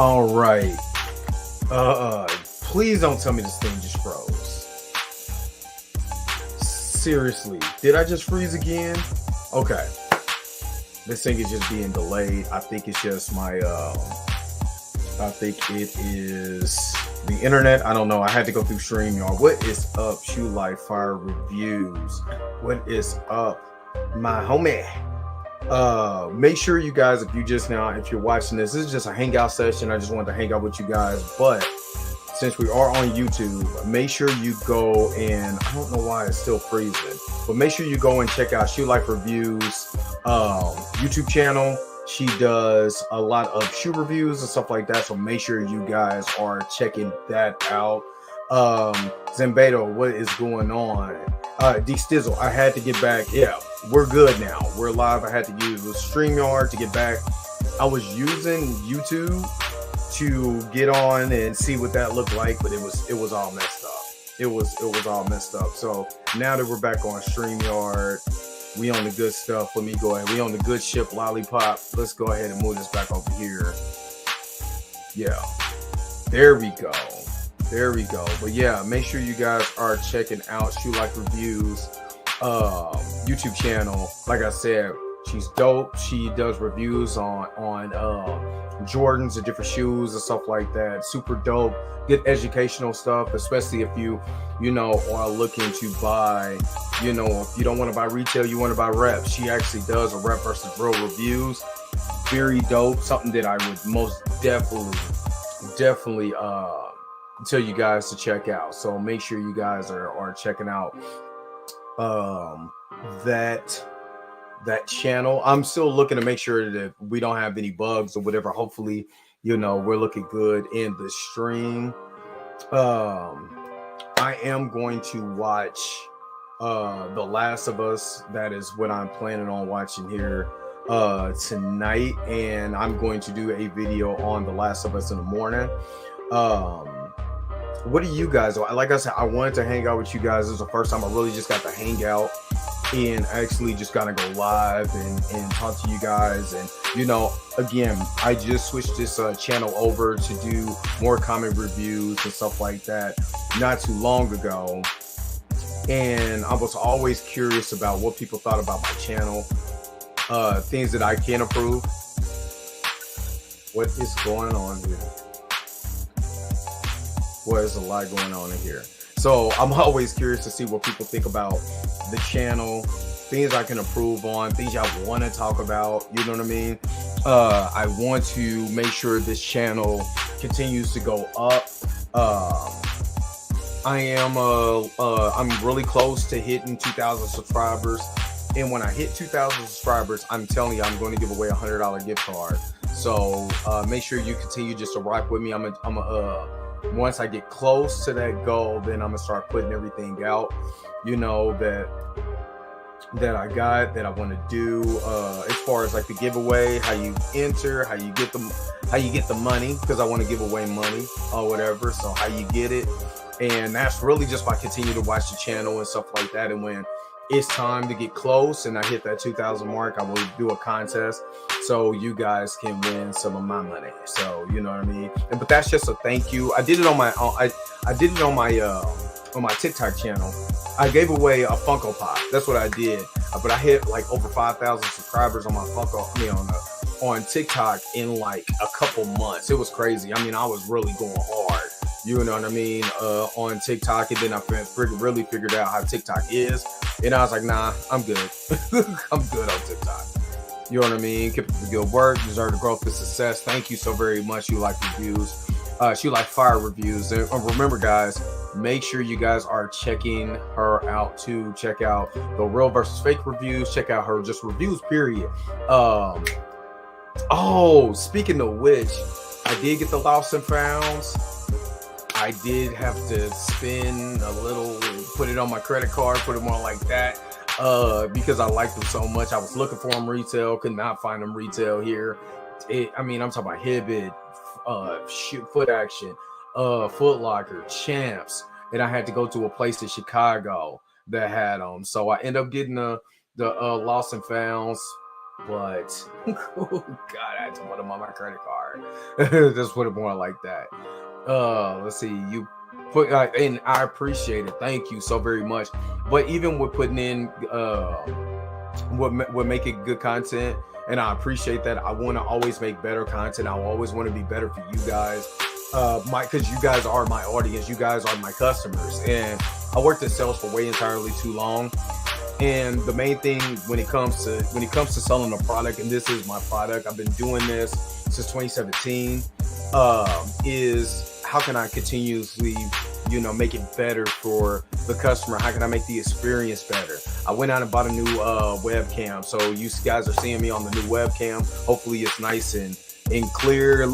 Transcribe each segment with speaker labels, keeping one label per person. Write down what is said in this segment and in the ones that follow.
Speaker 1: All right. Please don't tell me this thing just froze. Seriously, did I just freeze again? Okay. This thing is just being delayed. I think it's just my I think it is the internet. I don't know. I had to go through StreamYard. What is up, Shoe Life Fire Reviews? What is up, my homie? Make sure you guys, if you're watching this is just a hangout session. I just wanted to hang out with you guys, but since we are on YouTube, make sure you go and I don't know why it's still freezing, but make sure you go and check out Shoe Life Reviews YouTube channel. She does a lot of shoe reviews and stuff like that, so make sure you guys are checking that out. Zambeto, what is going on? D Stizzle, I had to get back. Yeah, we're good now. We're live. I had to use StreamYard to get back. I was using YouTube to get on and see what that looked like, but it was all messed up. It was all messed up. So now that we're back on StreamYard, we on the good stuff. Let me go ahead. We on the good ship, Lollipop. Let's go ahead and move this back over here. Yeah, there we go. There we go. But yeah, make sure you guys are checking out Shoe Life Reviews YouTube channel. Like I said, she's dope. She does reviews on Jordans and different shoes and stuff like that. Super dope. Good educational stuff, especially if you are looking to buy, if you don't want to buy retail, you want to buy reps. She actually does a rep versus real reviews. Very dope. Something that I would most definitely tell you guys to check out. So make sure you guys are checking out that channel. I'm still looking to make sure that we don't have any bugs or whatever. Hopefully, we're looking good in the stream. I am going to watch The Last of Us. That is what I'm planning on watching here tonight, and I'm going to do a video on The Last of Us in the morning. What do you guys, like I said, I wanted to hang out with you guys. This is the first time I really just got to hang out and actually just gotta go live and talk to you guys. And again, I just switched this channel over to do more comic reviews and stuff like that not too long ago, and I was always curious about what people thought about my channel, things that I can improve. What is going on here? Well, there's a lot going on in here. So I'm always curious to see what people think about the channel, things I can improve on, things I want to talk about. You know what I mean? I want to make sure this channel continues to go up. I'm really close to hitting 2,000 subscribers. And when I hit 2,000 subscribers, I'm telling you, I'm going to give away a $100 gift card. So make sure you continue just to rock with me. Once I get close to that goal, then I'm gonna start putting everything out, that I got, that I want to do, as far as like the giveaway, how you enter, how you get the money, because I want to give away money or whatever. So how you get it, and that's really just by continue to watch the channel and stuff like that. And when it's time to get close and I hit that 2,000 mark, I will do a contest so you guys can win some of my money. So you know what I mean. But that's just a thank you. I did it on my on my TikTok channel. I gave away a Funko Pop. That's what I did. But I hit like over 5,000 subscribers on my on TikTok in like a couple months. It was crazy. I mean, I was really going hard. You know what I mean? On TikTok, and then I really figured out how TikTok is, and I was like, nah, I'm good. I'm good on TikTok. You know what I mean? Keep up the good work. Deserve the growth and success. Thank you so very much. You like reviews. She like fire reviews. And remember, guys, make sure you guys are checking her out too. Check out the real versus fake reviews. Check out her just reviews, period. Oh, speaking of which, I did get the lost and founds. I did have to spend a little, put it on my credit card, put them on like that. Because I liked them so much. I was looking for them retail, could not find them retail here. I'm talking about Hibbett, Foot Action, Foot Locker, Champs, and I had to go to a place in Chicago that had them. So I ended up getting the lost and founds, but oh God, I had to put them on my credit card. Just put it more like that. Let's see, you put, and I appreciate it. Thank you so very much. But even with putting in what making good content, and I appreciate that. I want to always make better content. I always want to be better for you guys, because you guys are my audience. You guys are my customers, and I worked in sales for way entirely too long. And the main thing when it comes to selling a product, and this is my product, I've been doing this since 2017. Is how can I continuously, make it better for the customer? How can I make the experience better? I went out and bought a new webcam. So you guys are seeing me on the new webcam. Hopefully it's nice and clear. It I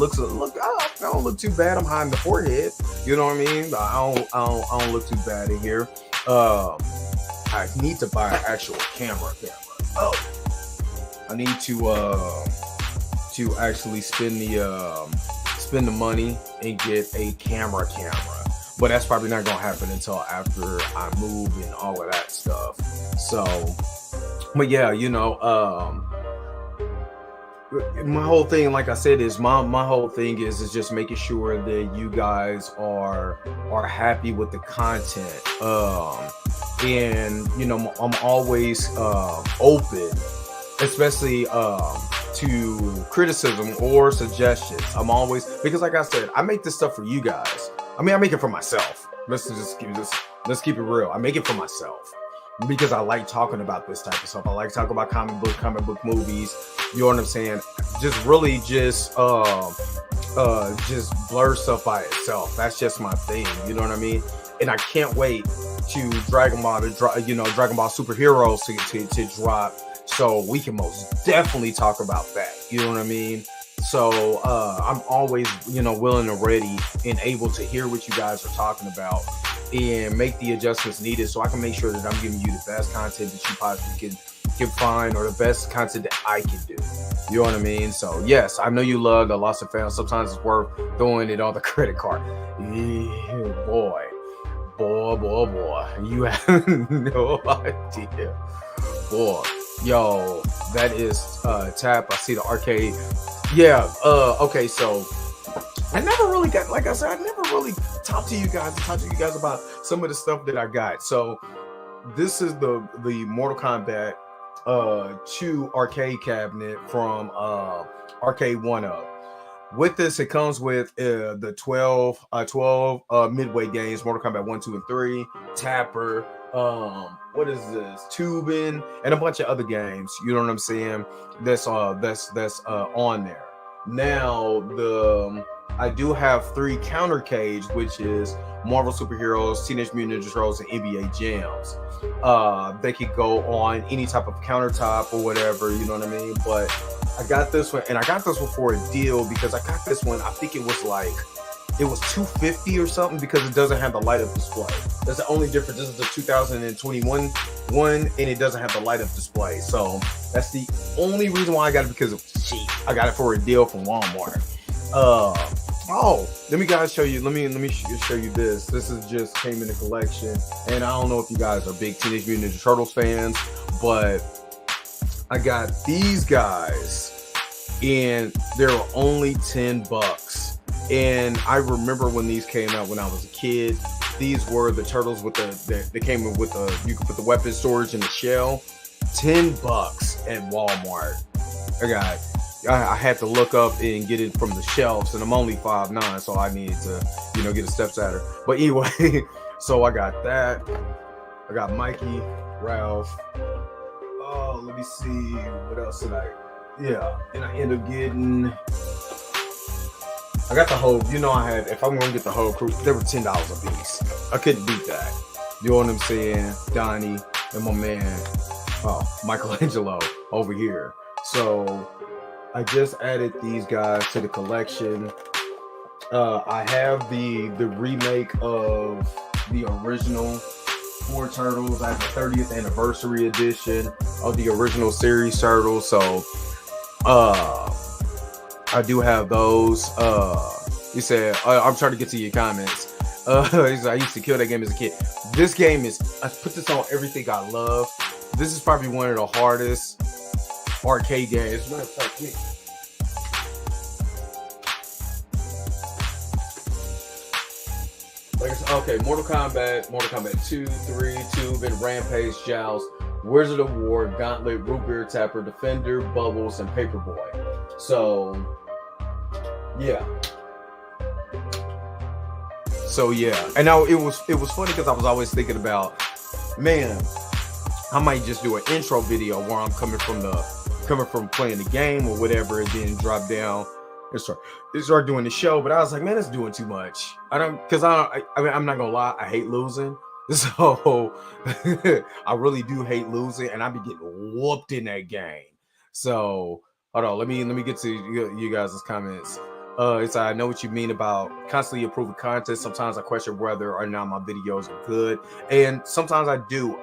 Speaker 1: don't look too bad. I'm hiding the forehead. You know what I mean? I don't look too bad in here. I need to buy an actual camera. Oh, I need to actually spend the money and get a camera, but that's probably not gonna happen until after I move and all of that stuff. So, but yeah, my whole thing, like I said, is my whole thing is just making sure that you guys are happy with the content. And I'm always open, especially to criticism or suggestions. I'm always, because like I said, I make this stuff for you guys. I make it for myself. Let's keep it real. I make it for myself because I like talking about this type of stuff. I like talking about comic book movies. You know what I'm saying? Just really just blur stuff by itself. That's just my thing. You know what I mean? And I can't wait to Dragon Ball superheroes to drop, so we can most definitely talk about that. You know what I mean? So I'm always, willing and ready and able to hear what you guys are talking about and make the adjustments needed, so I can make sure that I'm giving you the best content that you possibly can find, or the best content that I can do. You know what I mean? So yes, I know you love the lost and found. Sometimes it's worth throwing it on the credit card. Yeah, boy, you have no idea, boy. Yo, that is Tap. I see the arcade. Yeah. Okay. So I never really got, like I said, I never really talked to you guys about some of the stuff that I got. So this is the Mortal Kombat 2 arcade cabinet from Arcade 1-Up. With this, it comes with the 12 midway games: Mortal Kombat 1, 2, and 3, Tapper, what is this, Tubin, and a bunch of other games. You know what I'm saying? That's on there. Now I do have 3 counter cage, which is Marvel Superheroes, Teenage Mutant Ninja Turtles, and NBA Jams. They could go on any type of countertop or whatever, you know what I mean? But I got this one, and I got this one for a deal because I got this one, I think it was $250 or something, because it doesn't have the light up display. That's the only difference. This is the 2021 one, and it doesn't have the light up display. So that's the only reason why I got it, because it was cheap. I got it for a deal from Walmart. Let me show you this. This is just came in the collection, and I don't know if you guys are big Teenage Mutant Ninja Turtles fans, but I got these guys, and they were only $10. And I remember when these came out when I was a kid. These were the turtles with they came in with you could put the weapon storage in the shell. $10 at Walmart. I had to look up and get it from the shelves, and I'm only 5'9", so I needed to, get a stepladder. But anyway, so I got that. I got Mikey, Ralph. Oh, let me see. What else did I? yeah, and I end up getting. I got the whole, I had, if I'm going to get the whole crew, they were $10 a piece. I couldn't beat that. You know what I'm saying? Donnie and my man, Michelangelo over here. So I just added these guys to the collection. I have the remake of the original Four Turtles. I have the 30th anniversary edition of the original series Turtles. So, I do have those. He said, I'm trying to get to your comments. He said, I used to kill that game as a kid. This game is, I put this on everything I love. This is probably one of the hardest arcade games. Like I said, okay, Mortal Kombat 2, 3, Tube, and Rampage, Joust, Wizard of War, Gauntlet, Root Beer Tapper, Defender, Bubbles, and Paperboy. So, yeah. And now it was funny because I was always thinking about, man, I might just do an intro video where I'm coming from playing the game or whatever, and then drop down and start doing the show. But I was like, man, it's doing too much. I'm not gonna lie, I hate losing. So I really do hate losing, and I be getting whooped in that game. So hold on, let me get to you guys' comments. It's I know what you mean about constantly improving content. Sometimes I question whether or not my videos are good, and sometimes I do.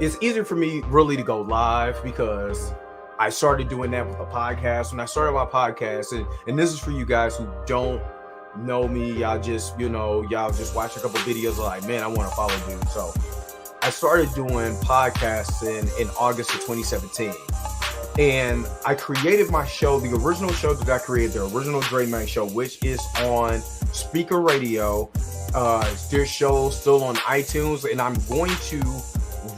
Speaker 1: It's easier for me really to go live because I started doing that with a podcast. When I started my podcast, and this is for you guys who don't know me, y'all just watch a couple videos like, man, I want to follow you. So I started doing podcasting in August of 2017. And I created my show, the original show that I created, the original Dre Mang Show, which is on Speaker Radio. This show still on iTunes, and I'm going to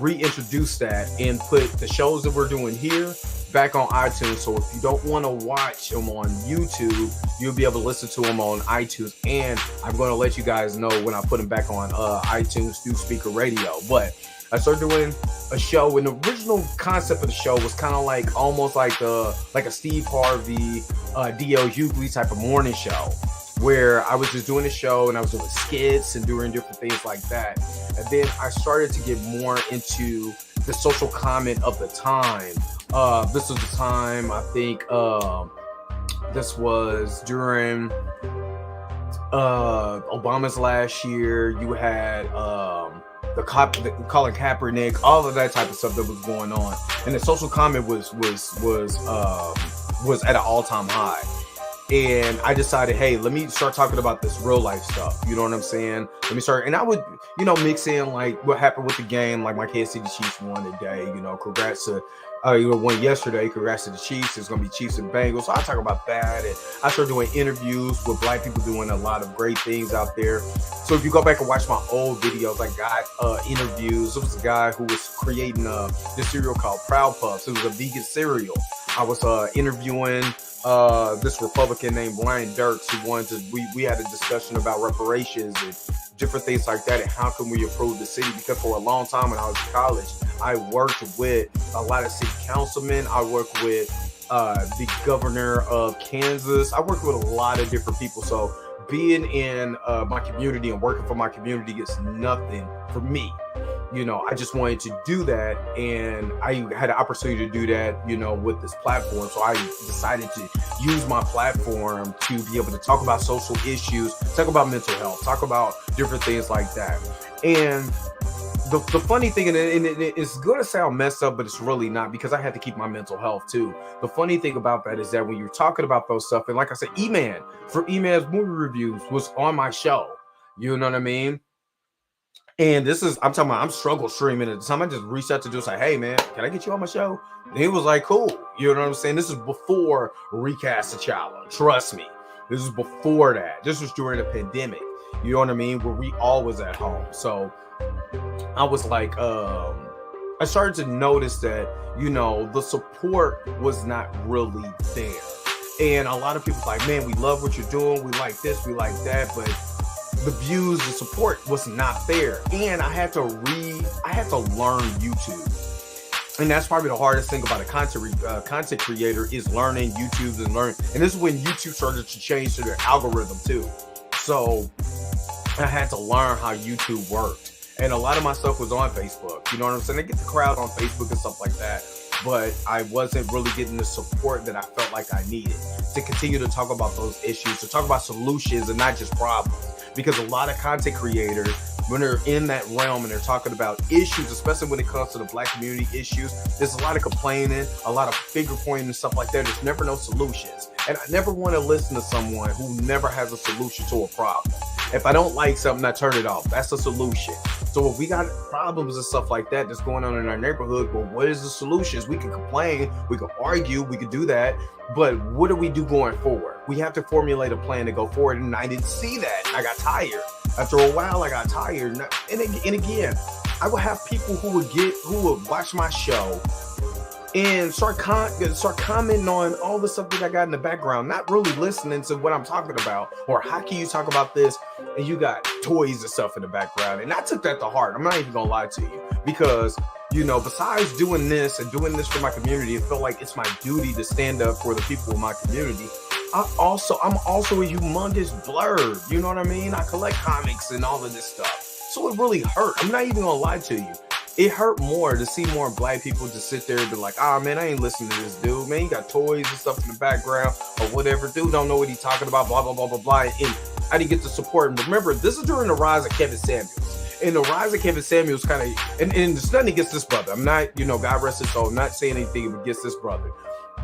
Speaker 1: reintroduce that and put the shows that we're doing here back on iTunes. So if you don't want to watch them on YouTube, you'll be able to listen to them on iTunes. And I'm going to let you guys know when I put them back on iTunes through Speaker Radio. But I started doing a show, and the original concept of the show was kind of like almost like a Steve Harvey, D.L. Hughley type of morning show, where I was just doing a show and I was doing skits and doing different things like that. And then I started to get more into the social comment of the time. This was the time, I think, this was during Obama's last year. You had the Colin Kaepernick, all of that type of stuff that was going on, and the social comment was at an all-time high. And I decided, hey, let me start talking about this real life stuff. You know what I'm saying? Let me start, and I would, mix in like what happened with the game, like my Kansas City Chiefs won today. Congrats to won yesterday. Congrats to the Chiefs. It's gonna be Chiefs and Bengals. So I talk about that, and I started doing interviews with Black people doing a lot of great things out there. So if you go back and watch my old videos, I got interviews. There was a guy who was creating this cereal called Proud Puffs. It was a vegan cereal. I was interviewing this Republican named Brian Dirks, who wanted to, we had a discussion about reparations and different things like that, and how can we improve the city, because for a long time when I was in college, I worked with a lot of city councilmen. I worked with the governor of Kansas. I worked with a lot of different people. So being in my community and working for my community is nothing for me. I just wanted to do that, and I had an opportunity to do that, with this platform. So I decided to use my platform to be able to talk about social issues, talk about mental health, talk about different things like that. And the funny thing, and it's going to sound messed up, but it's really not, because I had to keep my mental health too. The funny thing about that is that when you're talking about those stuff, and like I said, E-Man for E-Man's movie reviews was on my show. You know what I mean? And I'm talking about, I'm struggle streaming at the time. I just reached out to just like, hey man, can I get you on my show? And he was like, cool. You know what I'm saying? This is before Recast T'Challa. Trust me. This is before that. This was during the pandemic. You know what I mean? Where we all was at home. So I was like, I started to notice that, the support was not really there. And a lot of people like, man, we love what you're doing. We like this, we like that. But the views, the support was not there. And I had to learn YouTube. And that's probably the hardest thing about a content creator is learning YouTube and learning. And this is when YouTube started to change to their algorithm too. So I had to learn how YouTube worked. And a lot of my stuff was on Facebook. You know what I'm saying? I get the crowd on Facebook and stuff like that. But I wasn't really getting the support that I felt like I needed to continue to talk about those issues, to talk about solutions and not just problems. Because a lot of content creators, when they're in that realm and they're talking about issues, especially when it comes to the Black community issues, there's a lot of complaining, a lot of finger pointing and stuff like that. There's never no solutions. And I never want to listen to someone who never has a solution to a problem. If I don't like something, I turn it off. That's a solution. So if we got problems and stuff like that that's going on in our neighborhood, well, what is the solutions? We can complain, we can argue, we can do that. But what do we do going forward? We have to formulate a plan to go forward. And I didn't see that. I got tired. After a while, I got tired. And again, I would have people who would watch my show and start commenting on all the stuff that I got in the background, not really listening to what I'm talking about, or how can you talk about this and you got toys and stuff in the background. And I took that to heart. I'm not even gonna lie to you, because you know, besides doing this and doing this for my community, it felt like it's my duty to stand up for the people in my community. I'm also a humongous blurb, you know what I mean? I collect comics and all of this stuff, so it really hurt. I'm not even gonna lie to you. It hurt more to see more Black people just sit there and be like, ah, man, I ain't listening to this dude. Man, he got toys and stuff in the background or whatever. Dude don't know what he's talking about, blah, blah, blah, blah, blah. And I didn't get the support. And remember, this is during the rise of Kevin Samuels. And the rise of Kevin Samuels kind of, and there's nothing against this brother. I'm not, you know, God rest his soul, I'm not saying anything against this brother.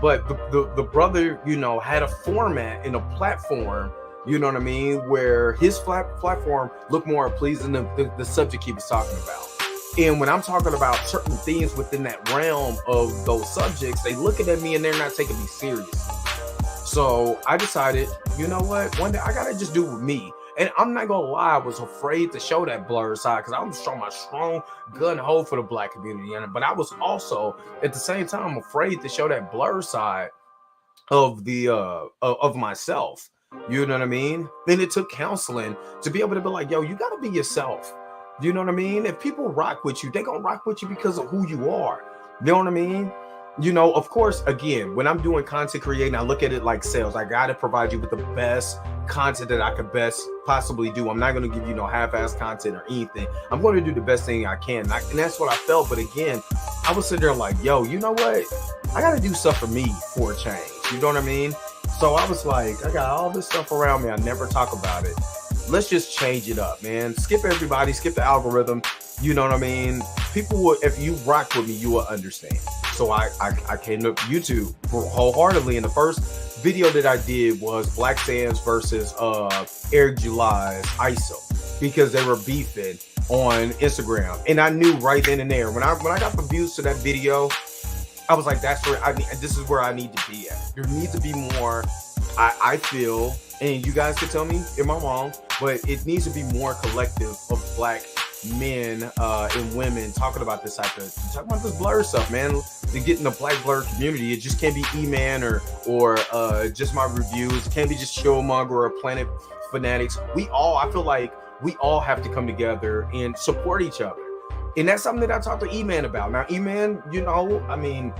Speaker 1: But the brother, you know, had a format and a platform, you know what I mean, where his platform looked more pleasing than the subject he was talking about. And when I'm talking about certain things within that realm of those subjects, they looking at me and they're not taking me seriously. So I decided, you know what, one day I gotta just do it with me. And I'm not gonna lie, I was afraid to show that blurred side because I was showing my strong gun hold for the Black community. But I was also at the same time afraid to show that blurred side of the of myself. You know what I mean? Then it took counseling to be able to be like, yo, you gotta be yourself. You know what I mean? If people rock with you, they gonna rock with you because of who you are. You know what I mean? You know, of course, again, when I'm doing content creating, I look at it like sales. I gotta provide you with the best content that I could best possibly do. I'm not gonna give you no half-ass content or anything. I'm gonna do the best thing I can. And that's what I felt. But again, I was sitting there like, yo, you know what? I gotta do stuff for me for a change. You know what I mean? So I was like, I got all this stuff around me. I never talk about it. Let's just change it up, man. Skip everybody, skip the algorithm. You know what I mean? People will, if you rock with me, you will understand. So I came to YouTube wholeheartedly. And the first video that I did was Black Sands versus Eric July's ISO, because they were beefing on Instagram. And I knew right then and there, when I got the views to that video, I was like, that's where this is where I need to be at. There needs to be more, I feel, and you guys can tell me if I'm wrong, but it needs to be more collective of Black men and women talking about this type of, talking about this blur stuff, man. To get in the Black blur community, it just can't be E-Man or just my reviews. It can't be just Showmonger or Planet Fanatics. I feel like we all have to come together and support each other. And that's something that I talked to E-Man about. Now, E-Man, you know, I mean,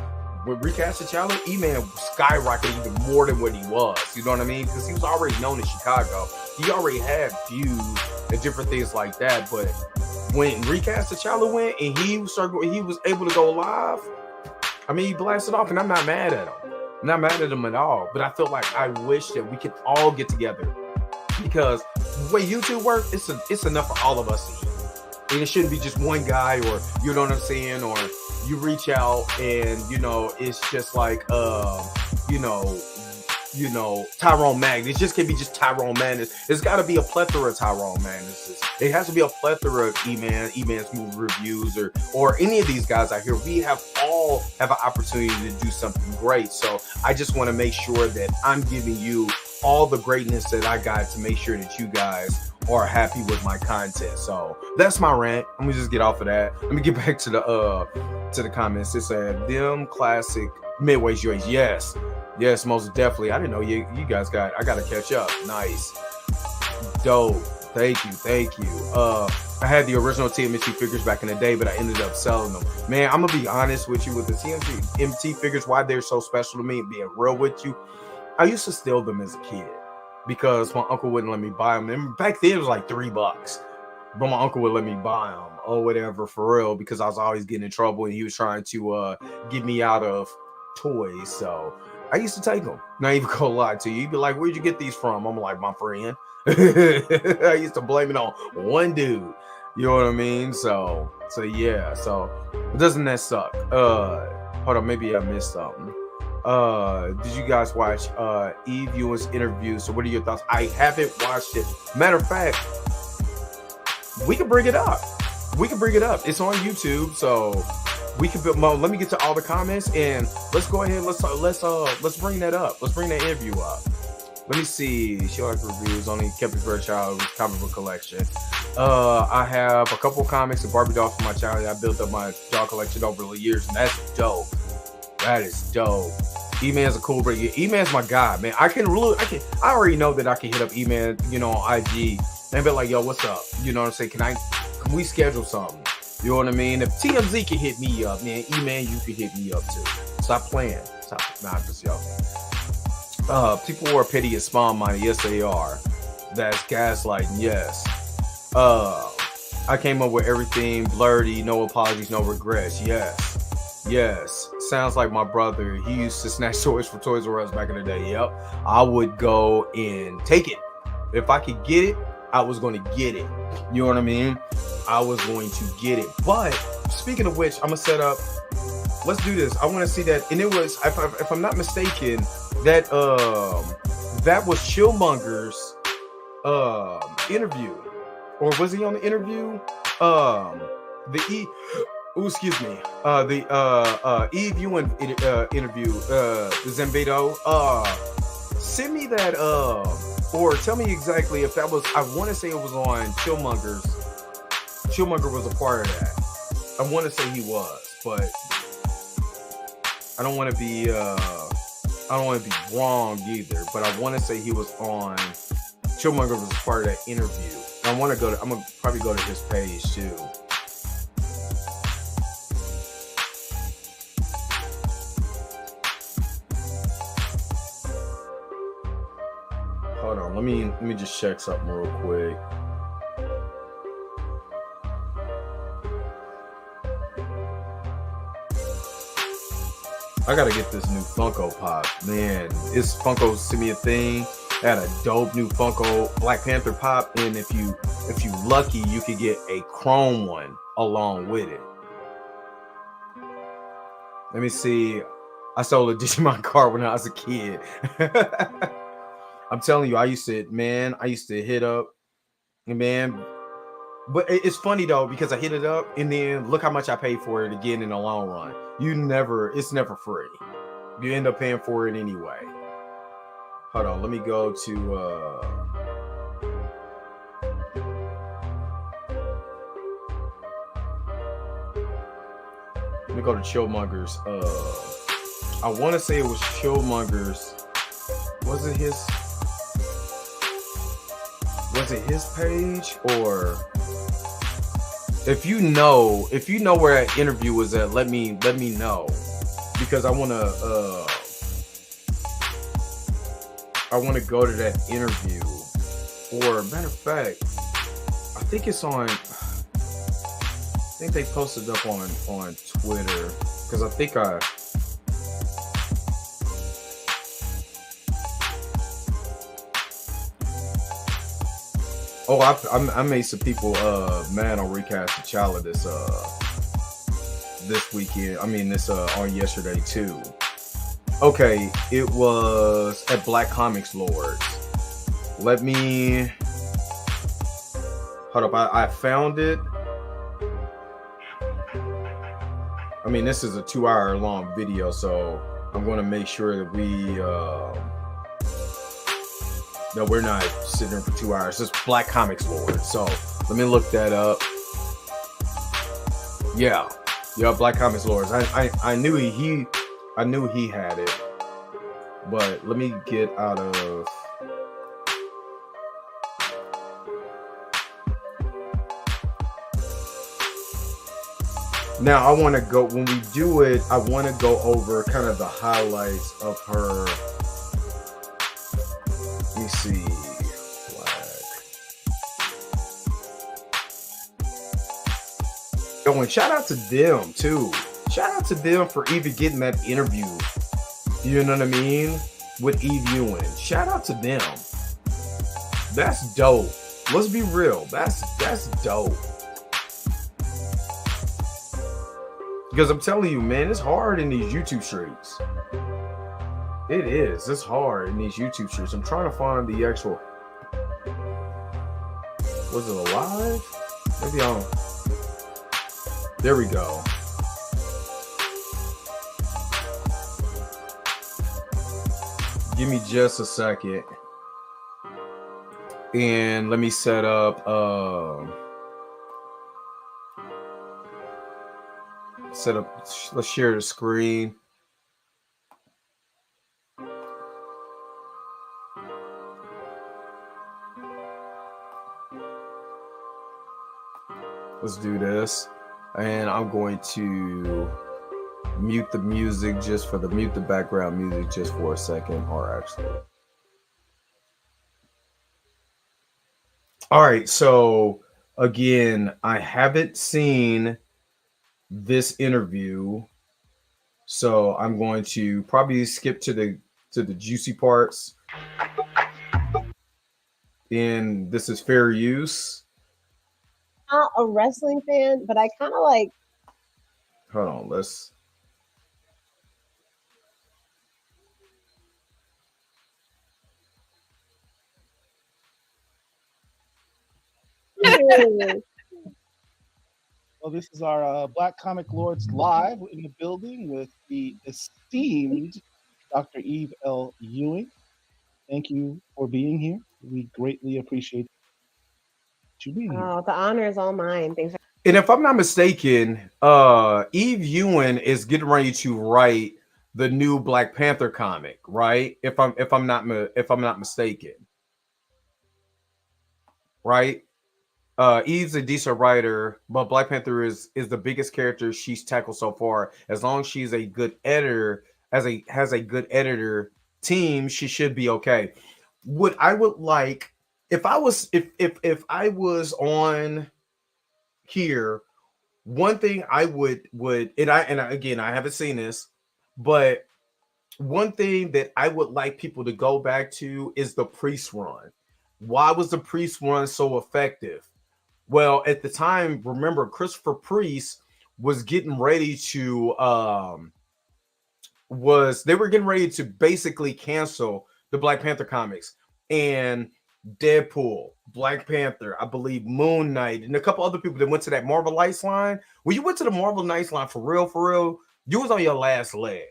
Speaker 1: with Recast T'Challa, E-Man skyrocketed even more than what he was. You know what I mean? Because he was already known in Chicago. He already had views and different things like that. But when Recast T'Challa went and he was able to go live, I mean, he blasted off, and I'm not mad at him. I'm not mad at him at all. But I feel like I wish that we could all get together, because the way YouTube works, it's enough for all of us to eat. And it shouldn't be just one guy, or, you know what I'm saying, or you reach out and, you know, it's just like, you know, Tyrone Magnus. It just can't be just Tyrone Magnus. There's got to be a plethora of Tyrone Magnuses. It has to be a plethora of E-Man's movie reviews, or any of these guys out here. We all have an opportunity to do something great. So I just want to make sure that I'm giving you all the greatness that I got to make sure that you guys are happy with my content. So that's my rant. I'm gonna just get off of that. Let me get back to the comments. It said them classic midway joints. Yes, most definitely. I didn't know you guys I gotta catch up. Nice, dope. Thank you. I had the original TMNT figures back in the day, but I ended up selling them. Man, I'm gonna be honest with you with the TMNT figures, why they're so special to me, being real with you. I used to steal them as a kid because my uncle wouldn't let me buy them. And back then it was like $3, but my uncle would let me buy them or whatever for real because I was always getting in trouble and he was trying to get me out of toys. So I used to take them. Not even gonna lie to you. You'd be like, "Where'd you get these from?" I'm like, "My friend." I used to blame it on one dude. You know what I mean? So yeah. So doesn't that suck? Hold on, maybe I missed something. Did you guys watch Eve Ewing's interview? So what are your thoughts? I haven't watched it. Matter of fact, we can bring it up. It's on YouTube, so we can let me get to all the comments and let's go ahead. Let's bring that up. Let's bring that interview up. Let me see. She likes reviews. Only kept it for a child comic book collection. I have a couple comics and Barbie dolls from my childhood. I built up my doll collection over the years, and that's dope. That is dope. E-Man's a cool bro. E-Man's my guy, man. I already know that I can hit up E-Man, on IG and be like, "Yo, what's up?" You know what I'm saying? Can we schedule something? You know what I mean? If TMZ can hit me up, man, E-Man, you can hit me up too. Stop playing. Nah, just yo. People are petty and small-minded. Yes, they are. That's gaslighting. Yes. I came up with everything blurry, no apologies, no regrets. Yes. Sounds like my brother. He used to snatch toys from Toys R Us back in the day. Yep. I would go and take it. If I could get it, I was going to get it. You know what I mean? I was going to get it. But speaking of which, I'm going to set up. Let's do this. I want to see that. And it was, if I'm not mistaken, that was Chillmonger's interview. Or was he on the interview? The Eve Ewing interview, Zambito. Send me that, or tell me exactly if that was, I want to say it was on Chillmonger's. Chillmonger was a part of that. I want to say he was, but I don't want to be wrong either, but I want to say he was on, Chillmonger was a part of that interview. And I'm going to probably go to his page too. Hold on, let me just check something real quick. I gotta get this new Funko Pop, man. It's Funko sent me a thing. They had a dope new Funko Black Panther Pop, and if you lucky, you could get a chrome one along with it. Let me see. I sold a Digimon card when I was a kid. I'm telling you, I used to hit up, man. But it's funny though, because I hit it up and then look how much I paid for it again in the long run. It's never free. You end up paying for it anyway. Hold on, let me go to Chillmonger's. I want to say it was Chillmonger's. Was it his page? Or if you know where that interview was at, let me know, because I want to go to that interview. Or matter of fact, I think they posted up on Twitter, because I think I made some people mad on Recast T'Challa this weekend. I mean on yesterday too. Okay, it was at Black Comics Lords. Let me hold up. I found it. I mean, this is a 2-hour long video, so I'm going to make sure that we're not sitting there for 2 hours. It's Black Comics Lord. So let me look that up. Yeah, Black Comics Lords. I knew he had it, but let me get out of. Now I want to go when we do it. I want to go over kind of the highlights of her. Let me see. Oh, and shout out to them too. Shout out to them for even getting that interview. You know what I mean? With Eve Ewing. Shout out to them. That's dope. Let's be real. That's dope. Because I'm telling you, man, it's hard in these YouTube streets. It is. It's hard in these YouTube streets. I'm trying to find the actual. Was it alive? Maybe I'll. There we go. Give me just a second. And let me set up let's share the screen. Let's do this. And I'm going to mute the music mute the background music just for a second, or actually. All right, so again, I haven't seen this interview, so I'm going to probably skip to the juicy parts. And this is fair use.
Speaker 2: Not a wrestling fan, but I kind of like.
Speaker 1: Hold on, let's.
Speaker 3: Well, this is our Black Comic Lords live in the building with the esteemed Dr. Eve L. Ewing. Thank you for being here. We greatly appreciate you being here.
Speaker 2: Oh, the honor is all mine. Thanks.
Speaker 1: And if I'm not mistaken, Eve Ewing is getting ready to write the new Black Panther comic, right? If I'm not mistaken, right? Eve's a decent writer, but Black Panther is the biggest character she's tackled so far. As long as she's a good editor, has a good editor team, she should be okay. What I would like, if I was on here, one thing I would and again, I haven't seen this, but one thing that I would like people to go back to is the Priest run. Why was the Priest run so effective? Well, at the time, remember, Christopher Priest was getting ready to they were getting ready to basically cancel the Black Panther comics, and Deadpool, Black Panther, I believe Moon Knight, and a couple other people that went to that Marvel Knights line. When you went to the Marvel Knights line for real, you was on your last leg.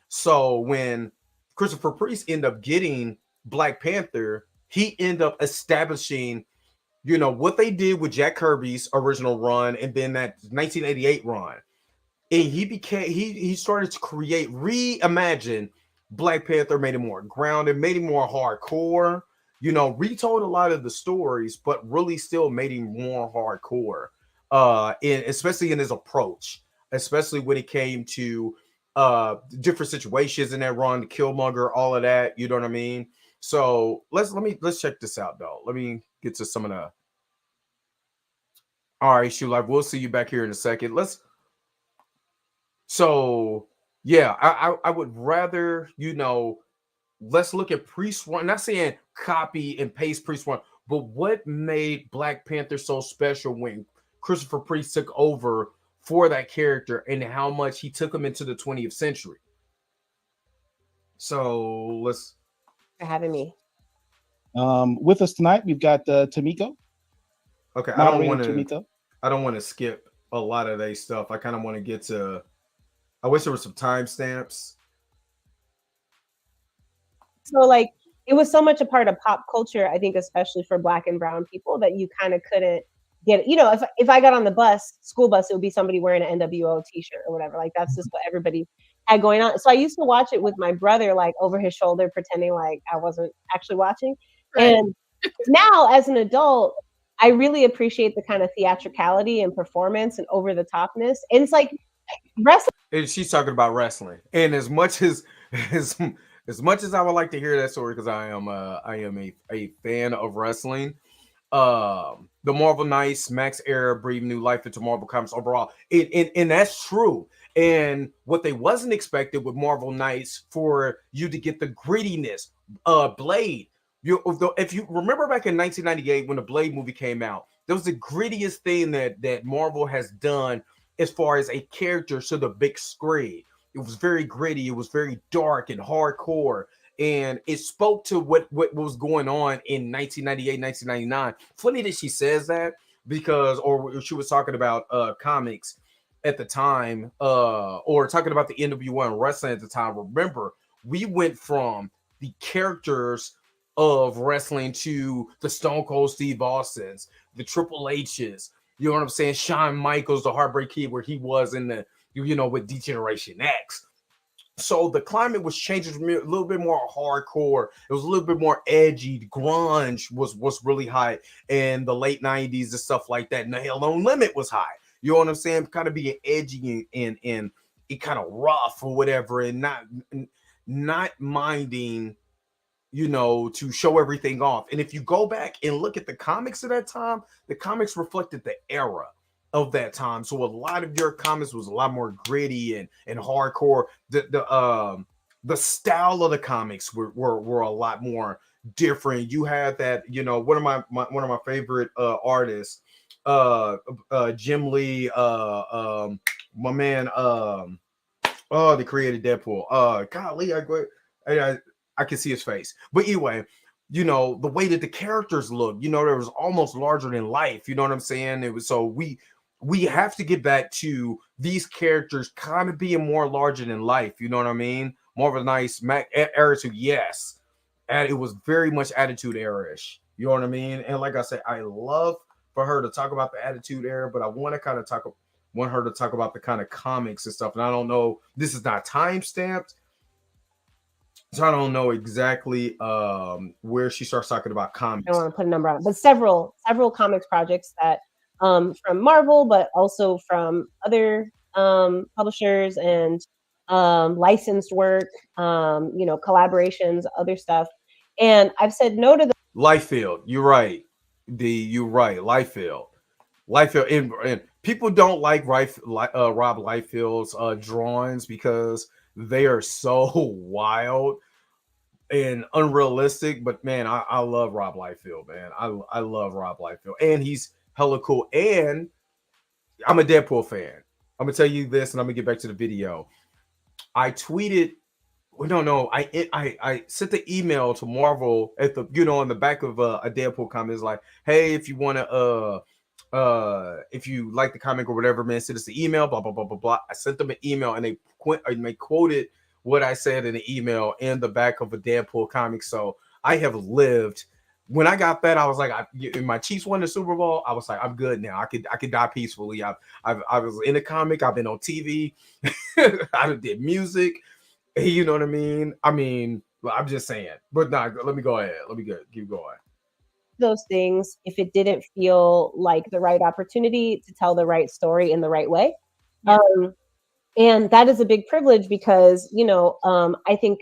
Speaker 1: So when Christopher Priest ended up getting Black Panther, he ended up establishing, you know, what they did with Jack Kirby's original run and then that 1988 run. And he started to reimagine Black Panther, made it more grounded, made it more hardcore, you know, retold a lot of the stories, but really still made him more hardcore. Especially in his approach, especially when it came to different situations in that run, Killmonger, all of that, you know what I mean? So let's check this out though. Let me get to some of the. All right, Shoelife, we'll see you back here in a second. So yeah, I would rather, you know, let's look at Priest One. Not saying copy and paste Priest One, but what made Black Panther so special when Christopher Priest took over for that character and how much he took him into the 20th century. So let's.
Speaker 2: For having me.
Speaker 3: With us tonight, we've got Tamiko.
Speaker 1: Okay, I don't want to skip a lot of their stuff. I kind of want to get to. I wish there were some timestamps.
Speaker 2: So like it was so much a part of pop culture, I think, especially for Black and brown people, that you kind of couldn't get it. You know, if I got on the school bus, it would be somebody wearing an NWO t-shirt or whatever. Like that's just what everybody had going on. So I used to watch it with my brother, like over his shoulder, pretending like I wasn't actually watching. Right. And now as an adult, I really appreciate the kind of theatricality and performance and over the topness. And it's like wrestling.
Speaker 1: And she's talking about wrestling. And as much as as much as I would like to hear that story, because I am a fan of wrestling, the Marvel Knights, Max Era breathed new life into Marvel Comics overall. And that's true. And what they wasn't expected with Marvel Knights for you to get the grittiness, Blade. If you remember back in 1998 when the Blade movie came out, that was the grittiest thing that Marvel has done as far as a character to the big screen. It was very gritty, it was very dark and hardcore, and it spoke to what was going on in 1998, 1999. Funny that she says that, because, or she was talking about comics at the time, or talking about the NWO and wrestling at the time. Remember, we went from the characters of wrestling to the Stone Cold Steve Austins, the Triple H's, you know what I'm saying? Shawn Michaels, the Heartbreak Kid, where he was in the, with D-Generation X. So the climate was changing from a little bit more hardcore. It was a little bit more edgy. Grunge was really high in the late 90s and stuff like that. And the Hell No Limit was high. You know what I'm saying? Kind of being edgy and it kind of rough or whatever, and not minding, to show everything off. And if you go back and look at the comics of that time, the comics reflected the era of that time. So a lot of your comics was a lot more gritty and hardcore. The style of the comics were a lot more different. You had that, one of my favorite artists, Jim Lee, my man, they created Deadpool. Golly, I can see his face. But anyway, the way that the characters look, there was almost larger than life. You know what I'm saying? It was, so we have to get back to these characters kind of being more larger than life. You know what I mean? Marvel Knights, Attitude, yes. And it was very much Attitude Era-ish. You know what I mean? And like I said, I love for her to talk about the Attitude Era, but I want her to talk about the kind of comics and stuff. And I don't know, this is not time stamped, so I don't know exactly where she starts talking about comics.
Speaker 2: I don't want to put a number on it, but several comics projects that from Marvel, but also from other publishers and licensed work, collaborations, other stuff. And I've said no to the
Speaker 1: Liefeld. You're right. Liefeld. And people don't like Rob Liefeld's drawings because they are so wild and unrealistic. But man, I love Rob Liefeld, man. I love Rob Liefeld, and he's hella cool. And I'm a Deadpool fan. I'm gonna tell you this, and I'm gonna get back to the video. I tweeted. No. I sent the email to Marvel at the, on the back of a Deadpool comic. It's like, hey, if you want to if you like the comic or whatever, man, send us the email, blah blah blah blah blah. I sent them an email, and they quoted what I said in the email in the back of a Deadpool comic. So I have lived. When I got that, I was like, my Chiefs won the Super Bowl. I was like, I'm good now. I could die peacefully. I was in a comic. I've been on TV. I did music. You know what I mean? I'm just saying. But nah, let me go ahead. Keep going.
Speaker 2: Those things if it didn't feel like the right opportunity to tell the right story in the right way. Yeah. And that is a big privilege because, I think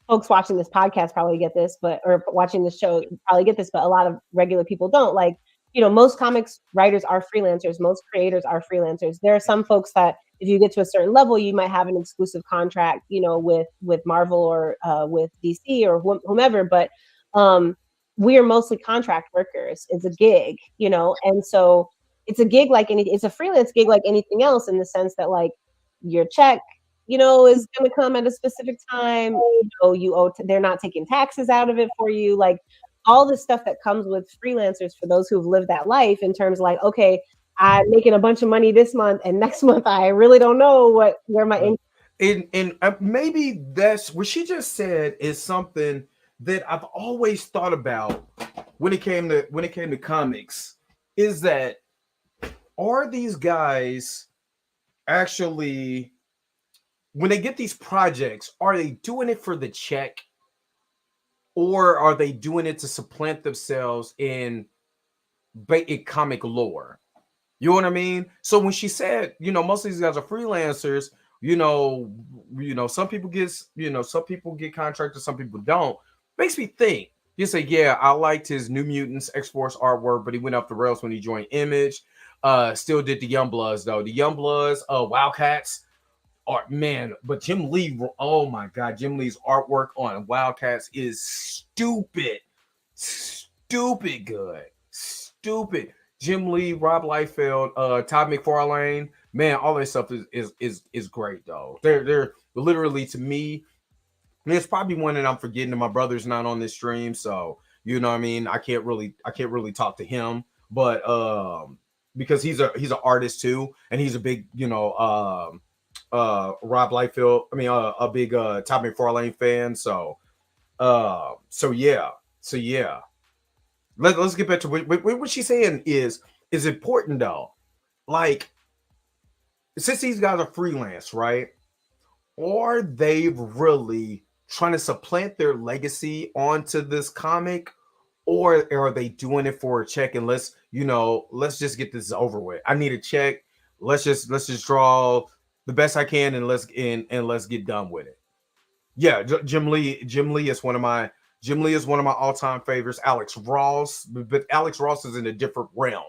Speaker 2: folks watching this podcast probably get this, or watching the show probably get this, but a lot of regular people don't. Like, most comics writers are freelancers. Most creators are freelancers. There are some folks that if you get to a certain level, you might have an exclusive contract, with Marvel or with DC or whomever. But we are mostly contract workers. It's a gig, and so it's a gig it's a freelance gig like anything else, in the sense that like your check, is going to come at a specific time. You owe. They're not taking taxes out of it for you. Like all the stuff that comes with freelancers for those who've lived that life, in terms of like, okay, I'm making a bunch of money this month, and next month I really don't know where my income.
Speaker 1: And maybe that's what she just said is something that I've always thought about when it came to comics, is that are these guys actually, when they get these projects, are they doing it for the check, or are they doing it to supplant themselves in comic lore? You know what I mean? So when she said, most of these guys are freelancers, some people get contracted, some people don't. Makes me think. You say, yeah, I liked his New Mutants X-Force artwork, but he went off the rails when he joined Image. Still did the Youngbloods though. The Youngbloods, Wildcats, art man. But Jim Lee, oh my God, Jim Lee's artwork on Wildcats is stupid good, stupid. Jim Lee, Rob Liefeld, Todd McFarlane, man, all that stuff is great though. They're literally, to me, there's probably one that I'm forgetting, and my brother's not on this stream, so you know what I mean. I can't really talk to him, but because he's an artist too, and he's a big Rob Liefeld. I mean, a big Todd McFarlane fan. So yeah. Let's get back to what she's saying is important though. Like, since these guys are freelance, right? Are they really trying to supplant their legacy onto this comic, or are they doing it for a check? And let's just get this over with. I need a check. Let's just draw the best I can, and let's get done with it. Yeah, Jim Lee is one of my all-time favorites. Alex Ross, but Alex Ross is in a different realm.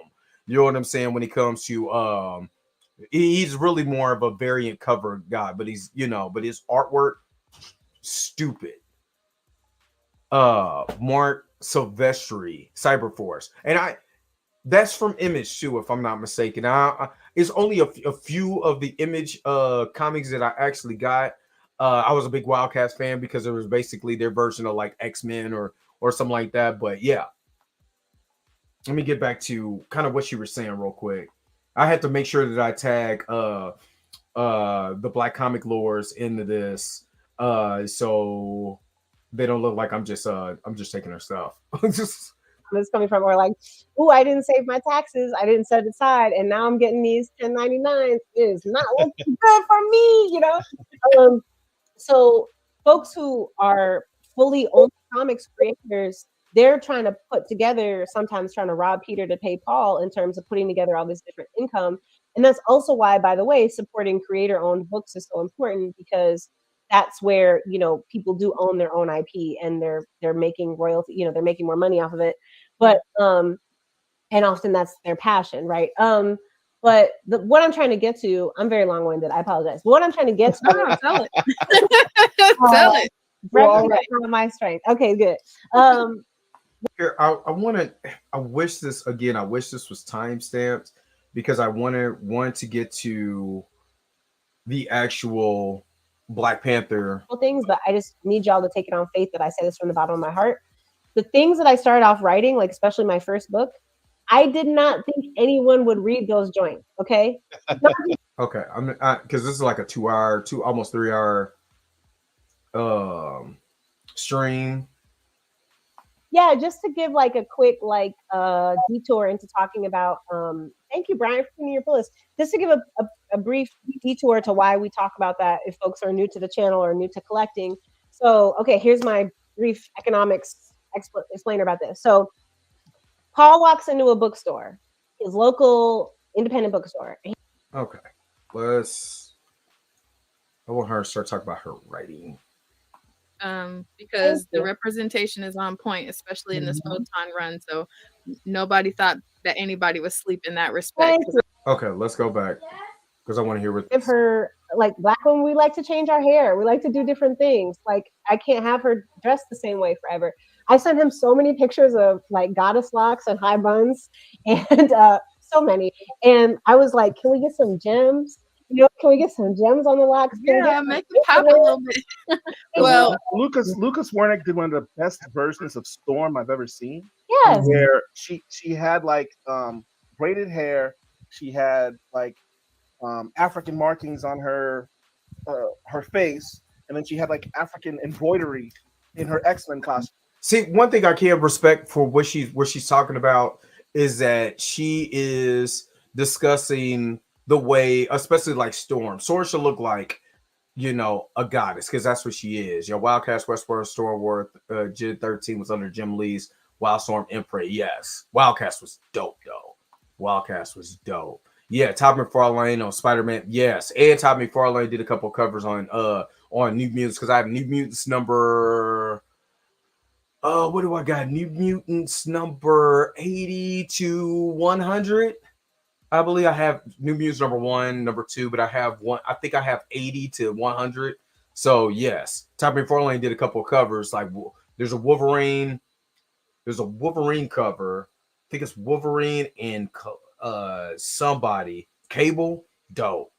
Speaker 1: You know what I'm saying? When it comes to he's really more of a variant cover guy, but his artwork, stupid. Mark Silvestri, Cyberforce, and that's from Image too, if I'm not mistaken. It's only a few of the Image comics that I actually got. I was a big Wildcats fan because it was basically their version of like X-Men or something like that. But yeah, let me get back to kind of what you were saying real quick. I had to make sure that I tag the Black Comic Lords into this, so they don't look like I'm just taking their stuff.
Speaker 2: It's coming from, or like, oh, I didn't save my taxes, I didn't set it aside, and now I'm getting these 1099s. It is not looking good for me, So folks who are fully owned comics creators, they're trying to sometimes trying to rob Peter to pay Paul in terms of putting together all this different income. And that's also why, by the way, supporting creator-owned books is so important, because that's where, people do own their own IP and they're making royalty, they're making more money off of it. But and often that's their passion, right? But what I'm trying to get to, I'm very long-winded, I apologize. But what I'm trying to get to,
Speaker 4: tell it. Tell it.
Speaker 2: My strength. Okay, good.
Speaker 1: Here, I wish this was time-stamped, because I wanted to get to the actual Black Panther
Speaker 2: things, but I just need y'all to take it on faith that I say this from the bottom of my heart. The things that I started off writing, like especially my first book, I did not think anyone would read those joints. Okay.
Speaker 1: Okay. Because this is like a almost 3 hour stream.
Speaker 2: Yeah, just to give like a quick detour into talking about thank you, Brian, for giving me your playlist. Just to give a brief detour to why we talk about that if folks are new to the channel or new to collecting. So, okay, here's my brief economics explainer about this. So Paul walks into a bookstore, his local independent bookstore.
Speaker 1: Okay. I want her to start talking about her writing.
Speaker 4: Because the representation is on point, especially in this Photon run. So nobody thought that anybody was asleep in that respect.
Speaker 1: Okay, let's go back, because I want to hear what.
Speaker 2: Give her, like, Black women, we like to change our hair. We like to do different things. Like, I can't have her dressed the same way forever. I sent him so many pictures of like goddess locks and high buns, and so many. And I was like, can we get some gems? Can we get some gems on the locks?
Speaker 4: Yeah, make it pop a little bit.
Speaker 3: Well, Lucas Wernick did one of the best versions of Storm I've ever seen.
Speaker 2: Yes.
Speaker 3: Where she had like braided hair, she had like African markings on her face, and then she had like African embroidery in her X-Men costume.
Speaker 1: See, one thing I can respect for what she's talking about is that she is discussing the way, especially like Storm should look like, a goddess, because that's what she is. Wildcats, Westworld, Stormworth, Jid 13 was under Jim Lee's Wildstorm imprint. Yes, Wildcats was dope though. Wildcats was dope. Yeah, Todd McFarlane on Spider-Man. Yes, and Todd McFarlane did a couple covers on New Mutants, because I have New Mutants number what do I got? New Mutants number 80 to 100. I believe I have New Mutants number 1, number 2, but I have one. I think I have 80 to 100. So yes, Todd McFarlane did a couple of covers. Like there's a Wolverine cover. I think it's Wolverine and somebody. Cable, dope.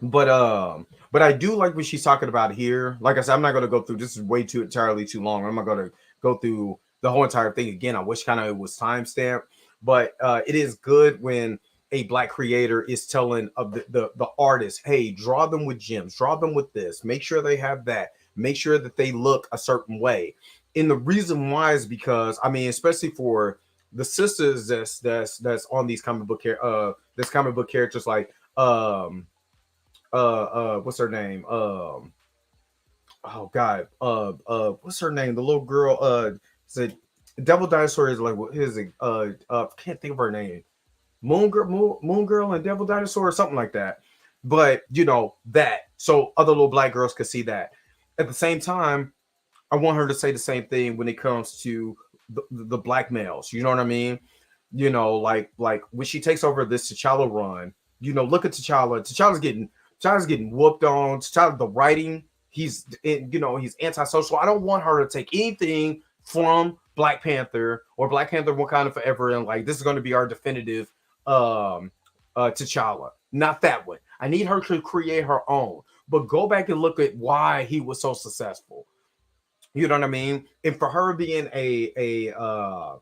Speaker 1: But I do like what she's talking about here. Like I said, I'm not gonna go through, this is way too entirely too long. I'm not gonna go through the whole entire thing again. I wish kind of it was timestamped, but it is good when a Black creator is telling of the artist, hey, draw them with gems, draw them with this, make sure they have that, make sure that they look a certain way. And the reason why is because, I mean, especially for the sisters that's on these comic book characters, like what's her name? Oh God. What's her name? The little girl, is it Devil Dinosaur? Is like, what is it? Can't think of her name. Moon Girl and Devil Dinosaur or something like that. But you know that, so other little Black girls could see that. At the same time, I want her to say the same thing when it comes to the Black males. You know what I mean? You know, like when she takes over this T'Challa run, you know, look at T'Challa. T'Challa's getting whooped on. T'Challa, the writing, he's antisocial. I don't want her to take anything from Black Panther or Black Panther Wakanda Forever and like, this is going to be our definitive T'Challa. Not that one. I need her to create her own. But go back and look at why he was so successful. You know what I mean? And for her being a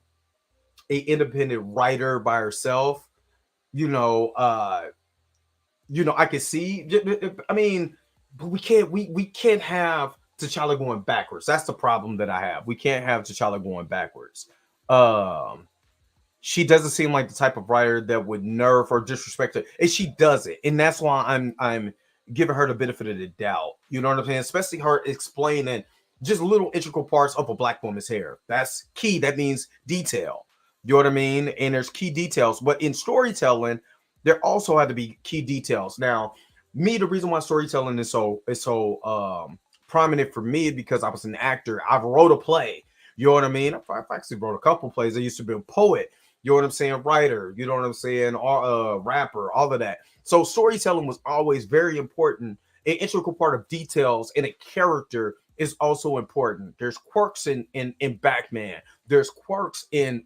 Speaker 1: independent writer by herself, I can see. I mean, but we can't have T'Challa going backwards. That's the problem that I have. We can't have T'Challa going backwards. She doesn't seem like the type of writer that would nerve or disrespect her, and she doesn't. And that's why I'm giving her the benefit of the doubt. You know what I'm saying? Especially her explaining just little integral parts of a Black woman's hair. That's key. That means detail. You know what I mean? And there's key details. But in storytelling, there also had to be key details. Now, the reason why storytelling is so prominent for me is because I was an actor. I've wrote a play. You know what I mean? I've actually wrote a couple plays. I used to be a poet. You know what I'm saying? Writer. You know what I'm saying? Rapper. All of that. So storytelling was always very important. An integral part of details in a character is also important. There's quirks in Batman. There's quirks in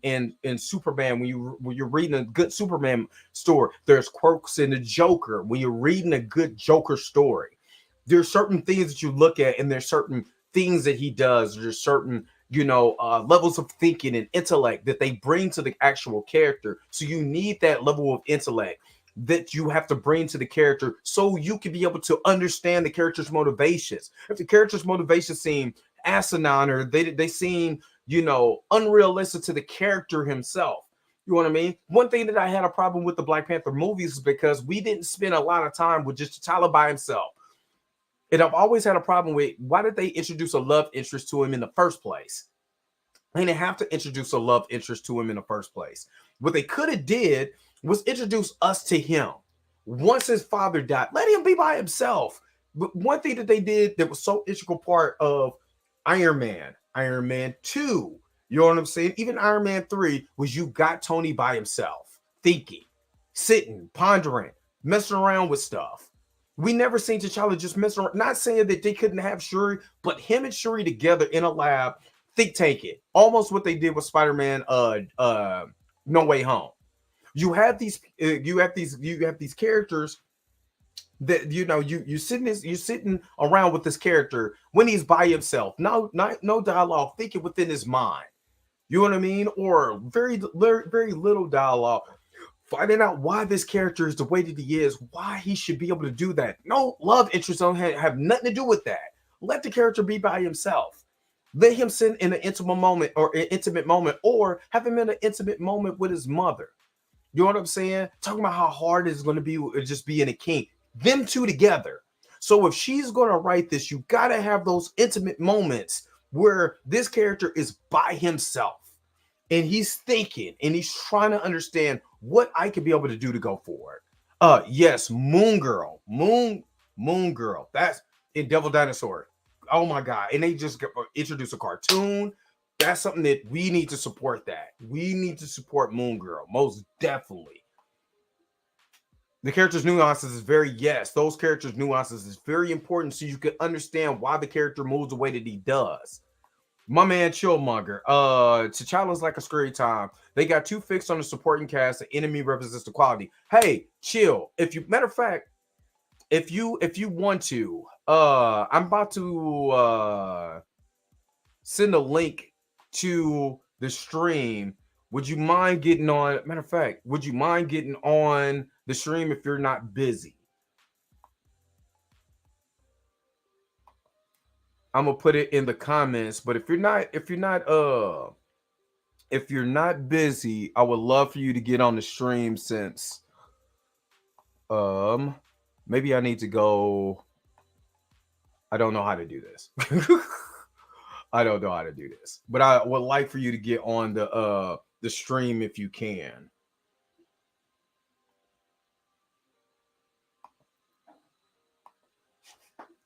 Speaker 1: Superman when you're reading a good Superman story. There's quirks in the Joker when you're reading a good Joker story. There's certain things that you look at, and there's certain things that he does. There's certain levels of thinking and intellect that they bring to the actual character. So you need that level of intellect that you have to bring to the character so you can be able to understand the character's motivations. If the character's motivations seem asinine or they seem, unrealistic to the character himself, you know what I mean? One thing that I had a problem with the Black Panther movies is because we didn't spend a lot of time with just T'Challa by himself. And I've always had a problem with, why did they introduce a love interest to him in the first place? They didn't have to introduce a love interest to him in the first place. What they could have did was introduce us to him. Once his father died, let him be by himself. But one thing that they did that was so integral part of Iron Man 2, you know what I'm saying? Even Iron Man 3 was you got Tony by himself, thinking, sitting, pondering, messing around with stuff. We never seen T'Challa just mess around. Not saying that they couldn't have Shuri, but him and Shuri together in a lab, think tanking. Almost what they did with Spider-Man No Way Home. You have these characters that you're sitting around with this character when he's by himself. No dialogue, thinking within his mind. You know what I mean? Or very, very little dialogue, finding out why this character is the way that he is, why he should be able to do that. No love interest don't have nothing to do with that. Let the character be by himself. Let him sit in an intimate moment, or have him in an intimate moment with his mother. You know what I'm saying? Talking about how hard it's going to be just being a king. Them two together. So if she's going to write this, you got to have those intimate moments where this character is by himself. and he's thinking and he's trying to understand what I could be able to do to go forward. Yes, Moon Girl, Moon Girl. That's in Devil Dinosaur. Oh my god! And they just introduce a cartoon. That's something that we need to support. That we need to support Moon Girl most definitely. The character's nuances is very yes. Those characters' nuances is very important so you can understand why the character moves the way that he does. My man Chillmonger. T'Challa's like a scary time. They got 2 fixed on the supporting cast. The enemy represents the quality. Hey, chill. If you matter of fact, if you want to, I'm about to send a link to the stream. Would you mind getting on? Matter of fact, would you mind getting on the stream if you're not busy? I'm gonna put it in the comments, but if you're not busy, I would love for you to get on the stream since maybe I need to go. I don't know how to do this. I don't know how to do this, but I would like for you to get on the stream if you can.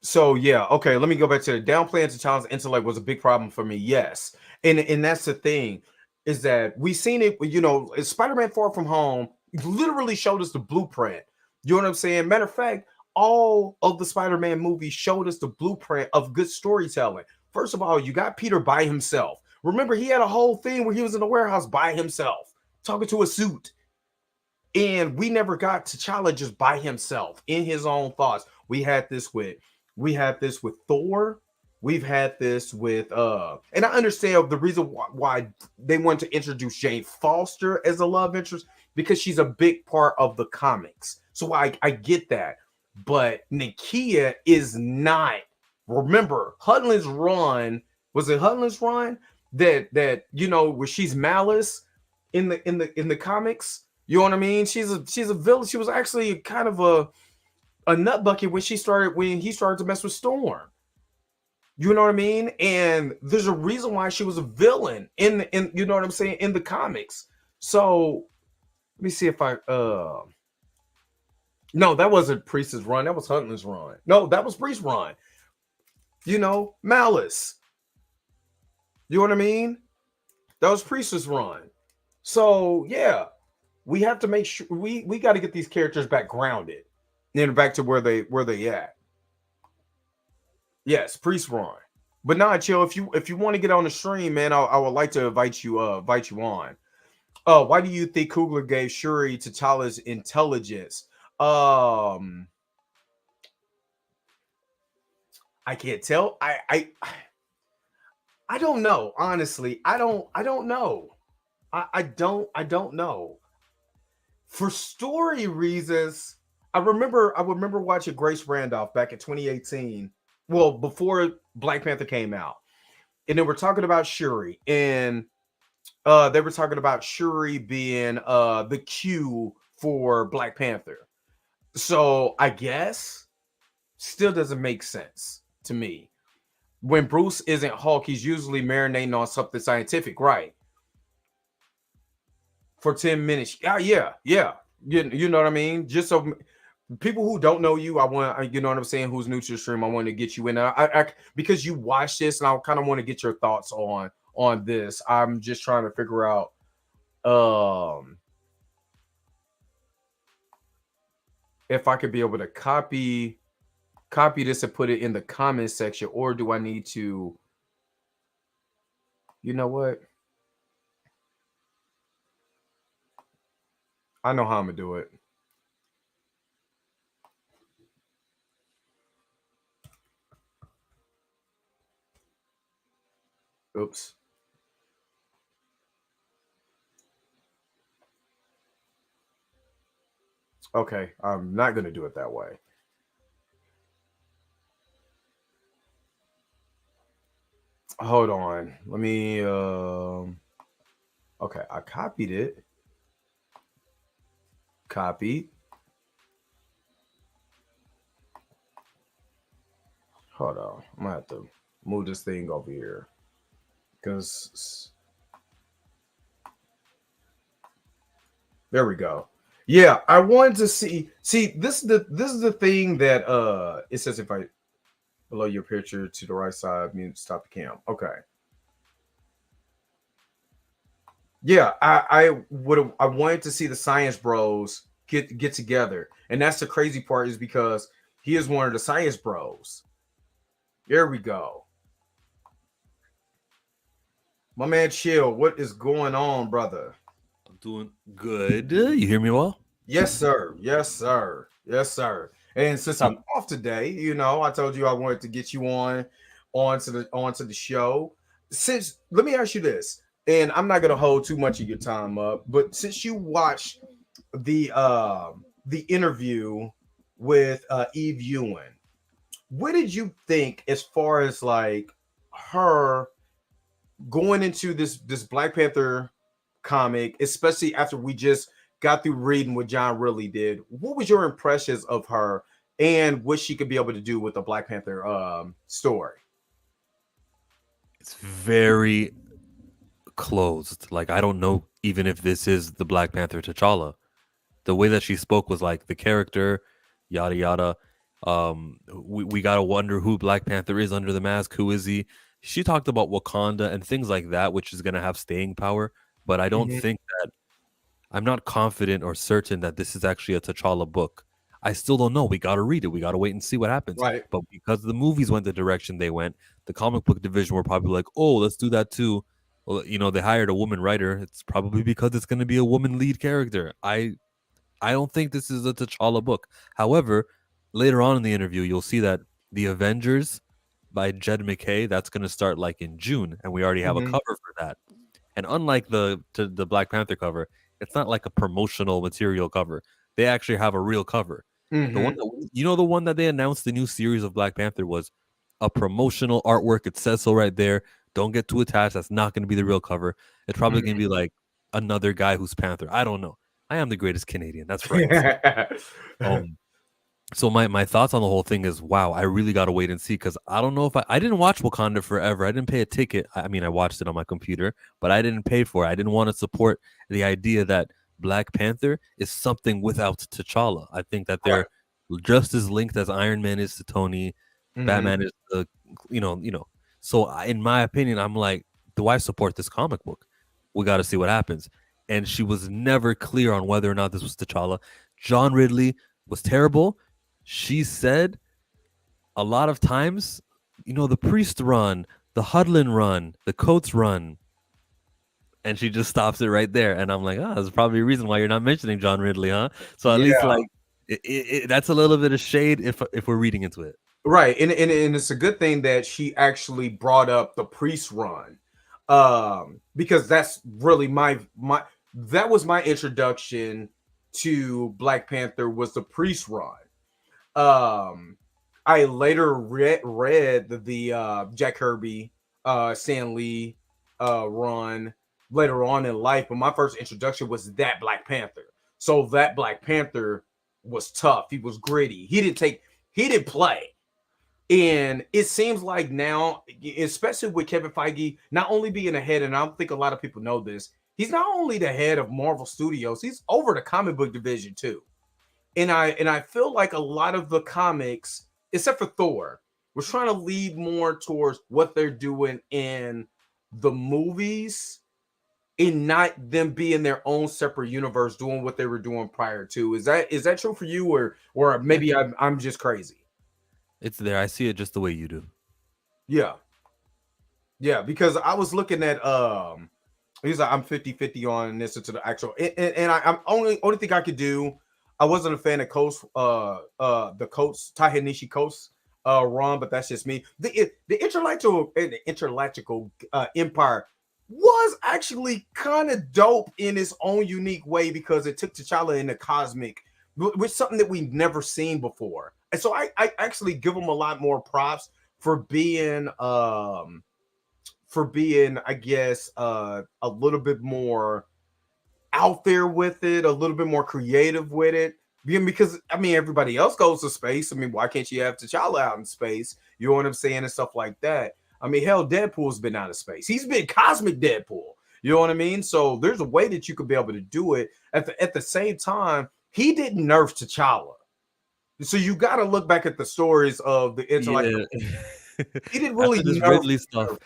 Speaker 1: So yeah, okay. Let me go back to the downplaying T'Challa's intellect was a big problem for me. Yes, and that's the thing is that we seen it. You know, Spider-Man: Far From Home literally showed us the blueprint. You know what I'm saying? Matter of fact, all of the Spider-Man movies showed us the blueprint of good storytelling. First of all, you got Peter by himself. Remember, he had a whole thing where he was in the warehouse by himself, talking to a suit. And we never got T'Challa just by himself in his own thoughts. We had this with Thor. We've had this with and I understand the reason why they want to introduce Jane Foster as a love interest because she's a big part of the comics. So I get that. But Nakia is not. Remember, Hudlin's run, was it Hudlin's run that you know where she's Malice in the comics? You know what I mean? She's a villain. She was actually kind of a nut bucket when he started to mess with Storm. You know what I mean? And there's a reason why she was a villain in you know what I'm saying, in the comics. So let me see if I no, that wasn't Priest's run. That was Huntley's run. No, that was Priest's run. You know, Malice. You know what I mean? That was Priest's run. So yeah, we have to make sure we got to get these characters back grounded and back to where they at. Yes, Priest run. But nah, chill. If you want to get on the stream, man, I would like to invite you on. Why do you think Coogler gave Shuri T'Challa's intelligence? I can't tell. I don't know. Honestly, I don't know. I don't know. For story reasons, I remember watching Grace Randolph back in 2018. Well, before Black Panther came out. And they were talking about Shuri. And they were talking about Shuri being the Q for Black Panther. So I guess still doesn't make sense to me. When Bruce isn't Hulk, he's usually marinating on something scientific, right? For 10 minutes. Yeah. You know what I mean? Just so people who don't know you, I want, you know what I'm saying, who's new to the stream, I want to get you in. I because you watch this, and I kind of want to get your thoughts on this. I'm just trying to figure out if I could be able to copy this and put it in the comment section, or do I need to, you know what? I know how I'm gonna do it. Oops. Okay, I'm not gonna do it that way. Hold on. Let me okay, I copied it. Copy. Hold on. I'm gonna have to move this thing over here. Because There we go. Yeah, I wanted to see. This is the thing that it says if I below your picture to the right side, mute stop the cam. Okay. Yeah, I wanted to see the Science Bros get together, and that's the crazy part is because he is one of the Science Bros. There we go. My man, Chill. What is going on, brother?
Speaker 5: I'm doing good. You hear me well?
Speaker 1: Yes, sir. Yes, sir. Yes, sir. And since I'm off today, you know, I told you I wanted to get you onto the show. Since let me ask you this, and I'm not gonna hold too much of your time up, but since you watched the interview with Eve Ewing, what did you think as far as like her going into this Black Panther comic, especially after we just got through reading what John Ridley did? What was your impressions of her and what she could be able to do with the Black Panther story?
Speaker 5: It's very closed. Like, I don't know even if this is the Black Panther T'Challa. The way that she spoke was like the character, yada yada. We gotta wonder who Black Panther is under the mask. Who is he? She talked about Wakanda and things like that, which is gonna have staying power. But I don't think that I'm not confident or certain that this is actually a T'Challa book. I still don't know. We got to read it. We got to wait and see what happens.
Speaker 1: Right.
Speaker 5: But because the movies went the direction they went, the comic book division were probably like, oh, let's do that too. Well, you know, they hired a woman writer. It's probably because it's going to be a woman lead character. I don't think this is a T'Challa book. However, later on in the interview, you'll see that The Avengers by Jed McKay, that's going to start like in June. And we already have a cover for that. And unlike the Black Panther cover, it's not like a promotional material cover. They actually have a real cover. The one that, the one that they announced the new series of Black Panther was a promotional artwork. It says so right there. Don't get too attached. That's not going to be the real cover. It's probably going to be like another guy who's Panther. I don't know. I am the greatest Canadian. That's right. So my thoughts on the whole thing is, wow, I really got to wait and see, because I don't know if I didn't watch Wakanda Forever. I didn't pay a ticket. I mean, I watched it on my computer, but I didn't pay for it. I didn't want to support the idea that Black Panther is something without T'Challa. I think that they're just as linked as Iron Man is to Tony. Batman is the, So in my opinion, I'm like, do I support this comic book? We got to see what happens. And she was never clear on whether or not this was T'Challa. John Ridley was terrible. She said a lot of times, the Priest run, the Hudlin run, the Coates run, and she just stops it right there. And I'm like, there's probably a reason why you're not mentioning John Ridley, huh? So at least like that's a little bit of shade if we're reading into it.
Speaker 1: Right. And it's a good thing that she actually brought up the Priest run. Because that's really that was my introduction to Black Panther, was the Priest run. I later read the Jack Kirby, Stan Lee run later on in life, but my first introduction was that Black Panther. So that Black Panther was tough. He was gritty. He didn't play. And it seems like now, especially with Kevin Feige not only being ahead, and I don't think a lot of people know this, he's not only the head of Marvel Studios, he's over the comic book division too. And I feel like a lot of the comics, except for Thor, was trying to lead more towards what they're doing in the movies and not them being their own separate universe doing what they were doing prior to. Is that true for you, or maybe I'm just crazy?
Speaker 5: It's there. I see it just the way you do.
Speaker 1: Yeah. Yeah, because I was looking at he's like, I'm 50-50 on this to the actual, and I'm only thing I could do. I wasn't a fan of Coates, the Coates, Ta-Nehisi Coates run, but that's just me. The intergalactical empire was actually kind of dope in its own unique way, because it took T'Challa in the cosmic, which something that we've never seen before. And so I actually give them a lot more props for being I guess a little bit more out there with it, a little bit more creative with it. Because I mean, everybody else goes to space. I mean, why can't you have T'Challa out in space? You know what I'm saying? And stuff like that. I mean, hell, Deadpool's been out of space. He's been cosmic Deadpool. You know what I mean? So there's a way that you could be able to do it. At the same time, he didn't nerf T'Challa. So you got to look back at the stories of the intellectual.
Speaker 5: Yeah.
Speaker 1: He didn't really
Speaker 5: After this
Speaker 1: nerf
Speaker 5: Ridley stuff,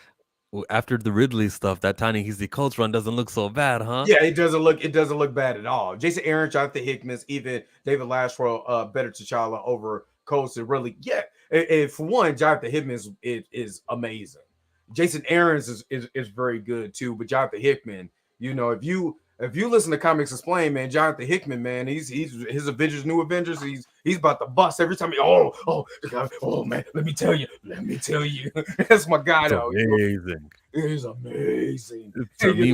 Speaker 5: after the Ridley stuff, that Ta-Nehisi Coates run doesn't look so bad, huh?
Speaker 1: Yeah, it doesn't look bad at all. Jason Aaron, Jonathan Hickman, even David Lashford, better T'Challa over Coates. And really, yeah. And for one, Jonathan Hickman is amazing. Jason Aaron's is very good too. But Jonathan Hickman, you know, if you listen to Comics Explained, man, Jonathan Hickman, man, he's his Avengers, New Avengers, he's about to bust every time. Oh man, let me tell you, that's my guy.
Speaker 5: It's
Speaker 1: though.
Speaker 5: amazing.
Speaker 1: It is amazing.
Speaker 5: To me,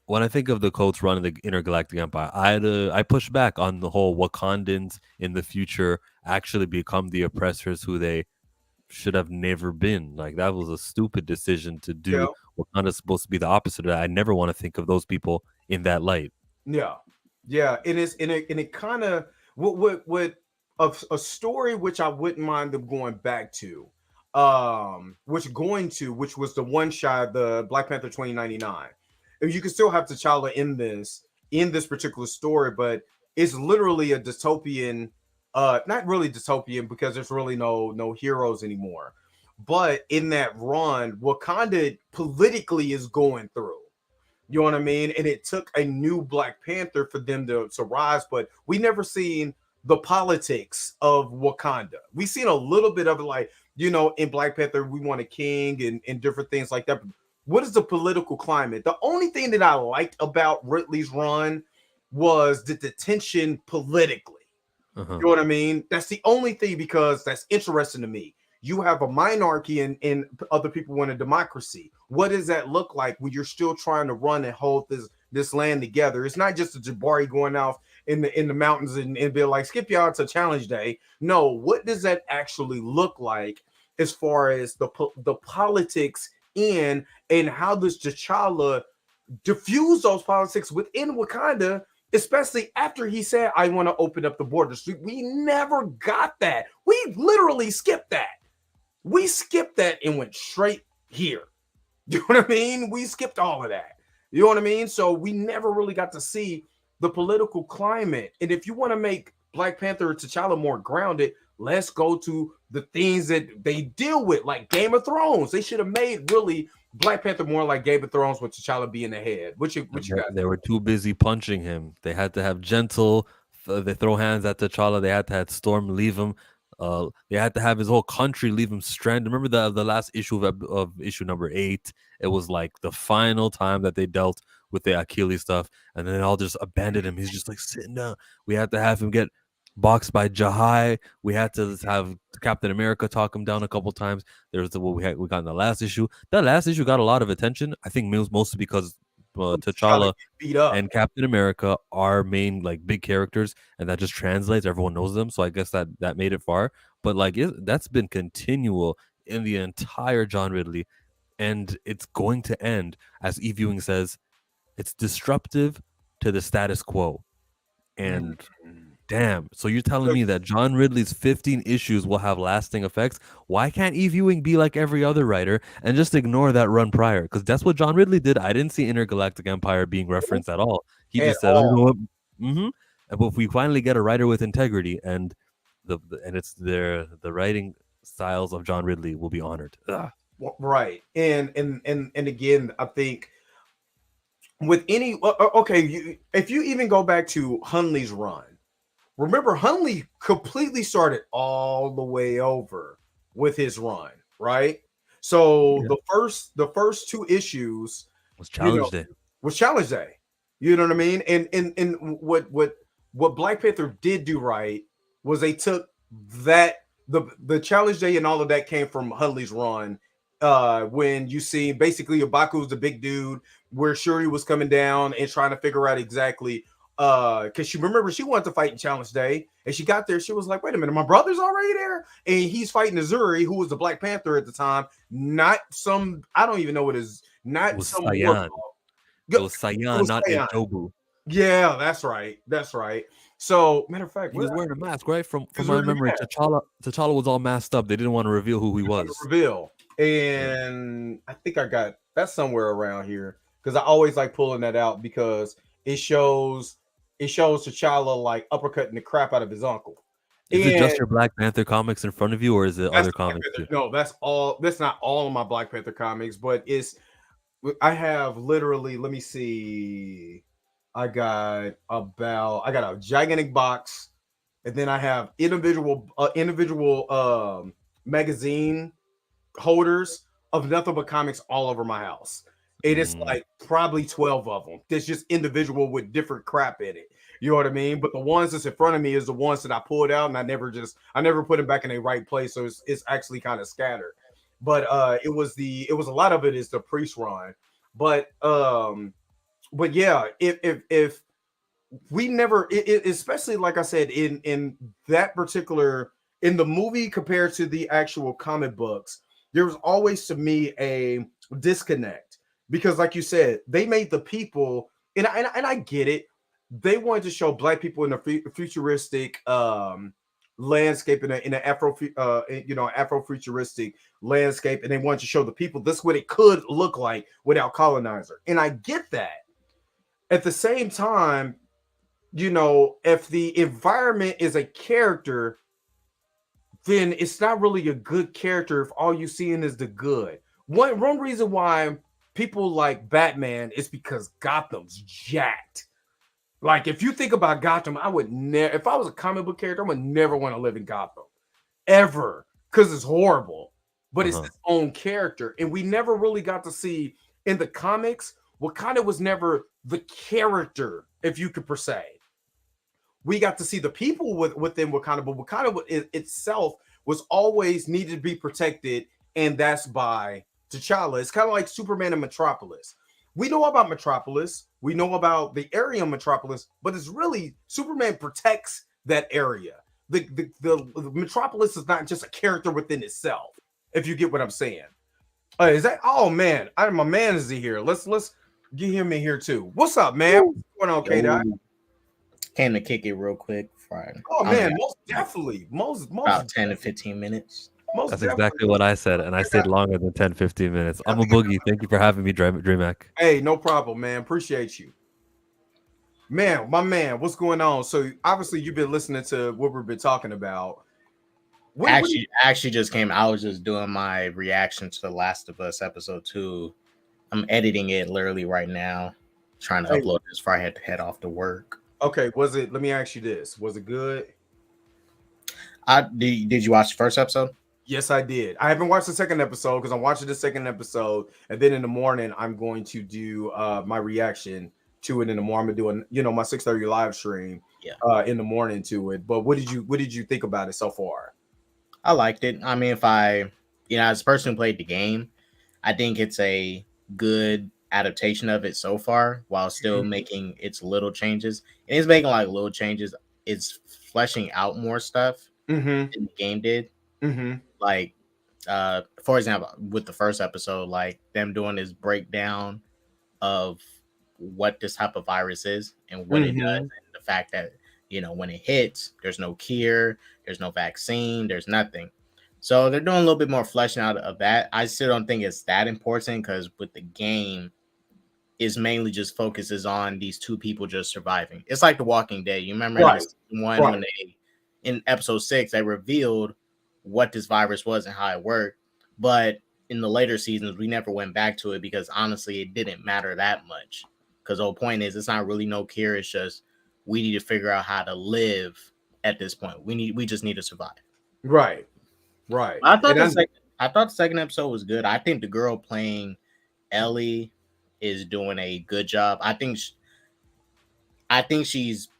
Speaker 5: when I think of the Coates run in the Intergalactic Empire, I push back on the whole Wakandans in the future actually become the oppressors who they should have never been. Like, that was a stupid decision to do.
Speaker 1: Yeah.
Speaker 5: Wakanda's supposed to be the opposite of that. I never want to think of those people in that light.
Speaker 1: Yeah, it is, and it kind of what a story which I wouldn't mind them going back to, which was the one shot, the Black Panther 2099. And you can still have T'Challa in this particular story, but it's literally a dystopian, not really dystopian because there's really no heroes anymore. But in that run, Wakanda politically is going through. You know what I mean? And it took a new Black Panther for them to rise, but we never seen the politics of Wakanda. We seen a little bit of it, like, you know, in Black Panther, we want a king and different things like that. But what is the political climate? The only thing that I liked about Ridley's run was the tension politically. You know what I mean? That's the only thing, because that's interesting to me. You have a monarchy and other people want a democracy. What does that look like when you're still trying to run and hold this land together? It's not just a Jabari going out in the mountains and be like, skip y'all to Challenge Day. No, what does that actually look like as far as the politics and how does T'Challa diffuse those politics within Wakanda, especially after he said, I want to open up the borders. We never got that. We literally skipped that. We skipped that and went straight here. You know what I mean? We skipped all of that. You know what I mean? So we never really got to see the political climate. And if you want to make Black Panther or T'Challa more grounded, let's go to the things that they deal with, like Game of Thrones. They should have made really Black Panther more like Game of Thrones with T'Challa being the head. What you got?
Speaker 5: They were too busy punching him. They had to have gentle. They throw hands at T'Challa. They had to have Storm leave him. They had to have his whole country leave him stranded. Remember the last issue of issue number 8? It was like the final time that they dealt with the Achilles stuff, and then they all just abandoned him. He's just like sitting down. We had to have him get boxed by Jahai. We had to have Captain America talk him down a couple times. There's what we got in the last issue. That last issue got a lot of attention. I think mostly because T'Challa
Speaker 1: beat up
Speaker 5: and Captain America are main like big characters, and that just translates. Everyone knows them, so I guess that made it far. But like that's been continual in the entire John Ridley, and it's going to end, as Eve Ewing says, it's disruptive to the status quo. And damn, so you're telling me that John Ridley's 15 issues will have lasting effects? Why can't Eve Ewing be like every other writer and just ignore that run prior? Because that's what John Ridley did. I didn't see Intergalactic Empire being referenced at all. He just said, "Oh, you know what? But if we finally get a writer with integrity, and it's the writing styles of John Ridley will be honored." Ugh.
Speaker 1: Right, and again, I think with any if you even go back to Hunley's run. Remember, Hunley completely started all the way over with his run, right? So the first 2 issues
Speaker 5: was Challenge Day.
Speaker 1: Was Challenge Day. You know what I mean? And what Black Panther did do right was they took that the Challenge Day and all of that came from Hunley's run. When you see basically M'Baku's the big dude, where Shuri was coming down and trying to figure out exactly. Because she wanted to fight in Challenge Day, and she got there. She was like, "Wait a minute, my brother's already there," and he's fighting Azuri, who was the Black Panther at the time. Not some, I don't even know what is. Not
Speaker 5: it was
Speaker 1: some.
Speaker 5: Saiyan. It was Saiyan, not Njobu.
Speaker 1: Yeah, that's right. So, matter of fact,
Speaker 5: he was wearing a mask, right? From my memory, T'Challa was all masked up. They didn't want to reveal who he was.
Speaker 1: And I think I got that somewhere around here. because I always like pulling that out because it shows T'Challa like uppercutting the crap out of his uncle.
Speaker 5: Is it just
Speaker 1: And
Speaker 5: your Black Panther comics in front of you, or is it
Speaker 1: that's
Speaker 5: other
Speaker 1: Black
Speaker 5: comics
Speaker 1: Panther.
Speaker 5: too?
Speaker 1: No, that's all. That's not all of my Black Panther comics, but I have literally. Let me see. I got a gigantic box, and then I have individual magazine holders of nothing but comics all over my house. It is
Speaker 5: Mm.
Speaker 1: like probably 12 of them. There's just individual with different crap in it. You know what I mean? But the ones that's in front of me is the ones that I pulled out, and I never put them back in the right place. So it's actually kind of scattered. But it was a lot of it is the priest run. But yeah, if we never especially like I said in that particular in the movie compared to the actual comic books, there was always to me a disconnect because like you said, they made the people and I get it. They wanted to show black people in a futuristic landscape in an Afrofuturistic landscape, and they wanted to show the people this is what it could look like without colonizer. And I get that. At the same time, if the environment is a character, then it's not really a good character if all you're seeing is the good. One reason why people like Batman is because Gotham's jacked. Like, if you think about Gotham, I would never, if I was a comic book character, I would never want to live in Gotham. Ever. Because it's horrible. But it's its own character. And we never really got to see in the comics what kind of was never the character, if you could per se. We got to see the people within Wakanda, but Wakanda itself was always needed to be protected, and that's by T'Challa. It's kind of like Superman and Metropolis. We know about Metropolis, we know about the area of Metropolis, but it's really Superman protects that area. The Metropolis is not just a character within itself, if you get what I'm saying. Is that? Oh man, my man is here. Let's get him in here too. What's up, man? What's going on, K-Dot?
Speaker 6: Came to kick it real quick. Friday.
Speaker 1: Oh man, most definitely. Most
Speaker 6: about 10 to 15 minutes.
Speaker 5: That's exactly what I said, and I stayed longer than 10, 15 minutes. I'm a boogie. Thank you for having me, DreamHack.
Speaker 1: Hey, no problem, man. Appreciate you. Man, my man, what's going on? So obviously you've been listening to what we've been talking about.
Speaker 6: Actually just came. I was just doing my reaction to The Last of Us episode 2. I'm editing it literally right now, trying to upload this before I had to head off to work.
Speaker 1: Okay, let me ask you this. Was it good?
Speaker 6: Did you watch the first episode?
Speaker 1: Yes, I did. I haven't watched the second episode because I'm watching the second episode, and then in the morning I'm going to do my reaction to it in the morning. I'm doing, my 6:30 live stream in the morning to it. But what did you think about it so far?
Speaker 6: I liked it. I mean, as a person who played the game, I think it's a good adaptation of it so far, while still making its little changes. And it's making like little changes. It's fleshing out more stuff than the game did. Like, for example, with the first episode, like them doing this breakdown of what this type of virus is and what it does, and the fact that when it hits, there's no cure, there's no vaccine, there's nothing. So they're doing a little bit more fleshing out of that. I still don't think it's that important because with the game, is mainly just focuses on these two people just surviving. It's like The Walking Dead. You remember when in episode 6 they revealed what this virus was and how it worked, but in the later seasons we never went back to it because honestly it didn't matter that much. Because the whole point is it's not really no cure. It's just we need to figure out how to live at this point. We just need to survive.
Speaker 1: Right.
Speaker 6: I thought the second episode was good. I think the girl playing Ellie is doing a good job. I think she's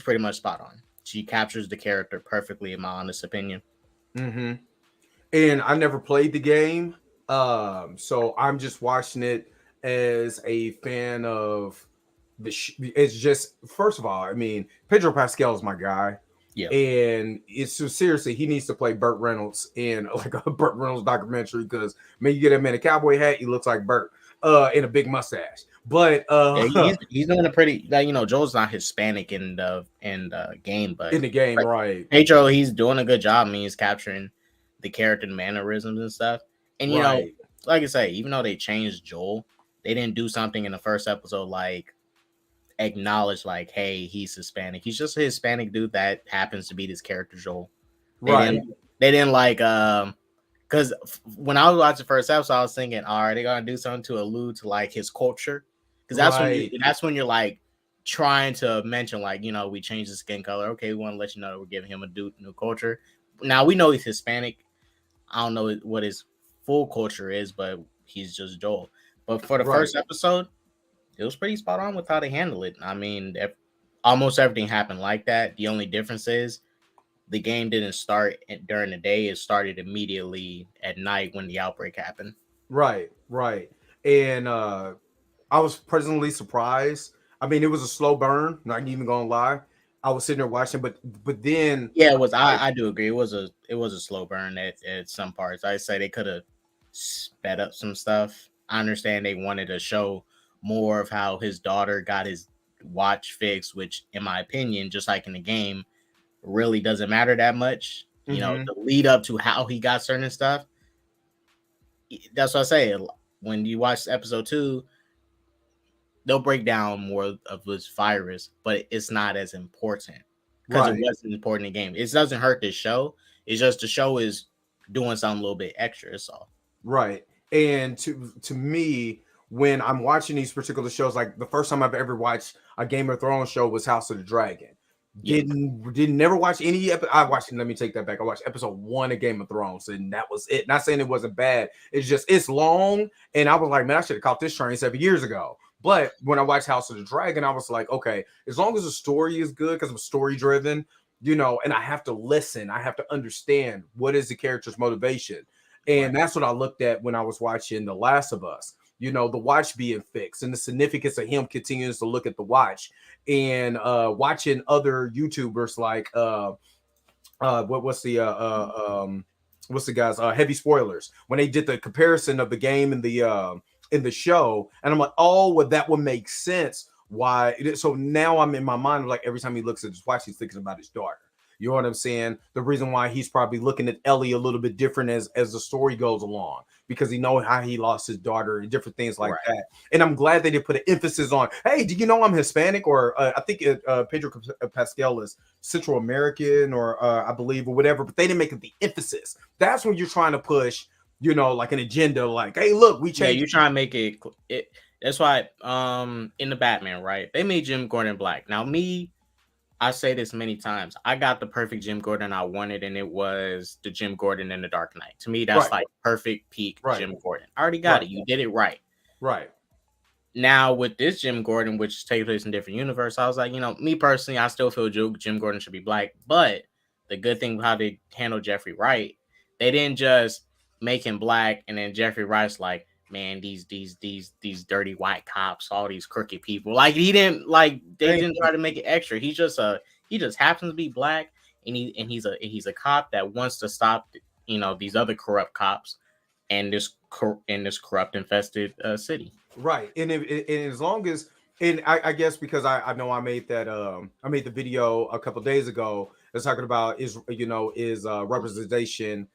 Speaker 6: pretty much spot on. She captures the character perfectly, in my honest opinion.
Speaker 1: And I never played the game, so I'm just watching it as a fan of it's just, first of all, I mean, Pedro Pascal is my guy. Yeah, and it's so seriously, he needs to play Burt Reynolds in like a Burt Reynolds documentary because you get him in a cowboy hat, he looks like Burt. In a big mustache, but
Speaker 6: he's doing a pretty. Joel's not Hispanic in the game, but
Speaker 1: in the game, right?
Speaker 6: Pedro, he's doing a good job. I mean, he's capturing the character and mannerisms and stuff. And like I say, even though they changed Joel, they didn't do something in the first episode like acknowledge like, hey, he's Hispanic. He's just a Hispanic dude that happens to be this character Joel. They didn't like because when I was watching the first episode, I was thinking, all right, they're gonna do something to allude to like his culture, because that's when you're like trying to mention like, you know, we changed his skin color. Okay, we want to let you know that we're giving him a new culture. Now we know he's Hispanic. I don't know what his full culture is, but he's just Joel. But for the first episode, it was pretty spot on with how they handle it. I mean, almost everything happened like that. The only difference is the game didn't start during the day. It started immediately at night when the outbreak happened.
Speaker 1: Right. And I was pleasantly surprised. I mean, it was a slow burn, not even gonna lie. I was sitting there watching, but then
Speaker 6: it was. I do agree. It was a slow burn at some parts. I say they could have sped up some stuff. I understand they wanted to show more of how his daughter got his watch fixed, which, in my opinion, just like in the game, really doesn't matter that much. You know, the lead up to how he got certain stuff. That's what I say. When you watch episode 2, they'll break down more of this virus, but it's not as important because it wasn't important in the game. It doesn't hurt this show. It's just the show is doing something a little bit extra. That's all.
Speaker 1: Right. And to me, when I'm watching these particular shows, like the first time I've ever watched a Game of Thrones show was House of the Dragon. Didn't never watch any I watched, let me take that back. I watched episode 1 of Game of Thrones, and that was it. Not saying it wasn't bad. It's just it's long, and I was like, man, I should have caught this train 7 years ago. But when I watched House of the Dragon, I was like, okay, as long as the story is good, because I'm story driven, you know, and I have to listen, I have to understand what is the character's motivation. And that's what I looked at when I was watching The Last of Us. You know, the watch being fixed and the significance of him continues to look at the watch, and watching other YouTubers like what's the guys, Heavy Spoilers, when they did the comparison of the game and in the show, and I'm like, oh, well, that would make sense why. So now I'm in my mind, like every time he looks at his watch, he's thinking about his daughter. You know what I'm saying? The reason why he's probably looking at Ellie a little bit different as the story goes along, because he knows how he lost his daughter and different things like that. And I'm glad they did put an emphasis on, hey, do you know I'm Hispanic? Or I think Pedro Pascal is Central American, or I believe, or whatever, but they didn't make it the emphasis. That's when you're trying to push, you know, like an agenda, like, hey, look, we changed.
Speaker 6: Yeah, you're trying to make it. That's why in the Batman, right? They made Jim Gordon black. Now, I say this many times. I got the perfect Jim Gordon I wanted, and it was the Jim Gordon in The Dark Knight. To me, that's like perfect peak Jim Gordon. I already got it. You did it right.
Speaker 1: Right.
Speaker 6: Now, with this Jim Gordon, which takes place in a different universe, I was like, you know, me personally, I still feel Jim Gordon should be black. But the good thing how they handled Jeffrey Wright, they didn't just make him black, and then Jeffrey Wright's like, man, these dirty white cops, all these crooked people. Like they didn't try to make it extra. He just happens to be black, and he's a cop that wants to stop, you know, these other corrupt cops and this corrupt infested city. Right.
Speaker 1: And as long as, and I guess because I know I made the video a couple days ago that's talking about is representation,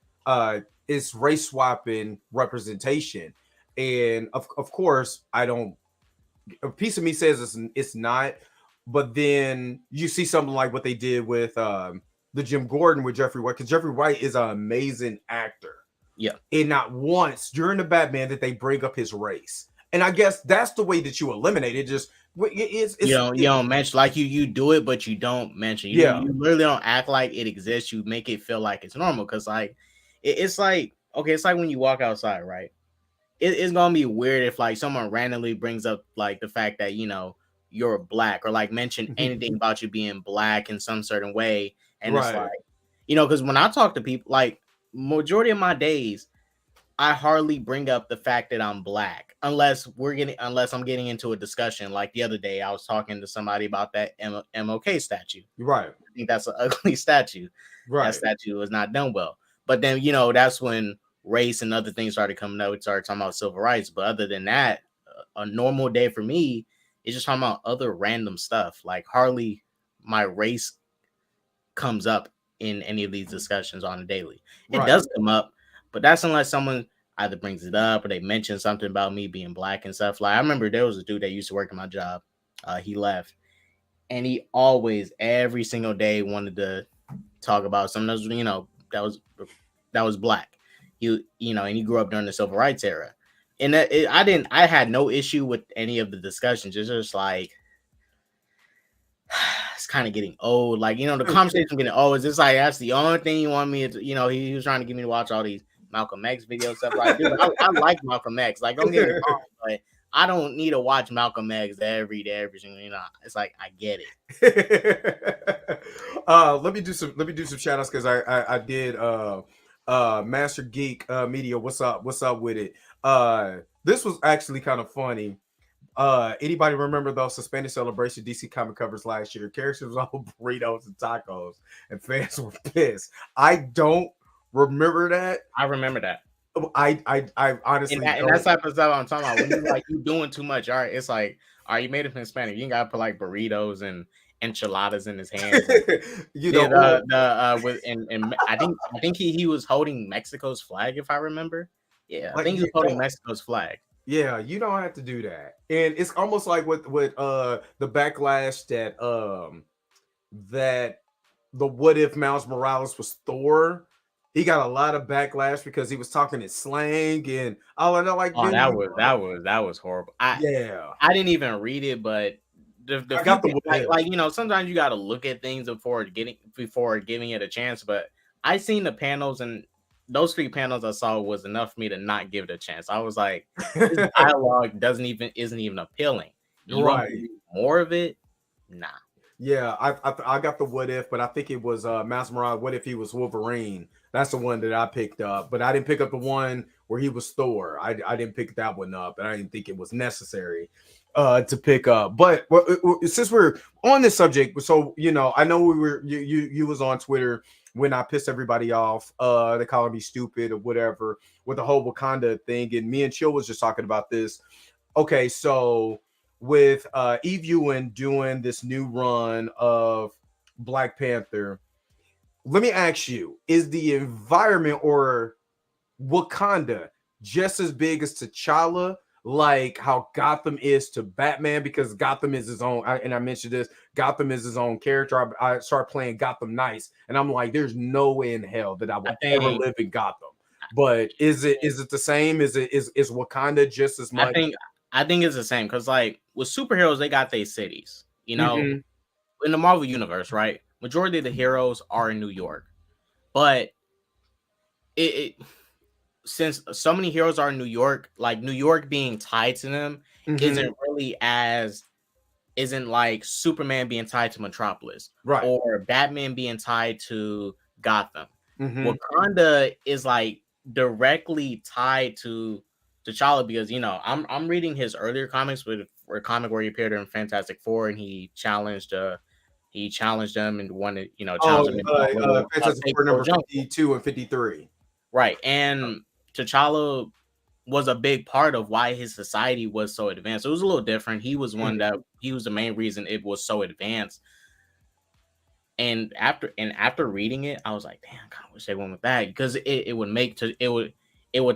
Speaker 1: is race swapping representation. And of course, a piece of me says it's not, but then you see something like what they did with the Jim Gordon with Jeffrey Wright, because Jeffrey Wright is an amazing actor.
Speaker 6: Yeah.
Speaker 1: And not once during the Batman did they bring up his race. And I guess that's the way that you eliminate it. Just you
Speaker 6: don't mention, like you do it, but you don't mention. You literally don't act like it exists. You make it feel like it's normal, because like it's like, okay, it's like when you walk outside, right? It's gonna be weird if like someone randomly brings up like the fact that, you know, you're black, or like mention anything about you being black in some certain way, and it's like, you know, because when I talk to people, like majority of my days, I hardly bring up the fact that I'm black unless I'm getting into a discussion. Like the other day, I was talking to somebody about that MLK statue.
Speaker 1: Right.
Speaker 6: I think that's an ugly statue.
Speaker 1: Right.
Speaker 6: That statue was not done well. But then, you know, that's when race and other things started coming out. We started talking about civil rights. But other than that, a normal day for me is just talking about other random stuff. Like hardly my race comes up in any of these discussions on a daily. It does come up, but that's unless either brings it up or they mention something about me being black and stuff. Like I remember there was a dude that used to work at my job. He left, and he always every single day wanted to talk about something that was, you know, that was black. And he grew up during the civil rights era. And I had no issue with any of the discussions. It's just like it's kind of getting old. Like, you know, the conversation getting old. It's just like that's the only thing you want me to, you know, he was trying to get me to watch all these Malcolm X videos, stuff like dude, I like Malcolm X. Like, don't get me wrong, but I don't need to watch Malcolm X every day, every single, you know. It's like I get
Speaker 1: it. Let me do some shout outs because I did Master Geek Media. What's up with it? This was actually kind of funny. Anybody remember those Suspended Celebration DC comic covers last year? Characters was all burritos and tacos, and fans were pissed. I don't remember that.
Speaker 6: I remember that.
Speaker 1: I honestly
Speaker 6: and that's type of stuff I'm talking about. When you like you doing too much art, it's like, all right, you made him Hispanic. You ain't gotta put like burritos and enchiladas in his hands.
Speaker 1: You know,
Speaker 6: I think he was holding Mexico's flag, if I remember. Yeah, I think he was holding Mexico's flag.
Speaker 1: Yeah, you don't have to do that. And it's almost like with the backlash that the what if Miles Morales was Thor. He got a lot of backlash because he was talking in slang and all I know. Like,
Speaker 6: oh, that was horrible. I didn't even read it, but I got like you know, sometimes you got to look at things before giving it a chance. But I seen the panels, and those 3 panels I saw was enough for me to not give it a chance. I was like, this dialogue isn't even appealing. You want more of it? Nah.
Speaker 1: Yeah, I got the what if, but I think it was Miles Morales. What if he was Wolverine? That's the one that I picked up, but I didn't pick up the one where he was Thor. I didn't pick that one up, and I didn't think it was necessary to pick up. But since we're on this subject, so you know, I know you was on Twitter when I pissed everybody off. They calling me stupid or whatever with the whole Wakanda thing, and me and Chill was just talking about this. Okay, so with Eve Ewing doing this new run of Black Panther, let me ask you, is the environment or Wakanda just as big as T'Challa, like how Gotham is to Batman? Because Gotham is his own, and I mentioned this, Gotham is his own character. I start playing Gotham Knights, and I'm like, there's no way in hell that I would ever live in Gotham. But is it the same? Is Wakanda just as much?
Speaker 6: I think it's the same, because like with superheroes, they got their cities. You know, in the Marvel universe, right? Majority of the heroes are in New York, but since so many heroes are in New York, like New York being tied to them isn't like Superman being tied to Metropolis,
Speaker 1: right?
Speaker 6: Or Batman being tied to Gotham. Wakanda is like directly tied to T'Challa because, you know, I'm reading his earlier comics with a comic where he appeared in Fantastic Four and he challenged them and wanted, you know, challenge them.
Speaker 1: Fantastic Four number 52 and 53.
Speaker 6: Right. And T'Challa was a big part of why his society was so advanced. It was a little different. He was he was the main reason it was so advanced. And after reading it, I was like, damn, I kind of wish they went with that, because it would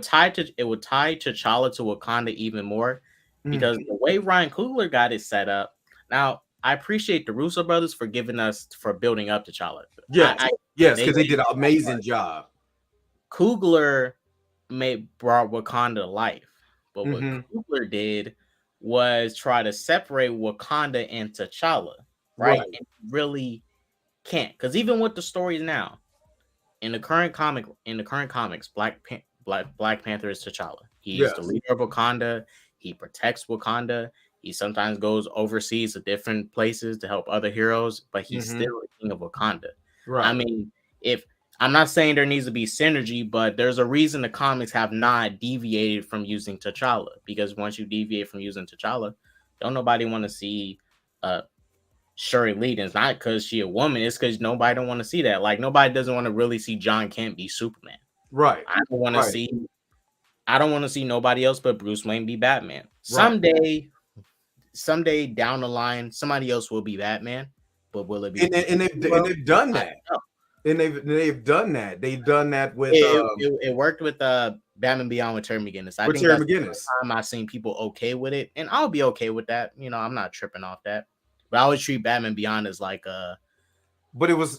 Speaker 6: tie T'Challa to Wakanda even more, because the way Ryan Coogler got it set up. Now, I appreciate the Russo brothers for building up T'Challa.
Speaker 1: Yes, because they did an amazing job.
Speaker 6: Coogler brought Wakanda to life, but what Coogler did was try to separate Wakanda and T'Challa, right? And really can't, because even with the stories now, in the current comics, Black Panther is T'Challa. He's the leader of Wakanda. He protects Wakanda. He sometimes goes overseas to different places to help other heroes, but he's still the king of Wakanda. Right. I mean, I'm not saying there needs to be synergy, but there's a reason the comics have not deviated from using T'Challa, because once you deviate from using T'Challa, don't nobody want to see Shuri lead. And it's not because she a woman, it's because nobody don't want to see that. Like, nobody doesn't want to really see John Kent be Superman.
Speaker 1: Right.
Speaker 6: I don't want to see nobody else but Bruce Wayne be Batman. Right. Someday down the line, somebody else will be Batman, but will it be?
Speaker 1: And they've done that. And they've done that. They've done that with
Speaker 6: It worked with Batman Beyond with Terry McGinnis. I
Speaker 1: with
Speaker 6: think
Speaker 1: Terry
Speaker 6: that's the
Speaker 1: McGinnis.
Speaker 6: first time I've seen people okay with it, and I'll be okay with that. You know, I'm not tripping off that. But I always treat Batman Beyond as like a
Speaker 1: But it was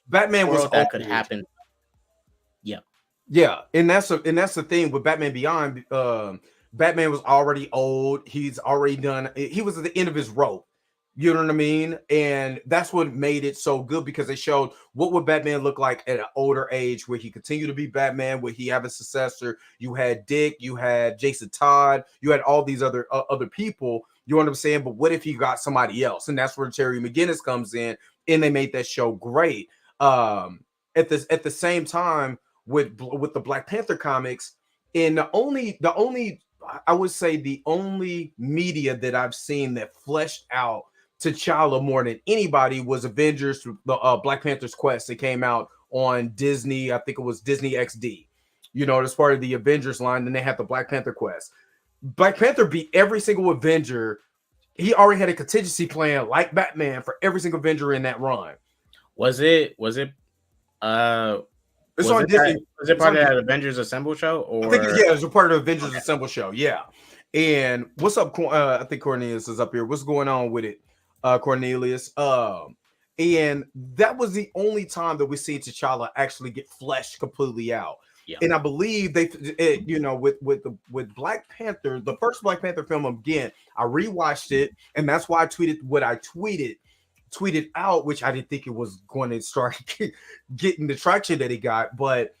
Speaker 1: Batman was
Speaker 6: world that could
Speaker 1: old.
Speaker 6: happen.
Speaker 1: Yeah, and that's the thing with Batman Beyond. Batman was already old. He's already done. He was at the end of his rope. You know what I mean? And that's what made it so good because they showed what would Batman look like at an older age, where he continued to be Batman, where he have a successor. You had Dick, you had Jason Todd, you had all these other people. You know what I'm saying? But what if he got somebody else? And that's where Terry McGinnis comes in, and they made that show great. At the same time with the Black Panther comics, and the only I would say the only media that I've seen that fleshed out T'Challa more than anybody was Avengers, the Black Panther's Quest. It came out on Disney. I think it was Disney XD. You know, as part of the Avengers line. Then they had the Black Panther Quest. Black Panther beat every single Avenger. He already had a contingency plan like Batman for every single Avenger in that run.
Speaker 6: Was it
Speaker 1: It's on Disney.
Speaker 6: Was it part of that Avengers Assemble show? Or
Speaker 1: I think it was a part of the Avengers Assemble show. Yeah. And what's up? I think Cornelius is up here. What's going on with it, Cornelius? And that was the only time that we see T'Challa actually get fleshed completely out.
Speaker 6: Yeah.
Speaker 1: And I believe with Black Panther, the first Black Panther film, again, I rewatched it, and that's why I tweeted what I tweeted out, which I didn't think it was going to start getting the traction that it got. But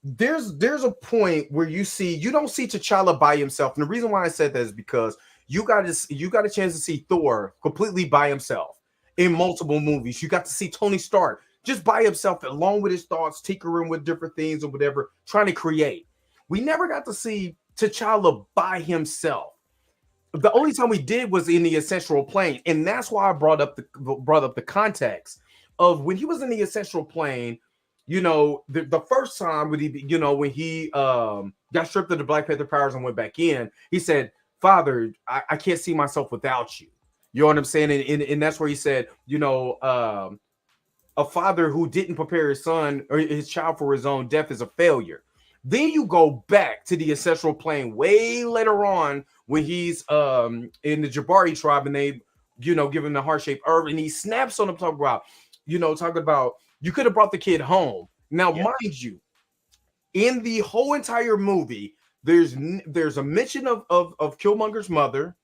Speaker 1: there's a point where you don't see T'Challa by himself. And the reason why I said that is because you got a chance to see Thor completely by himself in multiple movies. You got to see Tony Stark just by himself, along with his thoughts, tinkering with different things or whatever, trying to create. We never got to see T'Challa by himself. The only time we did was in the Ancestral Plane, and that's why I brought up the context of when he was in the Ancestral Plane. You know, the first time when he got stripped of the Black Panther powers and went back in, he said, "Father, I can't see myself without you." You know what I'm saying? And that's where he said, a father who didn't prepare his son or his child for his own death is a failure. Then you go back to the Ancestral Plane way later on when he's in the Jabari tribe and they, give him the heart-shaped herb, and he snaps on him talking about you could have brought the kid home. Now, mind you, in the whole entire movie, there's a mention of Killmonger's mother.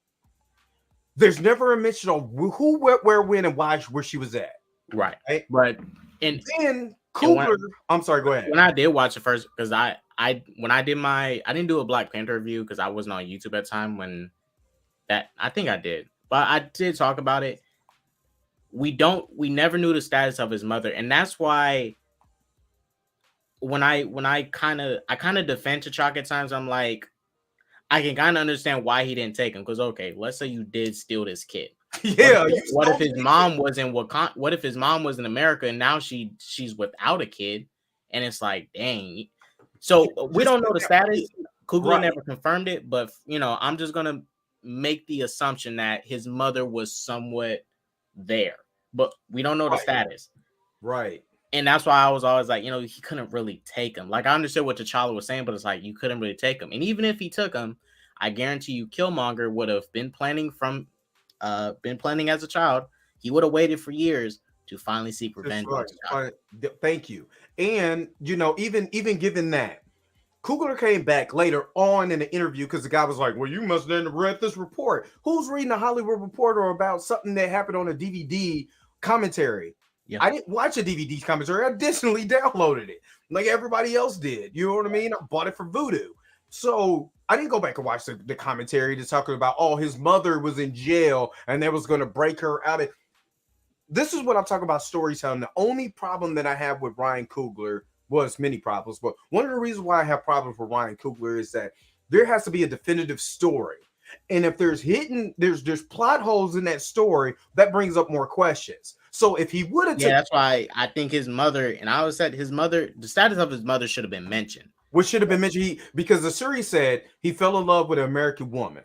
Speaker 1: There's never a mention of who, where, when, and why, where she was at.
Speaker 6: Right.
Speaker 1: But
Speaker 6: and
Speaker 1: then Coogler, I'm sorry, go ahead.
Speaker 6: When I did watch it first, because I didn't do a Black Panther review because I wasn't on YouTube at the time when that, I think I did, but I did talk about it. We never knew the status of his mother, and that's why when I kind of defend T'Chaka at times, I'm like, I can kind of understand why he didn't take him, because okay, let's say you did steal this kid.
Speaker 1: Yeah.
Speaker 6: What if his mom was in Wakanda? What if his mom was in America and now she's without a kid? And it's like, dang. So we don't know the status. Coogler never confirmed it, but I'm just gonna make the assumption that his mother was somewhat there, but we don't know the status.
Speaker 1: Right.
Speaker 6: And that's why I was always like, he couldn't really take him. Like, I understood what T'Challa was saying, but it's like you couldn't really take him. And even if he took him, I guarantee you, Killmonger would have been planning as a child. He would have waited for years to finally seek revenge.
Speaker 1: Right. Thank you. And even given that, Coogler came back later on in the interview because the guy was like, "Well, you must have read this report." Who's reading a Hollywood Reporter about something that happened on a DVD commentary? Yeah. I didn't watch a DVD commentary. I digitally downloaded it like everybody else did. You know what I mean? I bought it for Vudu. So I didn't go back and watch the commentary to talk about, his mother was in jail and they was going to break her out. This is what I'm talking about, storytelling. The only problem that I have with Ryan Coogler was many problems, but one of the reasons why I have problems with Ryan Coogler is that there has to be a definitive story. And if there's plot holes in that story, that brings up more questions. So if he would have,
Speaker 6: that's why I think his mother, and I always said the status of his mother should have been mentioned.
Speaker 1: What should have been mentioned, because the series said he fell in love with an American woman.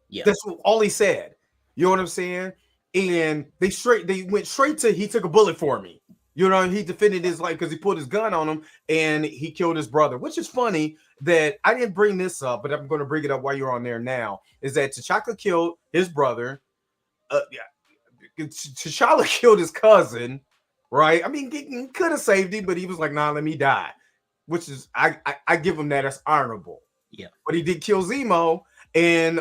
Speaker 1: Yeah, that's all he said. You know what I'm saying? And they went straight to he took a bullet for me. You know, he defended his life because he put his gun on him and he killed his brother, which is funny that I didn't bring this up, but I'm going to bring it up while you're on there now. Is that T'Chaka killed his brother? T'Challa killed his cousin, right? I mean, he could have saved him, but he was like, "Nah, let me die," which is I give him that as honorable.
Speaker 6: Yeah,
Speaker 1: but he did kill Zemo, and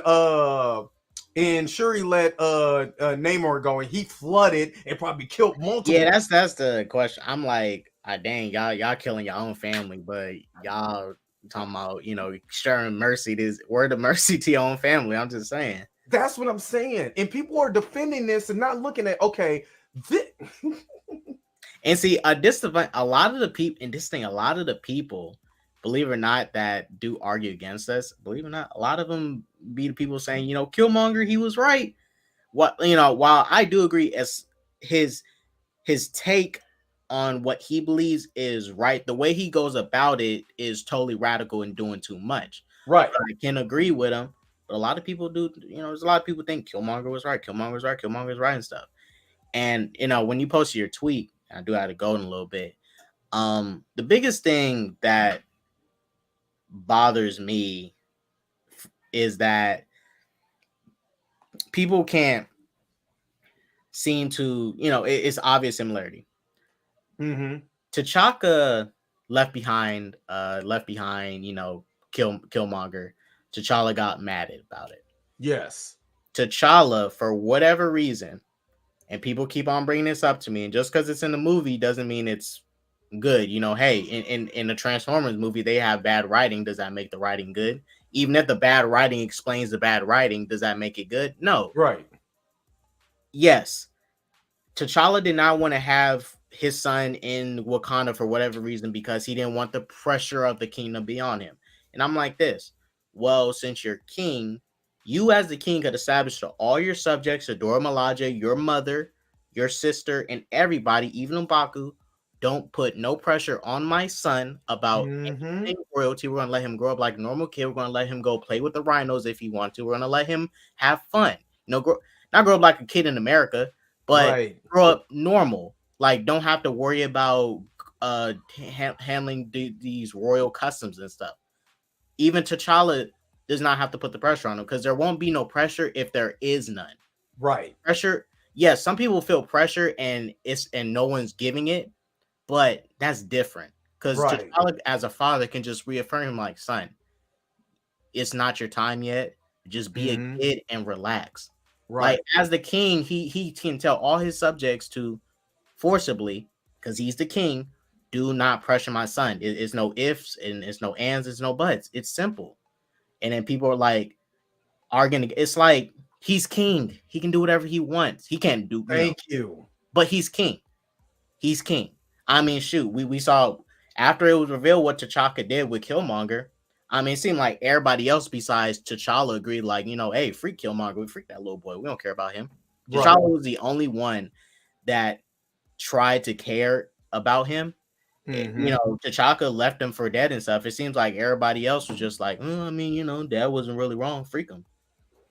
Speaker 1: Shuri let Namor go, and he flooded and probably killed multiple.
Speaker 6: Yeah, that's the question. I'm like, dang, y'all killing your own family, but y'all talking about, you know, sharing mercy. This word of mercy to your own family. I'm just saying.
Speaker 1: That's what I'm saying. And people are defending this and not looking at, okay,
Speaker 6: and see, a lot of the people, believe it or not, that do argue against us, believe it or not, a lot of them be the people saying, you know, Killmonger, he was right. What, you know, while I do agree as his take on what he believes is right, the way he goes about it is totally radical and doing too much.
Speaker 1: Right.
Speaker 6: I can agree with him, but a lot of people do, you know, there's a lot of people think Killmonger was right, Killmonger's right and stuff. And, you know, when you posted your tweet, I do have to go in a little bit. The biggest thing that bothers me is that people can't seem to, you know, it's obvious similarity. T'Chaka left behind, you know, Killmonger. T'Challa got mad about it.
Speaker 1: Yes.
Speaker 6: T'Challa, for whatever reason, and people keep on bringing this up to me, and just because it's in the movie doesn't mean it's good. You know, hey, in the Transformers movie, they have bad writing. Does that make the writing good? Even if the bad writing explains the bad writing, does that make it good? No.
Speaker 1: Right.
Speaker 6: Yes. T'Challa did not want to have his son in Wakanda for whatever reason because he didn't want the pressure of the kingdom to be on him. And I'm like this. Well, since you're king, you as the king could establish to all your subjects, Dora Milaje, your mother, your sister, and everybody, even M'Baku, don't put no pressure on my son about anything royalty. We're going to let him grow up like a normal kid. We're going to let him go play with the rhinos if he wants to. We're going to let him have fun. You know, not grow up like a kid in America, but grow up normal. Like, don't have to worry about handling these royal customs and stuff. Even T'Challa does not have to put the pressure on him because there won't be no pressure if there is none.
Speaker 1: Right.
Speaker 6: Pressure. Yes, some people feel pressure and no one's giving it, but that's different because T'Challa as a father can just reaffirm him like, son, it's not your time yet. Just be a kid and relax. Right. Like, as the king, he can tell all his subjects to forcibly, because he's the king, do not pressure my son. It's no ifs and it's no ands, it's no buts. It's simple. And then people are like, it's like, he's king. He can do whatever he wants. He can't do.
Speaker 1: Thank you.
Speaker 6: But he's king. He's king. I mean, shoot, we saw after it was revealed what T'Chaka did with Killmonger. I mean, it seemed like everybody else besides T'Challa agreed, like, you know, hey, freak Killmonger. We freak that little boy. We don't care about him. T'Challa was the only one that tried to care about him. You know, T'Chaka left him for dead and stuff. It seems like everybody else was just like, I mean, you know, Dad wasn't really wrong. Freak him.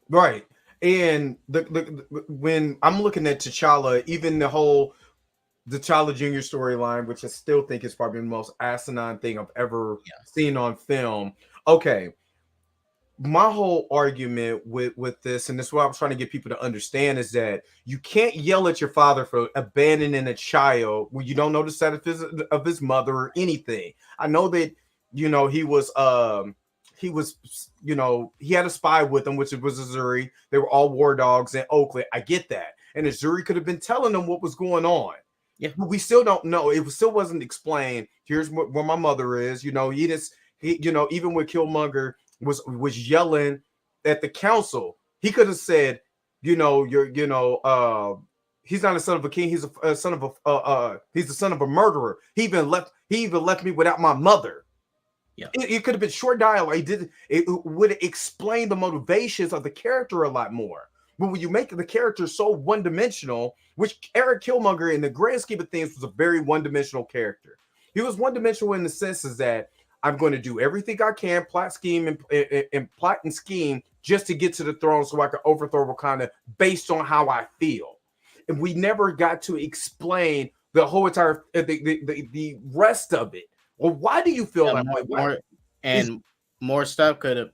Speaker 1: Right. And when I'm looking at T'Challa, even the whole T'Challa Jr. storyline, which I still think is probably the most asinine thing I've ever seen on film. Okay. My whole argument with this, and this is what I'm trying to get people to understand, is that you can't yell at your father for abandoning a child when you don't know the status of his mother or anything. I know that, you know, he was, you know, he had a spy with him, which was Azuri. They were all war dogs in Oakland. I get that. And Azuri could have been telling them what was going on. Yeah. But we still don't know. It still wasn't explained. Here's where my mother is. You know, he you know, even when Killmonger was yelling at the council, he could have said, you know, he's not a son of a king, he's a son of he's the son of a murderer. He even left me without my mother. Yeah, it could have been short dialogue. It would explain the motivations of the character a lot more. But when you make the character so one-dimensional, which Eric Killmonger in the grand scheme of things was a very one-dimensional character. He was one-dimensional in the sense is that I'm going to do everything I can, plot and scheme just to get to the throne so I can overthrow Wakanda based on how I feel. And we never got to explain the whole entire the rest of it. Well, why do you feel that way?
Speaker 6: More stuff could have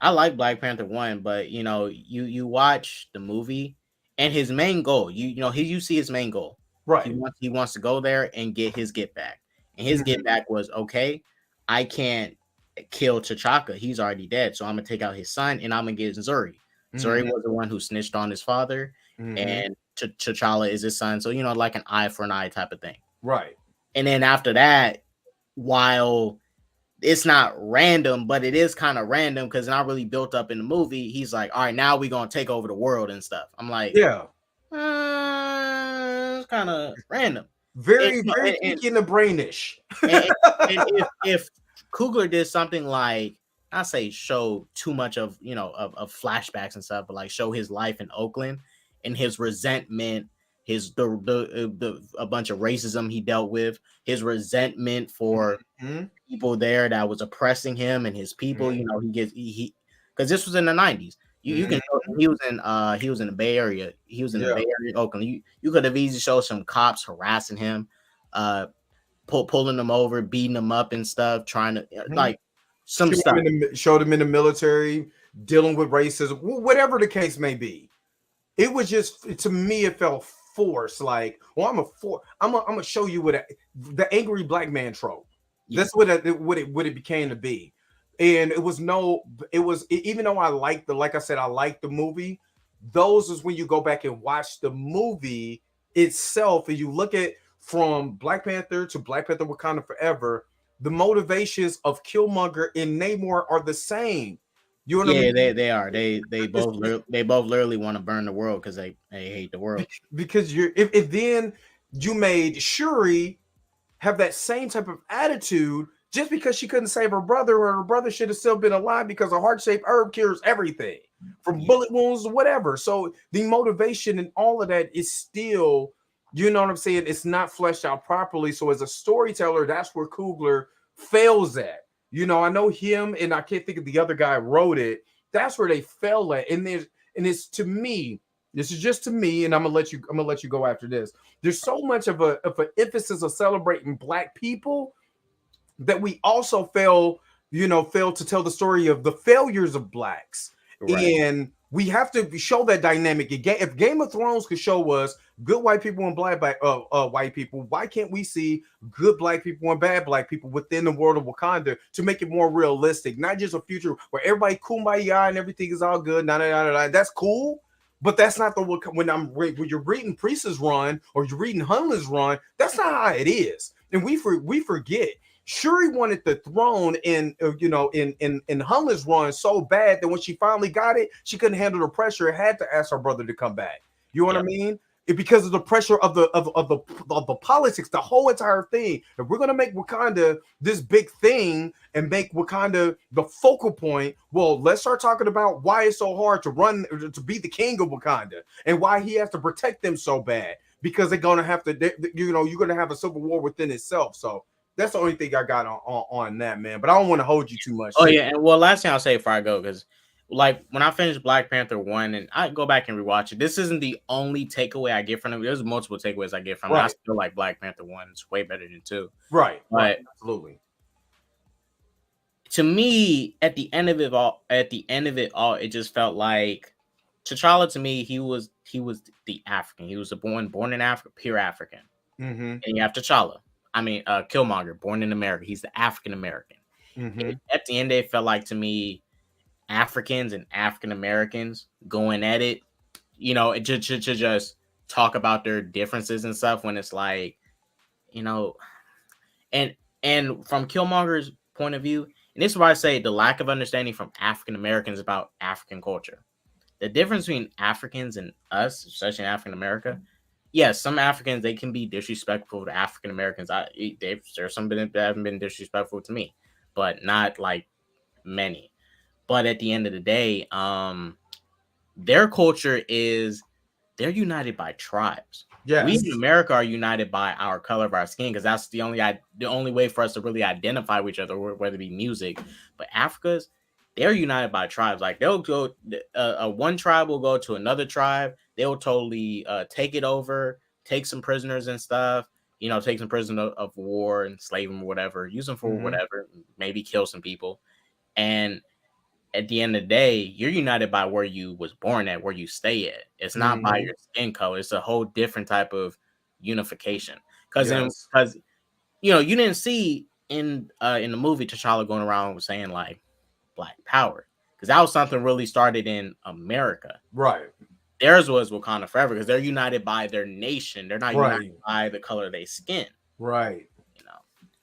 Speaker 6: I like Black Panther 1, but you watch the movie and his main goal, you see his main goal.
Speaker 1: Right.
Speaker 6: He wants to go there and get his get back. And his get back was, okay, I can't kill T'Chaka. He's already dead. So I'm gonna take out his son and I'm gonna get Zuri. Zuri was the one who snitched on his father, and T'Challa is his son. So like an eye for an eye type of thing.
Speaker 1: Right.
Speaker 6: And then after that, while it's not random, but it is kind of random because it's not really built up in the movie. He's like, all right, now we're gonna take over the world and stuff. I'm like,
Speaker 1: yeah,
Speaker 6: it's kind of random.
Speaker 1: Very in the brainish.
Speaker 6: and if Coogler did something like, I say show too much of of flashbacks and stuff, but like show his life in Oakland and his resentment, a bunch of racism he dealt with, his resentment for people there that was oppressing him and his people. He because this was in the 90s. You can show he was in the Bay Area. He was in the Bay Area, Oakland. You could have easily showed some cops harassing him, pulling him over, beating him up and stuff, trying to like some stuff.
Speaker 1: Showed him in the military, dealing with racism, whatever the case may be. It was just, to me, it felt forced. Like, well, I'm gonna show you what the angry black man trope. Yeah. That's what it became to be. And even though I like I said, I liked the movie. Those is when you go back and watch the movie itself, and you look at from Black Panther to Black Panther Wakanda Forever, the motivations of Killmonger and Namor are the same. You know what I mean?
Speaker 6: They are. They both literally want to burn the world because they hate the world.
Speaker 1: Because if then you made Shuri have that same type of attitude just because she couldn't save her brother, or her brother should have still been alive because a heart-shaped herb cures everything from bullet wounds or whatever. So the motivation and all of that is still, you know what I'm saying? It's not fleshed out properly. So as a storyteller, that's where Coogler fails at. I know him, and I can't think of the other guy who wrote it. That's where they fell at. And it's to me, this is just to me, and I'm gonna let you go after this. There's so much of an emphasis of celebrating Black people that we also fail to tell the story of the failures of Blacks. Right. And we have to show that dynamic. If Game of Thrones could show us good white people and black white people, why can't we see good Black people and bad Black people within the world of Wakanda to make it more realistic? Not just a future where everybody kumbaya and everything is all good. That's cool, but that's not when you're reading Priest's run or you're reading Hunland's run. That's not how it is, and we forget. Shuri wanted the throne in Hunland's run so bad that when she finally got it, she couldn't handle the pressure and had to ask her brother to come back. You know what I mean? Because of the pressure of the politics, the whole entire thing. If we're gonna make Wakanda this big thing and make Wakanda the focal point, well, let's start talking about why it's so hard to be the king of Wakanda and why he has to protect them so bad. Because they're gonna have to, you're gonna have a civil war within itself. So that's the only thing I got on that, man. But I don't want to hold you too much.
Speaker 6: Oh, yeah. And well, last thing I'll say before I go, because like when I finished Black Panther 1 and I go back and rewatch it, this isn't the only takeaway I get from it. There's multiple takeaways I get from it. I still like Black Panther 1. It's way better than 2.
Speaker 1: Right.
Speaker 6: But
Speaker 1: absolutely.
Speaker 6: To me, at the end of it all, it just felt like T'Challa, to me, he was the African. He was born in Africa, pure African.
Speaker 1: Mm-hmm.
Speaker 6: And you have T'Challa. Killmonger, born in America. He's the African American.
Speaker 1: Mm-hmm.
Speaker 6: At the end, it felt like to me, Africans and African Americans going at it, to just talk about their differences and stuff. When it's like, and from Killmonger's point of view, and this is why I say the lack of understanding from African Americans about African culture. The difference between Africans and us, especially in African America. Yes, some Africans, they can be disrespectful to African Americans. There's some that haven't been disrespectful to me, but not like many. But at the end of the day, their culture is they're united by tribes.
Speaker 1: Yes.
Speaker 6: We in America are united by our color of our skin because that's the only way for us to really identify with each other, whether it be music. But Africa's, they're united by tribes. Like they'll go, one tribe will go to another tribe. They'll totally take it over. take some prisoners and stuff. Take some prisoners of war and slave them or whatever, use them for whatever, maybe kill some people. And at the end of the day, you're united by where you was born at, where you stay at. It's not by your skin color. It's a whole different type of unification. Because you didn't see in the movie T'Challa going around saying like Black Power, because that was something really started in America.
Speaker 1: Right.
Speaker 6: Theirs was Wakanda Forever because they're united by their nation. They're not united by the color of their skin.
Speaker 1: Right.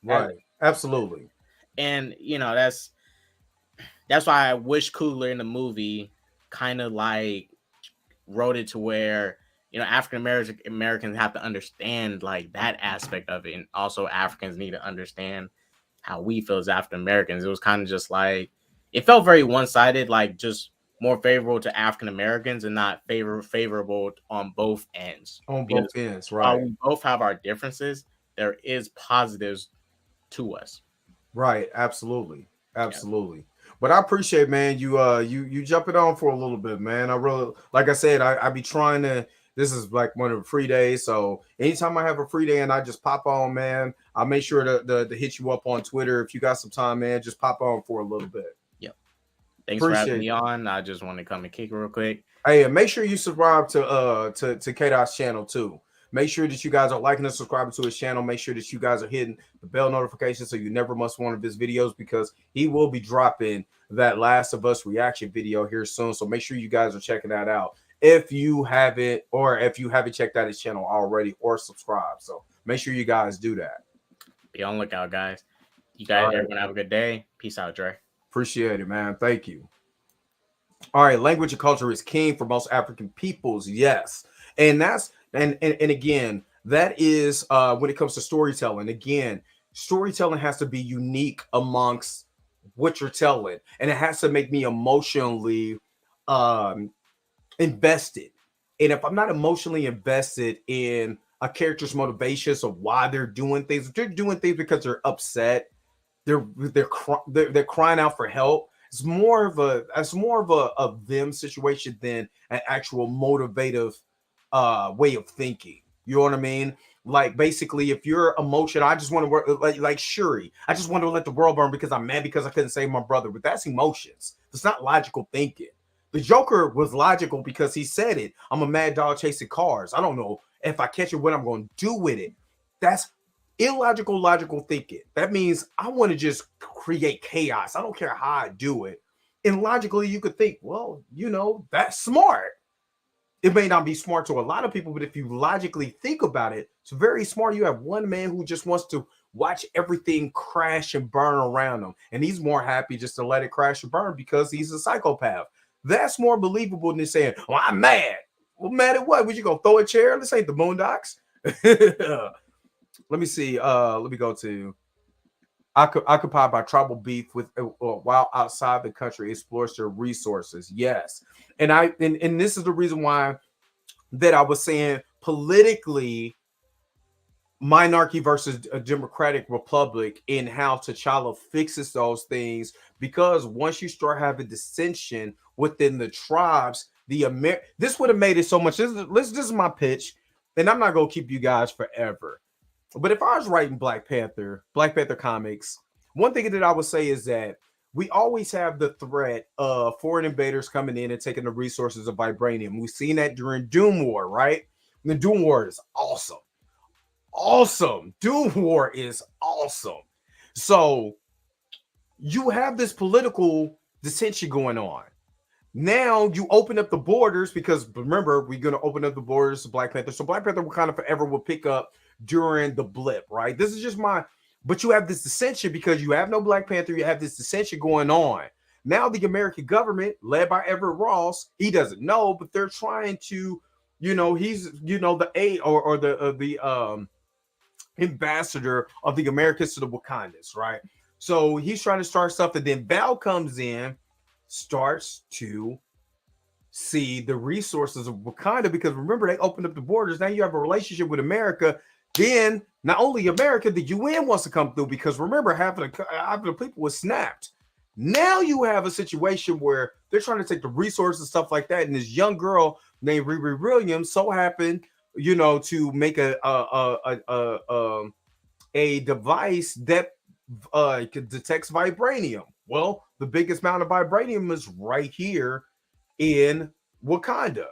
Speaker 1: Right. Absolutely.
Speaker 6: And that's why I wish Coogler in the movie kind of like wrote it to where African Americans have to understand like that aspect of it, and also Africans need to understand how we feel as African Americans. It was kind of just like it felt very one-sided, like just more favorable to African Americans and not favorable on both ends.
Speaker 1: Right?
Speaker 6: While we both have our differences, there is positives to us.
Speaker 1: Right. Absolutely. Yeah. But I appreciate, man, you jumping on for a little bit, man. I really, like I said, I be trying to. This is like one of the free days, so anytime I have a free day and I just pop on, man, I'll make sure to hit you up on Twitter if you got some time, man. Just pop on for a little bit.
Speaker 6: Thanks for having me on. I just want to come and kick real quick.
Speaker 1: Hey, and make sure you subscribe to K-Dot's channel too. Make sure that you guys are liking and subscribing to his channel. Make sure that you guys are hitting the bell notification so you never miss one of his videos, because he will be dropping that Last of Us reaction video here soon. So make sure you guys are checking that out if you haven't checked out his channel already or subscribe. So make sure you guys do that.
Speaker 6: Be on the lookout, guys. You guys are gonna have a good day. Peace out, Dre.
Speaker 1: Appreciate it, man. Thank you. All right, language and culture is king for most African peoples. Yes, and that's and again, that is when it comes to storytelling. Again, storytelling has to be unique amongst what you're telling, and it has to make me emotionally invested. And if I'm not emotionally invested in a character's motivations of why they're doing things, if they're doing things because they're upset, they're crying out for help, it's more of a them situation than an actual motivative way of thinking. You know what I mean? Like basically, if you're emotional, I just want to work like Shuri. I just want to let the world burn because I'm mad because I couldn't save my brother. But that's emotions. It's not logical thinking. The Joker was logical because he said it. I'm a mad dog chasing cars. I don't know if I catch it, what I'm going to do with it. That's illogical, logical thinking. That means I want to just create chaos. I don't care how I do it. And logically, you could think, well, that's smart. It may not be smart to a lot of people, but if you logically think about it, it's very smart. You have one man who just wants to watch everything crash and burn around him, and he's more happy just to let it crash and burn because he's a psychopath. That's more believable than saying, "Well, I'm mad." Well, mad at what? Would you go throw a chair? This ain't the Boondocks. Let me see. Let me go to occupied by tribal beef with while outside the country explores their resources. Yes, and this is the reason why that I was saying politically, monarchy versus a democratic republic, in how T'Challa fixes those things, because once you start having dissension within the tribes, this would have made it so much. This is my pitch, and I'm not gonna keep you guys forever. But if I was writing Black Panther comics, one thing that I would say is that we always have the threat of foreign invaders coming in and taking the resources of vibranium. We've seen that during Doom War, right? And the Doom War is awesome. Awesome. Doom War is awesome. So you have this political dissension going on. Now you open up the borders, because remember, we're going to open up the borders to Black Panther. So Black Panther Wakanda Forever will pick up during the blip, right? This is just but you have this dissension because you have no Black Panther. You have this dissension going on. Now the American government, led by Everett Ross, he doesn't know, but they're trying to, he's, the ambassador of the Americans to the Wakandans, right? So he's trying to start stuff, and then Val comes in, starts to see the resources of Wakanda, because remember, they opened up the borders. Now you have a relationship with America. Then not only America, the UN wants to come through, because remember, half of the people was snapped. Now you have a situation where they're trying to take the resources and stuff like that. And this young girl named Riri Williams so happened, to make a device that detects vibranium. Well, the biggest amount of vibranium is right here in Wakanda,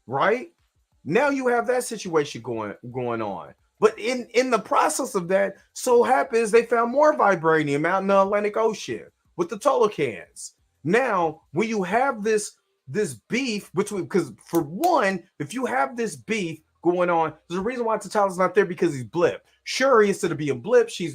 Speaker 1: right? Now you have that situation going on. But in the process of that, so happens they found more vibranium out in the Atlantic Ocean with the Tolokans. Now, when you have this beef between, because for one, if you have this beef going on, there's a reason why T'Challa's not there, because he's blipped. Sure, instead of being blipped, she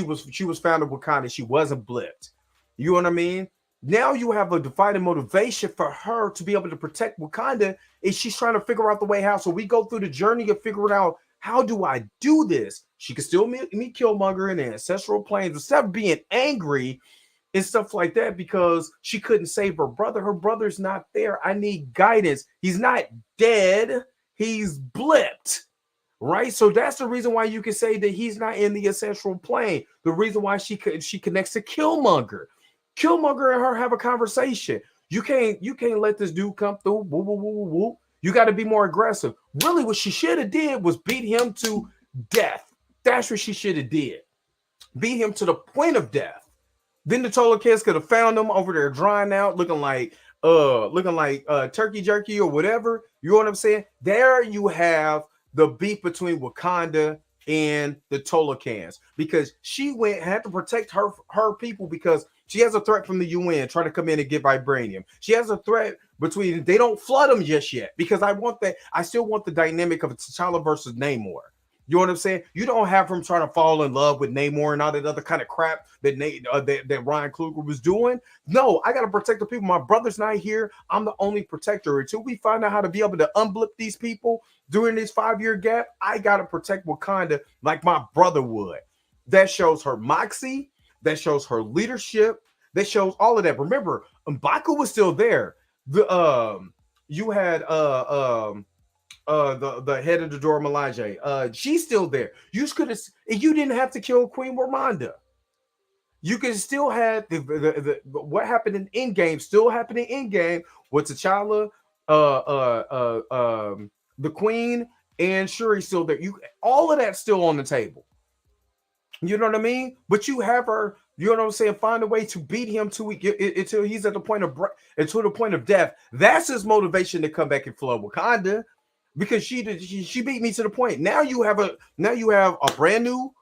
Speaker 1: was found in Wakanda. She wasn't blipped. You know what I mean? Now you have a defining motivation for her to be able to protect Wakanda, and she's trying to figure out the way how. So we go through the journey of figuring out, how do I do this? She can still meet Killmonger in the ancestral planes instead of being angry and stuff like that because she couldn't save her brother. Her brother's not there. I need guidance. He's not dead. He's blipped. Right? So that's the reason why you can say that he's not in the ancestral plane. The reason why she connects to Killmonger. Killmonger and her have a conversation. You can't let this dude come through. Woo, woo, woo, woo, woo. You got to be more aggressive. Really, what she should have did was beat him to death. That's what she should have did. Beat him to the point of death. Then the Tolokans could have found him over there drying out, looking like turkey jerky or whatever. You know what I'm saying? There you have the beef between Wakanda and the Tolokans, because she had to protect her people, because she has a threat from the UN trying to come in and get vibranium. She has a threat between, they don't flood them just yet, because I still want the dynamic of T'Challa versus Namor. You know what I'm saying? You don't have him trying to fall in love with Namor and all that other kind of crap that that Ryan Coogler was doing. No, I got to protect the people. My brother's not here. I'm the only protector. Until we find out how to be able to unblip these people during this 5-year gap, I got to protect Wakanda like my brother would. That shows her moxie. That shows her leadership. That shows all of that. Remember, M'Baku was still there. You had the head of the Dora Milaje. She's still there. You didn't have to kill Queen Ramonda. You could still have the what happened in Endgame still happening in Endgame with T'Challa, the Queen, and Shuri still there. All of that's still on the table. You know what I mean? But you have her, you know what I'm saying, find a way to beat him until he's at the point of death. That's his motivation to come back and flood Wakanda, because she beat me to the point. Now you have a brand new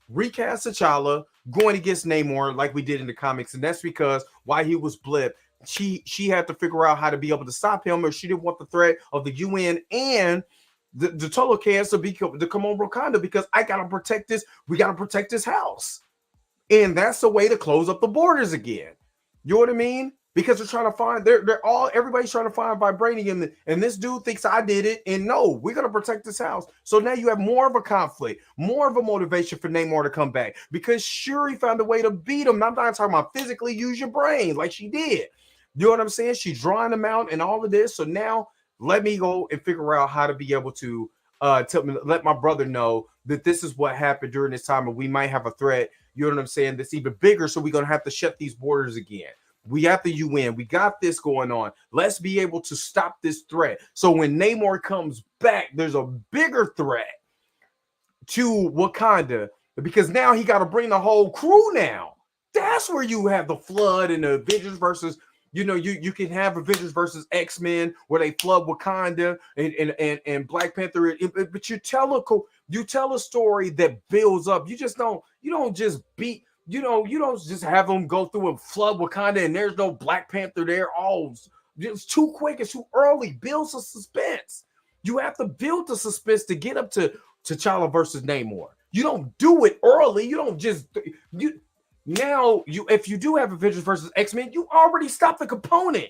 Speaker 1: recast T'Challa going against Namor like we did in the comics, and that's because while he was blipped, she had to figure out how to be able to stop him, or she didn't want the threat of the UN and the Tolokans to come on Wakanda, because I gotta protect this. We gotta protect this house, and that's the way to close up the borders again. You know what I mean? Because they're trying to find, everybody's trying to find vibranium, and this dude thinks I did it, and no, we're gonna protect this house. So now you have more of a conflict, more of a motivation for Namor to come back, because Shuri found a way to beat him. I'm not talking about physically use your brain like she did. You know what I'm saying? She's drawing him out and all of this. So now let me go and figure out how to be able to let my brother know that this is what happened during this time, and we might have a threat. You know what I'm saying? That's even bigger. So we're gonna have to shut these borders again. We got the UN. We got this going on. Let's be able to stop this threat. So when Namor comes back, there's a bigger threat to Wakanda, because now he got to bring the whole crew now. That's where you have the flood and the Avengers versus, you can have Avengers versus X-Men where they flood Wakanda and Black Panther. But you tell a story that builds up. You don't just have them go through and flood Wakanda and there's no Black Panther there. It's too quick. It's too early. Build some suspense. You have to build the suspense to get up to T'Challa versus Namor. You don't do it early. You don't just if you do have Avengers versus X-Men, you already stopped the component.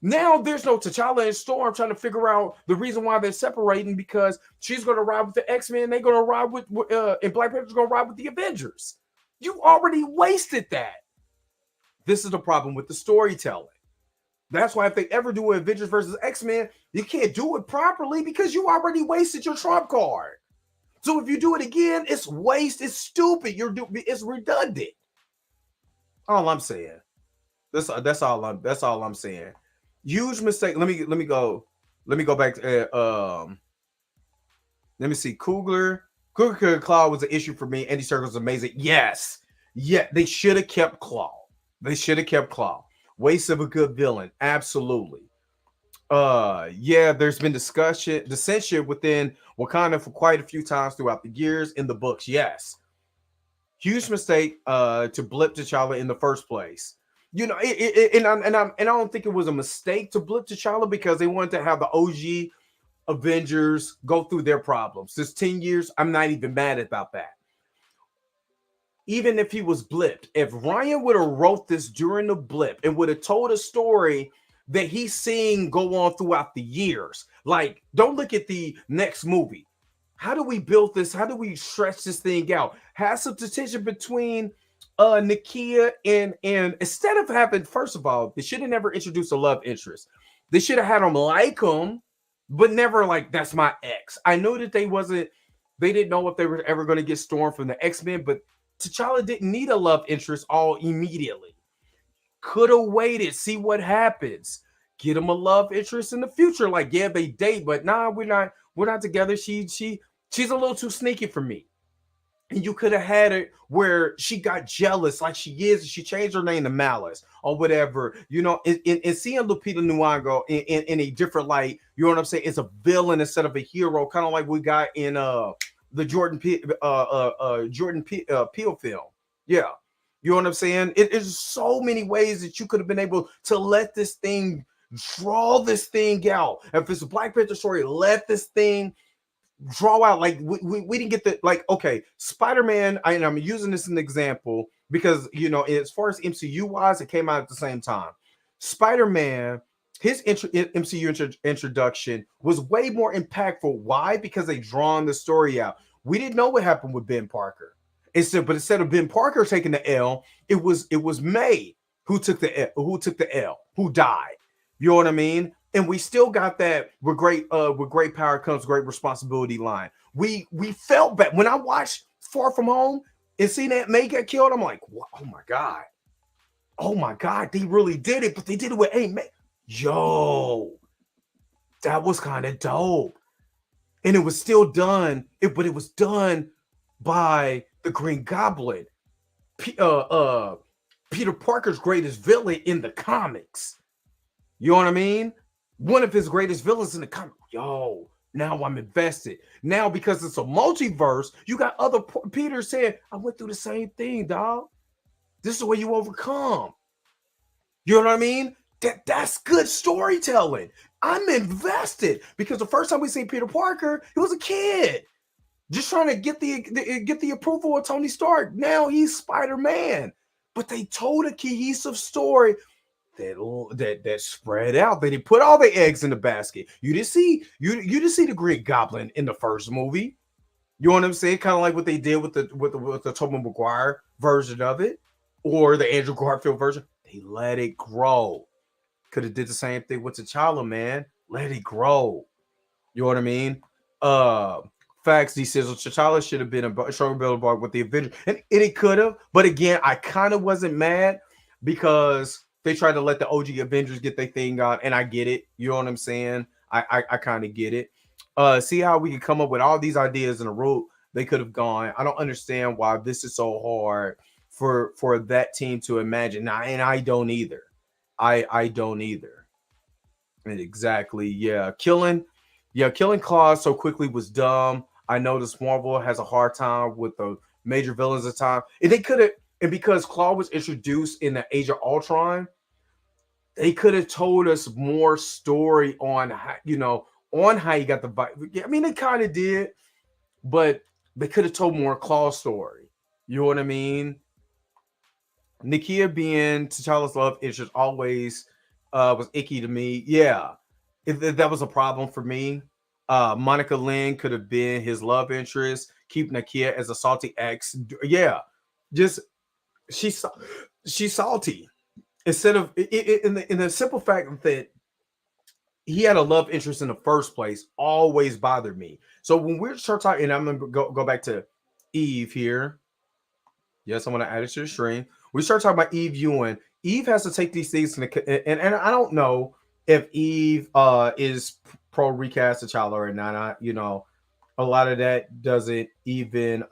Speaker 1: Now there's no T'Challa and Storm trying to figure out the reason why they're separating, because she's going to ride with the X-Men. They're going to ride with and Black Panther's going to ride with the Avengers. You already wasted that. This is the problem with the storytelling. That's why if they ever do an Avengers versus X-Men, you can't do it properly because you already wasted your trump card. So if you do it again, it's waste. It's stupid. It's redundant. All I'm saying. That's all I'm saying. Huge mistake. Let me go back to Let me see. Coogler Claw was an issue for me. Andy Serkis was amazing. Yes. Yeah, they should have kept Claw. They should have kept Claw. Waste of a good villain. Absolutely. Yeah, there's been dissension within Wakanda for quite a few times throughout the years in the books. Yes. Huge mistake to blip T'Challa in the first place. You know, and I don't think it was a mistake to blip T'Challa because they wanted to have the OG Avengers go through their problems. This 10 years, I'm not even mad about that. Even if he was blipped, if Ryan would have wrote this during the blip and would have told a story that he's seeing go on throughout the years, like, don't look at the next movie. How do we build this? How do we stretch this thing out? Have some tension between Nakia and instead of having, first of all, they should have never introduced a love interest. They should have had him like him, but never like, that's my ex. I know that they didn't know if they were ever going to get Storm from the X-Men, but T'Challa didn't need a love interest all immediately. Could have waited, see what happens. Get him a love interest in the future. Like, yeah, they date, but nah, we're not together. She's a little too sneaky for me. And you could have had it where she got jealous, like she is. She changed her name to Malice or whatever, you know. And seeing Lupita Nyong'o in a different light, you know what I'm saying? It's a villain instead of a hero, kind of like we got in the Jordan Peele film. Yeah, you know what I'm saying? It's so many ways that you could have been able to let this thing draw this thing out. If it's a Black Panther story, let this thing draw out. Like we didn't get the, like, okay, Spider-Man, and I'm using this as an example because, you know, as far as MCU wise, it came out at the same time. Spider-Man, his MCU introduction was way more impactful. Why? Because they drawn the story out. We didn't know what happened with Ben Parker. Instead of Ben Parker taking the L, it was May who took the L, who died. You know what I mean? And we still got that with great power comes great responsibility line. We felt bad when I watched Far From Home and seeing that May get killed. I'm like, oh my god, they really did it, but they did it with Aunt May. Yo, that was kind of dope, and it was still done. But it was done by the Green Goblin, Peter Parker's greatest villain in the comics. You know what I mean? One of his greatest villains in the comic. Yo, now I'm invested. Now, because it's a multiverse, you got other Peter saying, I went through the same thing, dog. This is the way you overcome. You know what I mean? That's good storytelling. I'm invested because the first time we seen Peter Parker, he was a kid, just trying to get the approval of Tony Stark. Now he's Spider-Man. But they told a cohesive story that spread out. They didn't put all the eggs in the basket. You didn't see the Green Goblin in the first movie. You know what I'm saying? Kind of like what they did with the Tobey Maguire version of it, or the Andrew Garfield version. They let it grow. Could have did the same thing with T'Challa, man. Let it grow. You know what I mean? Facts. He says T'Challa should have been a stronger build with the Avengers, and it could have. But again, I kind of wasn't mad because they tried to let the OG Avengers get their thing on, and I get it. You know what I'm saying? I kind of get it. See how we can come up with all these ideas in a route they could have gone. I don't understand why this is so hard for that team to imagine. And I don't either. I don't either. And exactly. Yeah. Killing Claw so quickly was dumb. I noticed Marvel has a hard time with the major villains of time. And they could have, and because Claw was introduced in the Age of Ultron, they could have told us more story on how, on how he got the. I mean, they kind of did, but they could have told more Claw story. You know what I mean? Nakia being T'Challa's love interest always was icky to me. Yeah, that was a problem for me. Monica Lynn could have been his love interest. Keep Nakia as a salty ex. Yeah, just she's salty. Instead of in the simple fact that he had a love interest in the first place always bothered me. So when we're start talking, and I'm gonna go back to Eve here. Yes, I'm gonna add it to the stream. We start talking about Eve Ewing. Eve has to take these things and I don't know if Eve is pro recast T'Challa or not. a lot of that doesn't even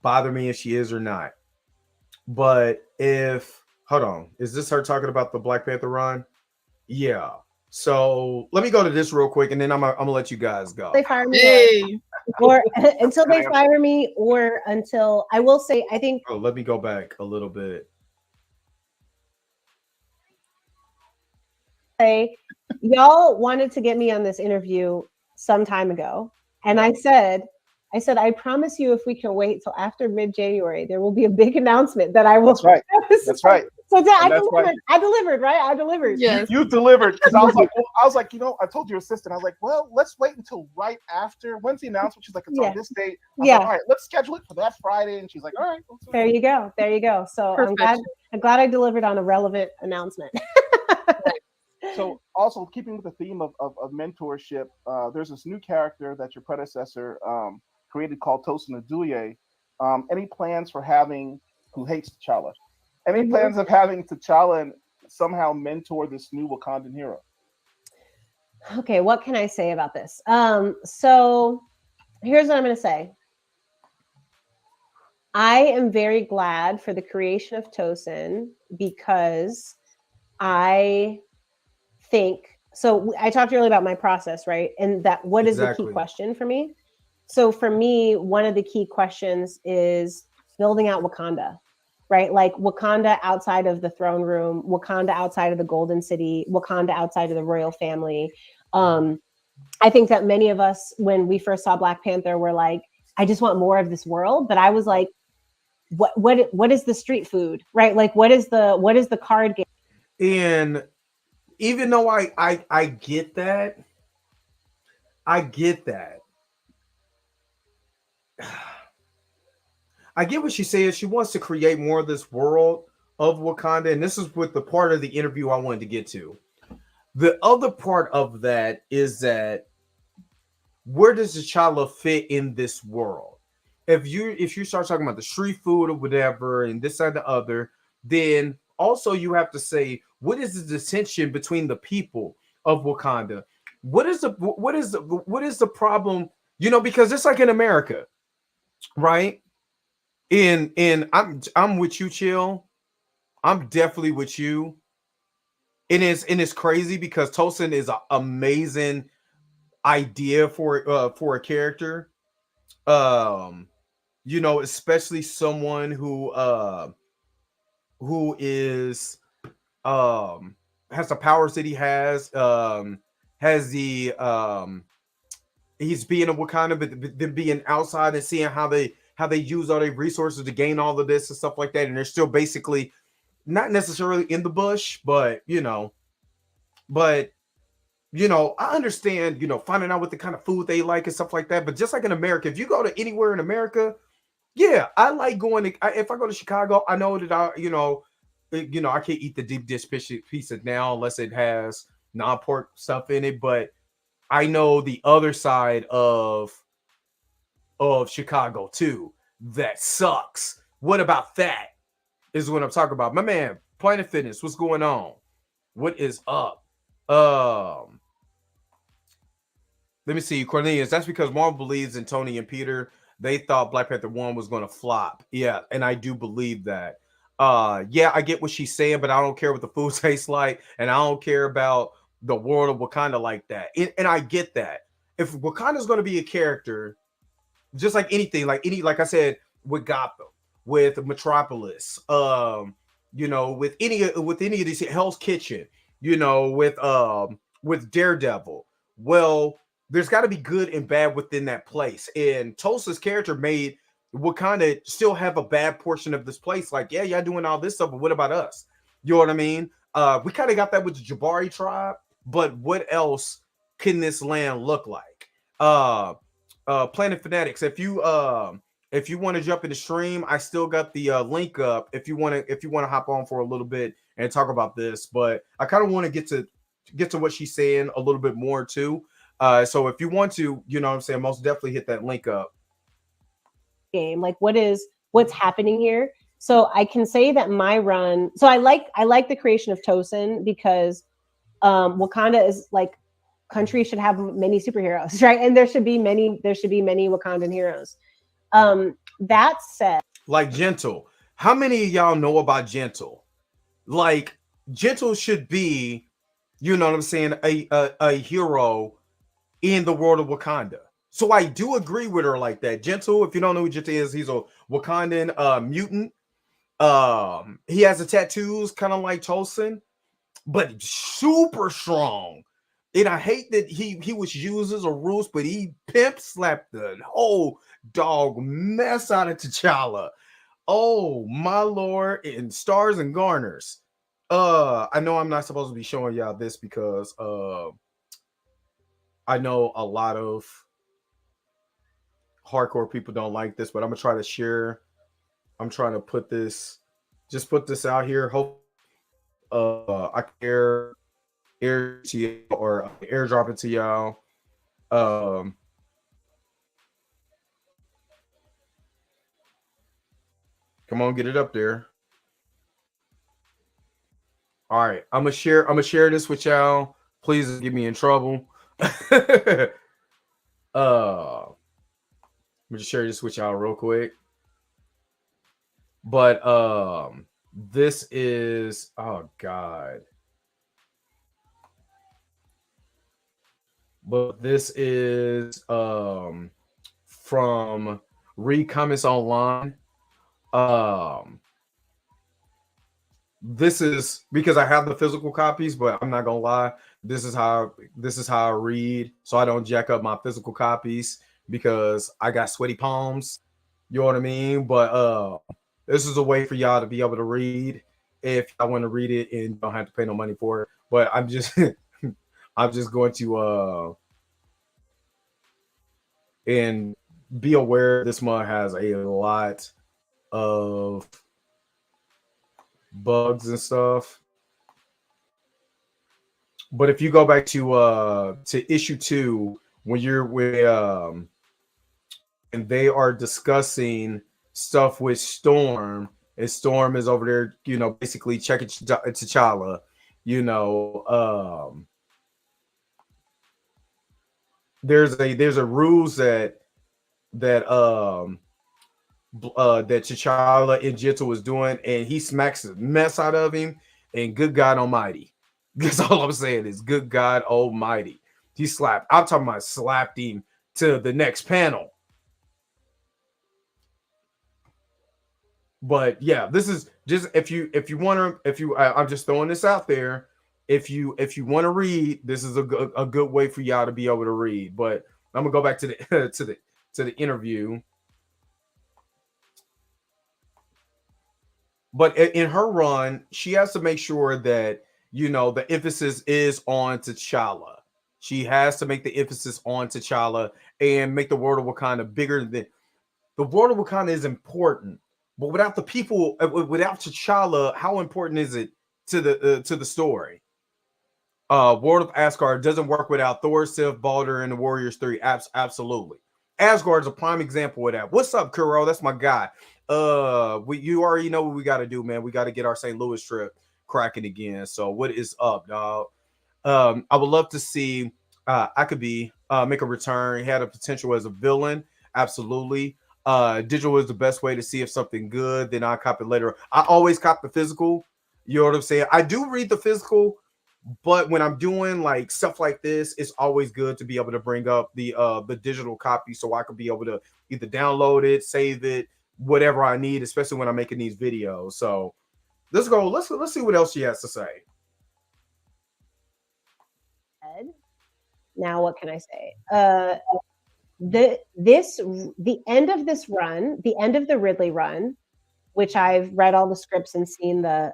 Speaker 1: bother me if she is or not. But if hold on, is this her talking about the Black Panther run? Yeah. So let me go to this real quick, and then I'm gonna let you guys go.
Speaker 2: They fire me,
Speaker 4: Hey,
Speaker 2: or until they fire me, or until I will say, I think.
Speaker 1: Oh, let me go back a little bit.
Speaker 2: Say, y'all wanted to get me on this interview some time ago, and I said, I promise you, if we can wait till after mid-January, there will be a big announcement that I will.
Speaker 3: That's right. That's right.
Speaker 2: So I
Speaker 3: that's
Speaker 2: delivered.
Speaker 3: right.
Speaker 2: I delivered, right? I delivered.
Speaker 4: yes.
Speaker 3: You delivered, because I was like, I told your assistant, I was like, well, let's wait until right after. When's the announcement? She's like, it's on this date. I was like, all right, let's schedule it for that Friday. And she's like, all right.
Speaker 2: There you go. There you go. So I'm glad I delivered on a relevant announcement.
Speaker 3: So also keeping with the theme of mentorship, there's this new character that your predecessor created called Tosin Aduye. Any plans for who hates T'Challa? Any plans of having T'Challa and somehow mentor this new Wakandan hero?
Speaker 2: Okay, what can I say about this? So here's what I'm going to say. I am very glad for the creation of Tosin, because I think, so I talked earlier about my process, right? And that what is the key question for me? So for me, one of the key questions is building out Wakanda, right? Like Wakanda outside of the throne room, Wakanda outside of the Golden City, Wakanda outside of the royal family. I think that many of us, when we first saw Black Panther, were like, I just want more of this world. But I was like, what is the street food, right? Like, what is the card game?
Speaker 1: And even though I get that, I get what she says. She wants to create more of this world of Wakanda. And this is with the part of the interview I wanted to get to. The other part of that is that where does T'Challa fit in this world? If you start talking about the street food or whatever and this and the other, then also you have to say, what is the tension between the people of Wakanda? What is the problem? Because it's like in America, right? And I'm with you, Chill. I'm definitely with you. It's crazy because Tosin is an amazing idea for a character. Especially someone who is has the powers that he has the he's being a Wakanda, but then being outside and seeing how they use all their resources to gain all of this and stuff like that, and they're still basically not necessarily in the bush, but I understand, finding out what the kind of food they like and stuff like that. But just like in America, if you go to anywhere in America, yeah, I like going to, if I go to Chicago, I know that I can't eat the deep dish pizza now unless it has non-pork stuff in it, but I know the other side of Chicago too. That sucks. What about that? Is what I'm talking about. My man, Planet Fitness, what's going on? What is up? Let me see, Cornelius. That's because Marvel believes in Tony and Peter. They thought Black Panther 1 was going to flop. Yeah, and I do believe that. Yeah, I get what she's saying, but I don't care what the food tastes like, and I don't care about the world of Wakanda like that. And I get that. If Wakanda's going to be a character, just like anything, like I said, with Gotham, with Metropolis, with any of these, Hell's Kitchen, with Daredevil. Well, there's got to be good and bad within that place. And Tulsa's character made Wakanda still have a bad portion of this place. Like, yeah, y'all doing all this stuff, but what about us? You know what I mean? We kind of got that with the Jabari tribe, but what else can this land look like? Planet Fanatics, if you want to jump in the stream, I still got the link up if you want to hop on for a little bit and talk about this. But I kind of want to get to what she's saying a little bit more too. So if you want to, most definitely hit that link up.
Speaker 2: Game, like what's happening here? So I can say that my run. So I like the creation of Tosin because Wakanda is like country should have many superheroes, right? And there should be many Wakandan heroes. That said,
Speaker 1: like Gentle. How many of y'all know about Gentle? Like Gentle should be, you know what I'm saying, a hero in the world of Wakanda. So I do agree with her like that. Gentle, if you don't know who Gentle is, he's a Wakandan mutant. He has the tattoos, kind of like Tolson, but super strong. And I hate that he was used as a ruse, but he pimp slapped the whole dog mess out of T'Challa. Oh my lord, and stars and garners. I know I'm not supposed to be showing y'all this because I know a lot of hardcore people don't like this, but I'm gonna try to share. I'm trying to put this out here. Hope I can air to you or airdrop it to y'all. Come on, get it up there. All right, I'm gonna share this with y'all. Please get me in trouble. Let me just share this with y'all real quick. But this is, oh god. But this is from Read Comments Online. This is because I have the physical copies, but I'm not gonna lie. This is how I read, so I don't jack up my physical copies because I got sweaty palms. You know what I mean? But this is a way for y'all to be able to read if I want to read it and don't have to pay no money for it. But I'm just I'm just going to and be aware this month has a lot of bugs and stuff. But if you go back to issue 2, when you're with and they are discussing stuff with Storm, and Storm is over there, you know, basically checking T'Challa, you know, there's a ruse that T'Challa and Gentle was doing, and he smacks the mess out of him. And good God Almighty, that's all I'm saying is good God Almighty. He slapped. I'm talking about slapped him to the next panel. But yeah, this is just if you want to I'm just throwing this out there. If you want to read, this is a good way for y'all to be able to read. But I'm gonna go back to the to the interview. But in her run, she has to make sure that, you know, the emphasis is on T'Challa. She has to make the emphasis on T'Challa and make the world of Wakanda bigger than the world of Wakanda is important. But without the people, without T'Challa, how important is it to the story? World of Asgard doesn't work without Thor, Sif, Balder, and the Warriors 3. Absolutely. Asgard is a prime example of that. What's up, Kuro? That's my guy. You already know what we got to do, man. We got to get our St. Louis trip cracking again. So what is up, dog? I would love to see Akabe make a return. He had a potential as a villain. Absolutely. Digital is the best way to see if something good. Then I cop it later. I always cop the physical. You know what I'm saying? I do read the physical, but when I'm doing like stuff like this, it's always good to be able to bring up the digital copy so I could be able to either download it, save it, whatever I need, especially when I'm making these videos. So let's go. Let's see what else she has to say.
Speaker 2: Now, what can I say? The end of this run, the end of the Ridley run, which I've read all the scripts and seen the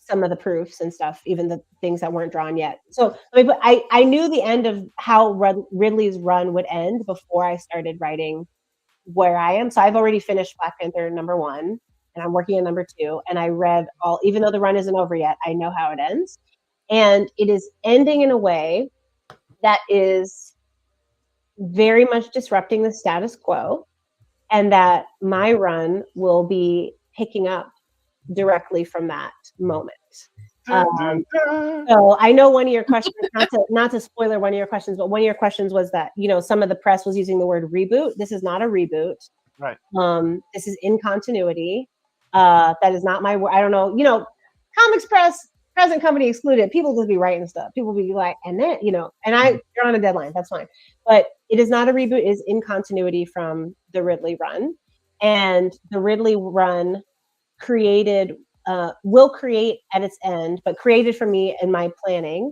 Speaker 2: some of the proofs and stuff, even the things that weren't drawn yet. So I knew the end of how Ridley's run would end before I started writing where I am. So I've already finished Black Panther #1, and I'm working on #2. And I read all, even though the run isn't over yet, I know how it ends. And it is ending in a way that is very much disrupting the status quo, and that my run will be picking up directly from that moment. So I know one of your questions, not to spoiler one of your questions, but one of your questions was that, you know, some of the press was using the word reboot. This is not a reboot.
Speaker 3: Right.
Speaker 2: This is in continuity. That is not my word. I don't know. You know, comics press, present company excluded. People just be writing stuff. People be like, and then, you know, and you're on a deadline. That's fine. But it is not a reboot. It is in continuity from the Ridley run. And the Ridley run will create at its end, but created for me in my planning,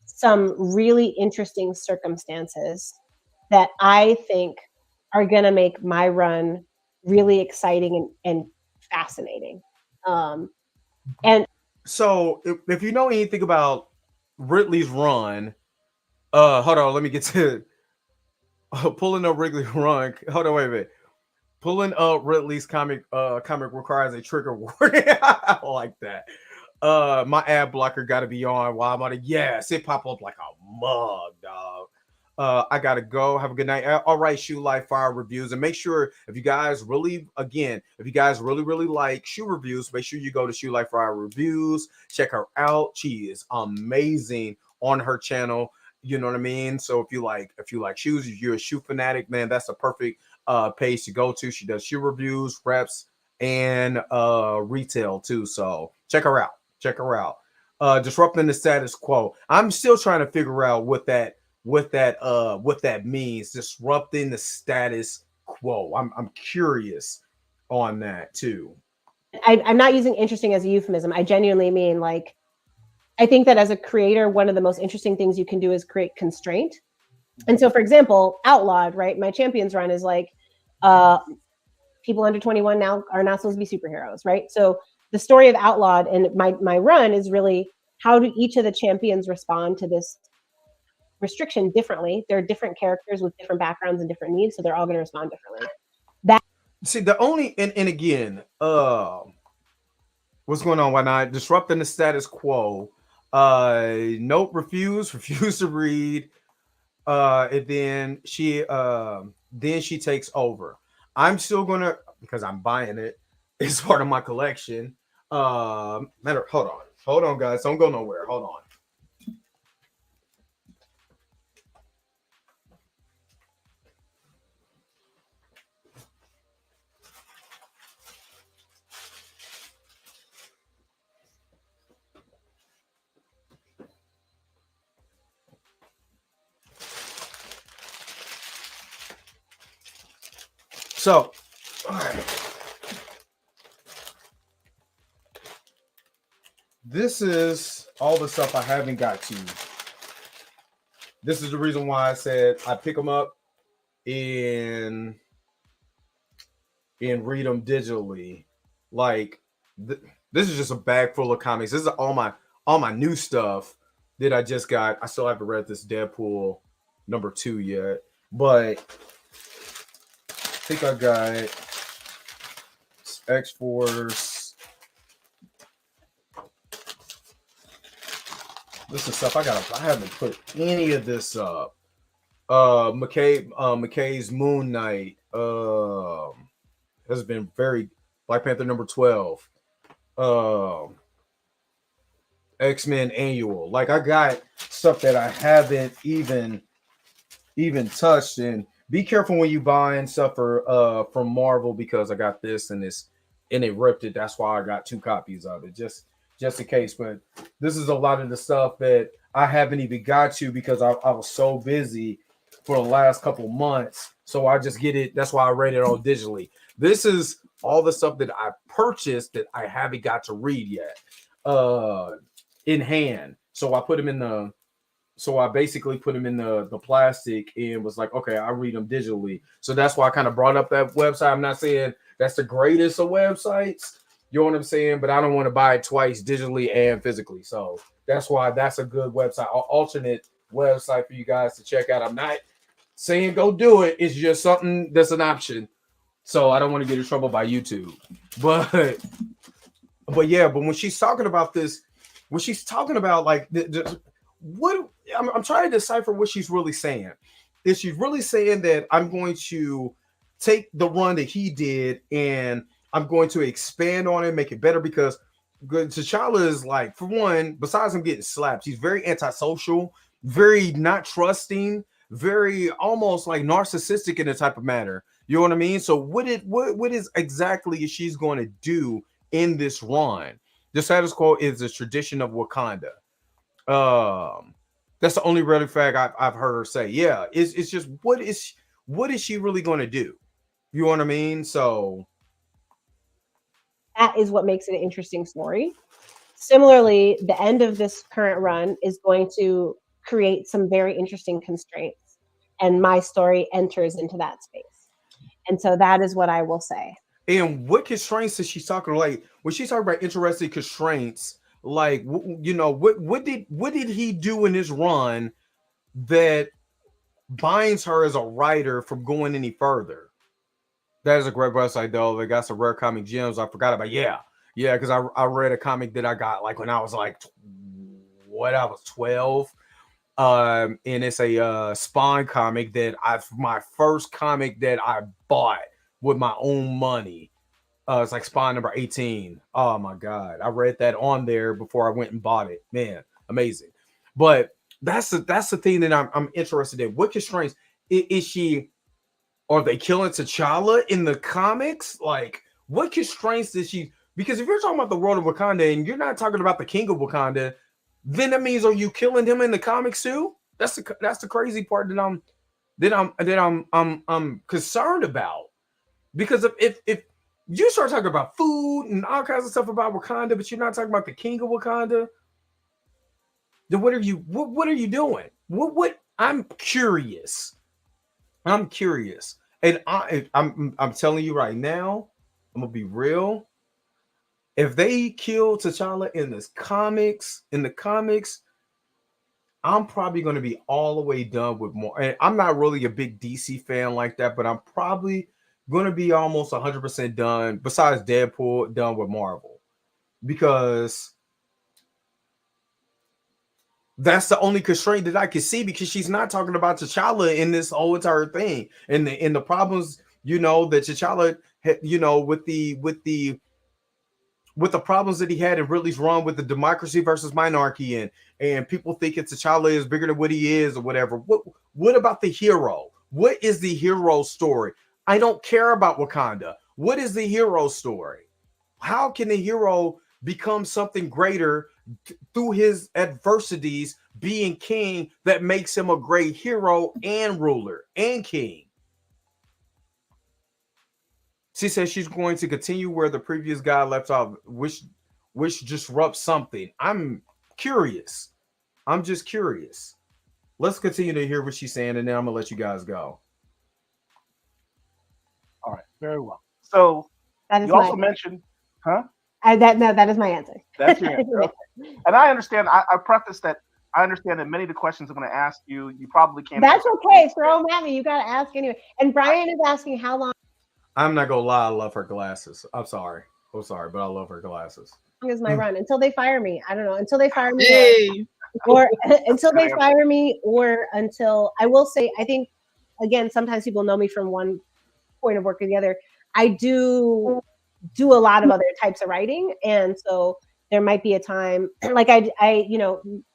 Speaker 2: some really interesting circumstances that I think are going to make my run really exciting and fascinating. And
Speaker 1: so if you know anything about Ridley's run, hold on, let me get to pulling up Ridley's run. Hold on, wait a minute. Pulling up Ridley's comic requires a trigger warning. I like that. My ad blocker got to be on while I'm on it. Yes, it pop up like a mug, dog. I gotta go. Have a good night. All right, Shoe Life Fire reviews, and make sure if you guys really like shoe reviews, make sure you go to Shoe Life Fire reviews. Check her out. She is amazing on her channel. You know what I mean? So if you like shoes, if you're a shoe fanatic, man, that's a perfect page to go to. She does shoe reviews, reps, and retail too. So check her out. Disrupting the status quo. I'm still trying to figure out what that means. Disrupting the status quo. I'm curious on that too.
Speaker 2: I'm not using interesting as a euphemism. I genuinely mean, like, I think that as a creator, one of the most interesting things you can do is create constraint. And so, for example, Outlawed, right? My Champions run is like, people under 21 now are not supposed to be superheroes, right? So the story of Outlawed and my run is really, how do each of the champions respond to this restriction differently? They're different characters with different backgrounds and different needs, so they're all going to respond differently.
Speaker 1: See, the only and again, what's going on? Why not disrupting the status quo? Note refuse to read. And then she takes over. I'm still gonna, because I'm buying it. It's part of my collection. Hold on, guys. Don't go nowhere. Hold on. So, all right. This is all the stuff I haven't got to. This is the reason why I said I pick them up and read them digitally. Like this is just a bag full of comics. This is all my new stuff that I just got. I still haven't read this Deadpool #2 yet, but I think I got X-Force. This is stuff I haven't put any of this up. McKay's Moon Knight has been very Black Panther #12. X-Men Annual. Like, I got stuff that I haven't even touched. And be careful when you buying stuff from Marvel, because I got this and it ripped it. That's why I got 2 copies of it, just in case. But this is a lot of the stuff that I haven't even got to because I was so busy for the last couple months. So I just get it. That's why I read it all digitally. This is all the stuff that I purchased that I haven't got to read yet in hand. So I basically put them in the plastic and was like, okay, I read them digitally. So that's why I kind of brought up that website. I'm not saying that's the greatest of websites, you know what I'm saying? But I don't want to buy it twice, digitally and physically. So that's why that's a good website, alternate website for you guys to check out. I'm not saying go do it. It's just something that's an option. So I don't want to get in trouble by YouTube. But yeah, but when she's talking about this, when she's talking about like what I'm trying to decipher what she's really saying. Is she really saying that I'm going to take the run that he did and I'm going to expand on it, make it better? Because T'Challa is like, for one, besides him getting slapped, he's very antisocial, very not trusting, very almost like narcissistic in a type of manner. You know what I mean? So what is exactly she's going to do in this run? The status quo is the tradition of Wakanda. That's the only really fact I've heard her say. Yeah, it's just what is she really going to do? You know what I mean? So
Speaker 2: that is what makes it an interesting story. Similarly, the end of this current run is going to create some very interesting constraints, and my story enters into that space. And so that is what I will say.
Speaker 1: and what constraints is she talking like when she's talking about interesting constraints? Like what did he do in his run that binds her as a writer from going any further? That is a great website though. They got some rare comic gems. I forgot about. Yeah, because I read a comic that I got like when I was like I was 12. And it's a Spawn comic that my first comic that I bought with my own money. It's like Spawn number 18. Oh my god, I read that on there before I went and bought it. Man, amazing. But that's the thing that I'm interested in. What constraints is she? Are they killing T'Challa in the comics? Like, what constraints does she? Because if you're talking about the world of Wakanda and you're not talking about the king of Wakanda, then that means are you killing him in the comics too? That's the crazy part that I'm concerned about. Because if you start talking about food and all kinds of stuff about Wakanda, but you're not talking about the king of Wakanda, then what are you doing? What I'm curious. I'm curious. And I'm telling you right now, I'm gonna be real. If they kill T'Challa in the comics, I'm probably gonna be all the way done with more. And I'm not really a big DC fan like that, but I'm probably gonna be almost 100% done, besides Deadpool, done with Marvel. Because that's the only constraint that I can see, because she's not talking about T'Challa in this whole entire thing, and the problems, that T'Challa had, with the problems that he had in Ridley's run with the democracy versus monarchy, and people thinking T'Challa is bigger than what he is or whatever. What about the hero? What is the hero story? I don't care about Wakanda. What is the hero story? How can the hero become something greater through his adversities, being king, that makes him a great hero and ruler and king? She says she's going to continue where the previous guy left off, which disrupts something. I'm curious. I'm just curious. Let's continue to hear what she's saying, and then I'm gonna let you guys go.
Speaker 3: All right, very well. So you also mentioned, huh?
Speaker 2: That is my answer.
Speaker 3: That's your answer. Okay. And I understand. I prefaced that. I understand that many of the questions I'm going to ask you, you probably can't.
Speaker 2: That's okay. Throw them at me. You got to ask anyway. And Brian is asking how long.
Speaker 1: I'm not gonna lie. I love her glasses. I'm sorry, but I love her glasses.
Speaker 2: How long is my run until they fire me? I don't know. Until they fire me, or until they fire me, or until I will say. I think again, sometimes people know me from one point of work or the other. I do a lot of other types of writing, and so there might be a time like I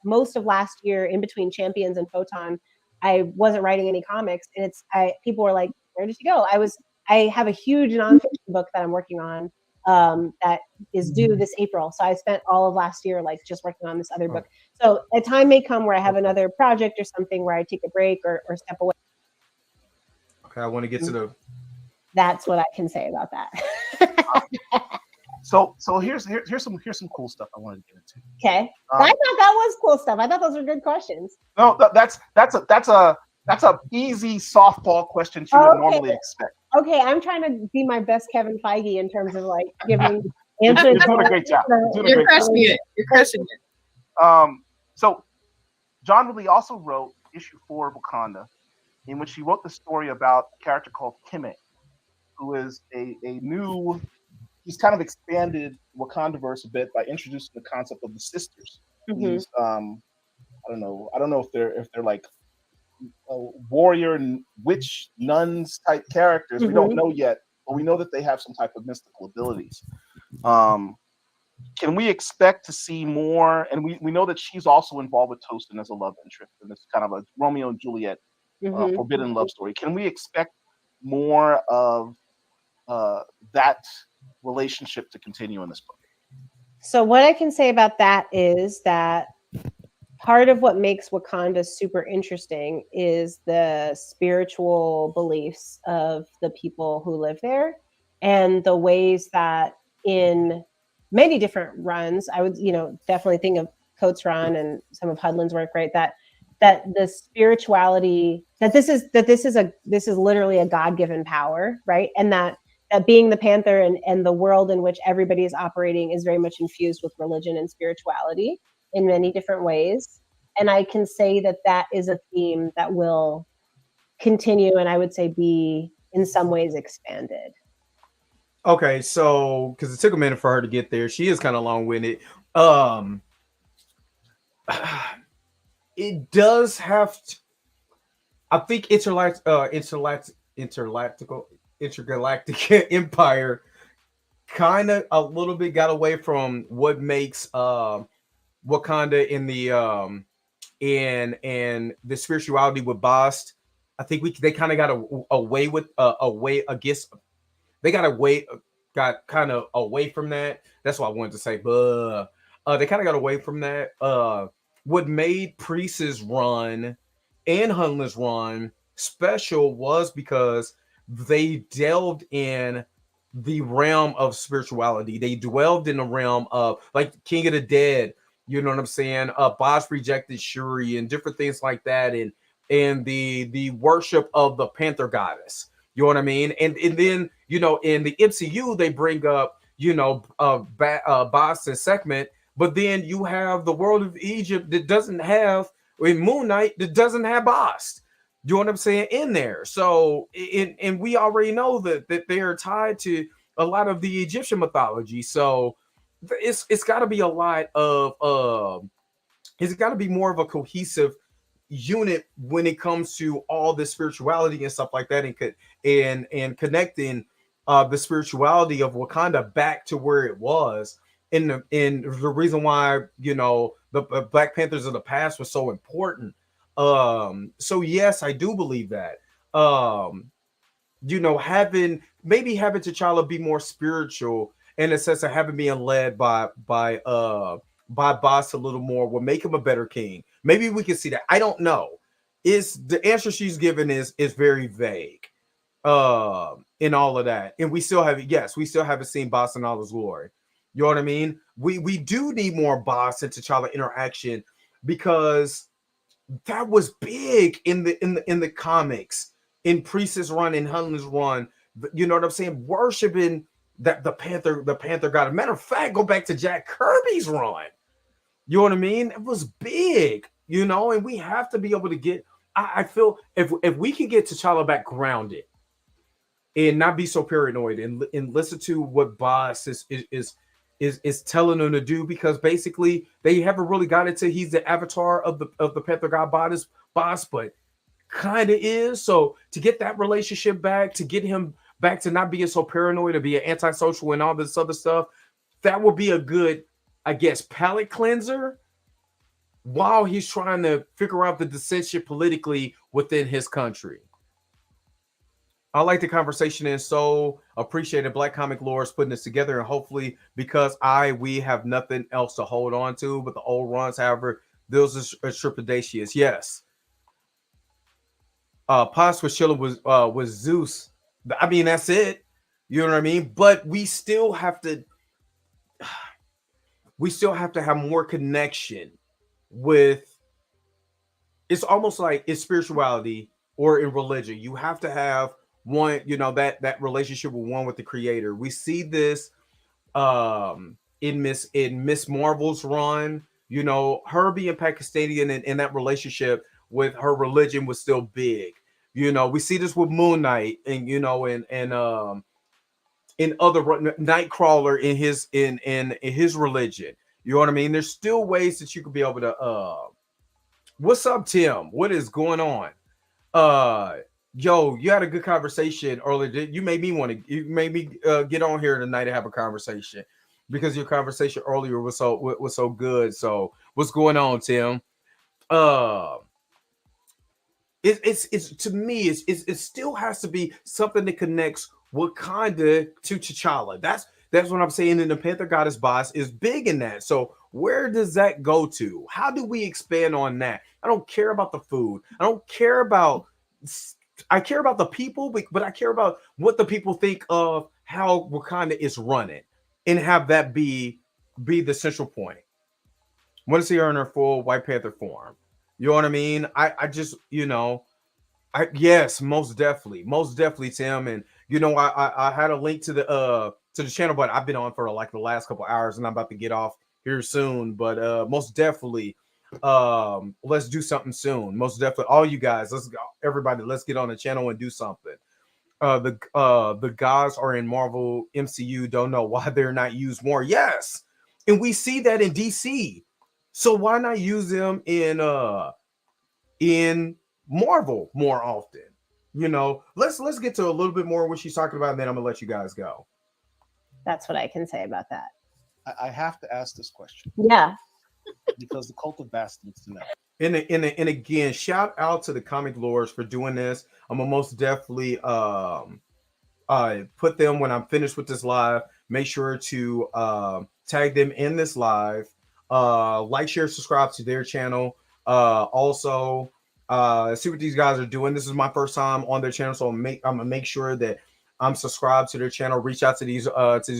Speaker 2: most of last year in between Champions and Photon, I wasn't writing any comics, and people were like, where did you go? I have a huge nonfiction book that I'm working on that is due this April. So I spent all of last year like just working on this other book. So a time may come where I have another project or something where I take a break or step away.
Speaker 1: Okay, I want to get to the.
Speaker 2: That's what I can say about that.
Speaker 3: So here's some cool stuff I wanted to get into.
Speaker 2: Okay, I thought that was cool stuff. I thought those were good questions.
Speaker 3: No, that's a easy softball question you would normally expect.
Speaker 2: Okay, I'm trying to be my best Kevin Feige in terms of like giving answers.
Speaker 3: You're doing a great job.
Speaker 4: You're crushing it. You're crushing it.
Speaker 3: So John Ridley also wrote issue 4 of Wakanda, in which he wrote the story about a character called Kime, who is a new. He's kind of expanded Wakandaverse a bit by introducing the concept of the sisters.
Speaker 2: Mm-hmm.
Speaker 3: These, I don't know if they're like warrior and witch nuns type characters. Mm-hmm. We don't know yet, but we know that they have some type of mystical abilities. can we expect to see more? And we know that she's also involved with Toastin as a love interest, and it's kind of a Romeo and Juliet
Speaker 2: Mhm.
Speaker 3: forbidden love story. Can we expect more of that relationship to continue in this book?
Speaker 2: So what I can say about that is that part of what makes Wakanda super interesting is the spiritual beliefs of the people who live there and the ways that in many different runs, I would, definitely think of Coates' run and some of Hudlin's work, right? That the spirituality, that this is literally a God-given power, right? And that being the Panther and the world in which everybody is operating is very much infused with religion and spirituality in many different ways. And I can say that that is a theme that will continue and I would say be in some ways expanded.
Speaker 1: Okay, so because it took a minute for her to get there, she is kind of long-winded. Um, it does have to, I think intergalactic empire kind of a little bit got away from what makes Wakanda in the and the spirituality with Bast. I think they kind of got away with away against they got kind of away from that. That's what I wanted to say. But they kind of got away from that. What made Priest's run and Hunlin's run special was because they delved in the realm of spirituality. They dwelled in the realm of like King of the Dead. You know what I'm saying? Boss rejected Shuri and different things like that, and the worship of the Panther goddess. You know what I mean? And then in the MCU they bring up Boss and Segment, but then you have the world of Egypt that doesn't have in Moon Knight that doesn't have Boss. You know what I'm saying in there? So and we already know that they are tied to a lot of the Egyptian mythology. So it's got to be a lot of it's got to be more of a cohesive unit when it comes to all the spirituality and stuff like that, and connecting the spirituality of Wakanda back to where it was. And the reason why the Black Panthers of the past was so important. So yes, I do believe that. Having T'Challa be more spiritual in the sense of having being led by Boss a little more will make him a better king. Maybe we can see that. I don't know. Is the answer she's given is very vague in all of that. And we still haven't seen Boss in all his glory. You know what I mean? We do need more Boss and T'Challa interaction because that was big in the comics, in Priest's run, in Hunlin's run. You know what I'm saying? Worshiping that the Panther god. Matter of fact, go back to Jack Kirby's run. You know what I mean? It was big, and we have to be able to get. I feel if we can get T'Challa back grounded and not be so paranoid and listen to what Boss is telling them to do, because basically they haven't really got it to he's the avatar of the Panther god Boss, but kind of is. So to get that relationship back, to get him back to not being so paranoid, to be an antisocial and all this other stuff, that would be a good, I guess, palate cleanser while he's trying to figure out the dissension politically within his country. I like the conversation and so appreciated Black Comic Lords putting this together, and hopefully because we have nothing else to hold on to but the old runs. However, those are trepidatious. Yes. Paz was chilling with Zeus. I mean, that's it. You know what I mean? But we still have to have more connection with. It's almost like in spirituality or in religion. You have to have one, that relationship with the creator. We see this in Miss Marvel's run. Her being Pakistani and that relationship with her religion was still big. We see this with Moon Knight and in other Nightcrawler in his religion. You know what I mean? There's still ways that you could be able to what's up, Tim? What is going on? Yo, you had a good conversation earlier. You made me get on here tonight to have a conversation. because your conversation earlier was so good. So what's going on, Tim? Uh, it's to me it still has to be something that connects Wakanda to T'Challa. That's what I'm saying. And the Panther Goddess boss is big in that. So where does that go to? How do we expand on that? I don't care about the food. I don't care about. I care about the people, but I care about what the people think of how Wakanda is running, and have that be the central point. Want to see her in her full White Panther form. You know what I mean? I just, yes, most definitely, Tim. And I had a link to the channel, but I've been on for like the last couple hours, and I'm about to get off here soon. But most definitely, let's do something soon. Most definitely, all you guys, let's go, everybody, let's get on the channel and do something. The gods are in Marvel MCU. Don't know why they're not used more. Yes, and we see that in DC. So why not use them in Marvel more often? Let's get to a little bit more of what she's talking about, and then I'm gonna let you guys go.
Speaker 2: That's what I can say about that.
Speaker 3: I have to ask this question
Speaker 2: Yeah.
Speaker 3: because the Cult of Bast needs to know.
Speaker 1: And again, shout out to the Comic Lords for doing this. I'm gonna most definitely put them when I'm finished with this live. Make sure to tag them in this live. Like, share, subscribe to their channel. Also, see what these guys are doing. This is my first time on their channel, so I'm gonna make sure that I'm subscribed to their channel. Reach out to these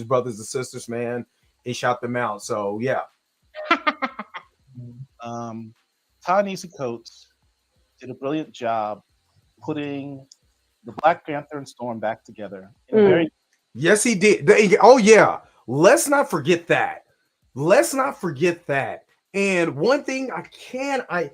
Speaker 1: brothers and sisters, man, and shout them out. So yeah.
Speaker 3: Ta-Nehisi Coates did a brilliant job putting the Black Panther and Storm back together in a very.
Speaker 1: Yes, he did. Oh yeah. Let's not forget that. Let's not forget that. And one thing the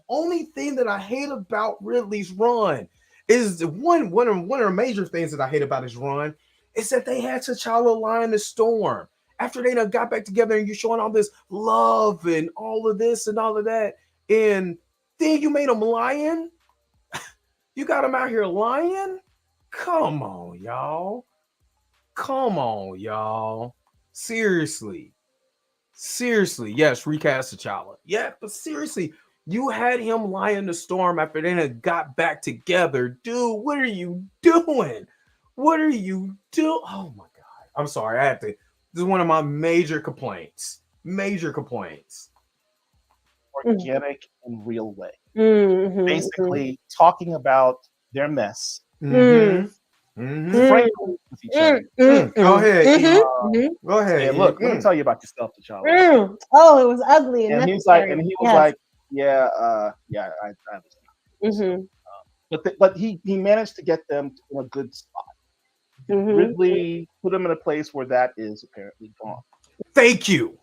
Speaker 1: only thing that I hate about Ridley's run is one of the major things that I hate about his run is that they had T'Challa lying the storm after they done got back together, and you're showing all this love and all of this and all of that, and then you made him lying. You got him out here lying. Come on, y'all. Seriously. Yes, recast T'Challa. Yeah, but seriously, you had him lie in the storm after they had got back together. Dude, what are you doing? Oh my God. I'm sorry. This is one of my major complaints.
Speaker 3: Organic and real way.
Speaker 2: Mm-hmm.
Speaker 3: Basically, talking about their mess.
Speaker 1: Frankly,
Speaker 3: With each other.
Speaker 1: Go ahead. Go ahead.
Speaker 3: Hey, look, let me tell you about yourself, T'Challa.
Speaker 2: Oh, it was ugly.
Speaker 3: And he was like, yeah, I
Speaker 2: Mm-hmm.
Speaker 3: But he managed to get them in a good spot.
Speaker 2: Mm-hmm.
Speaker 3: Ridley put him in a place where that is apparently gone.
Speaker 1: Thank you.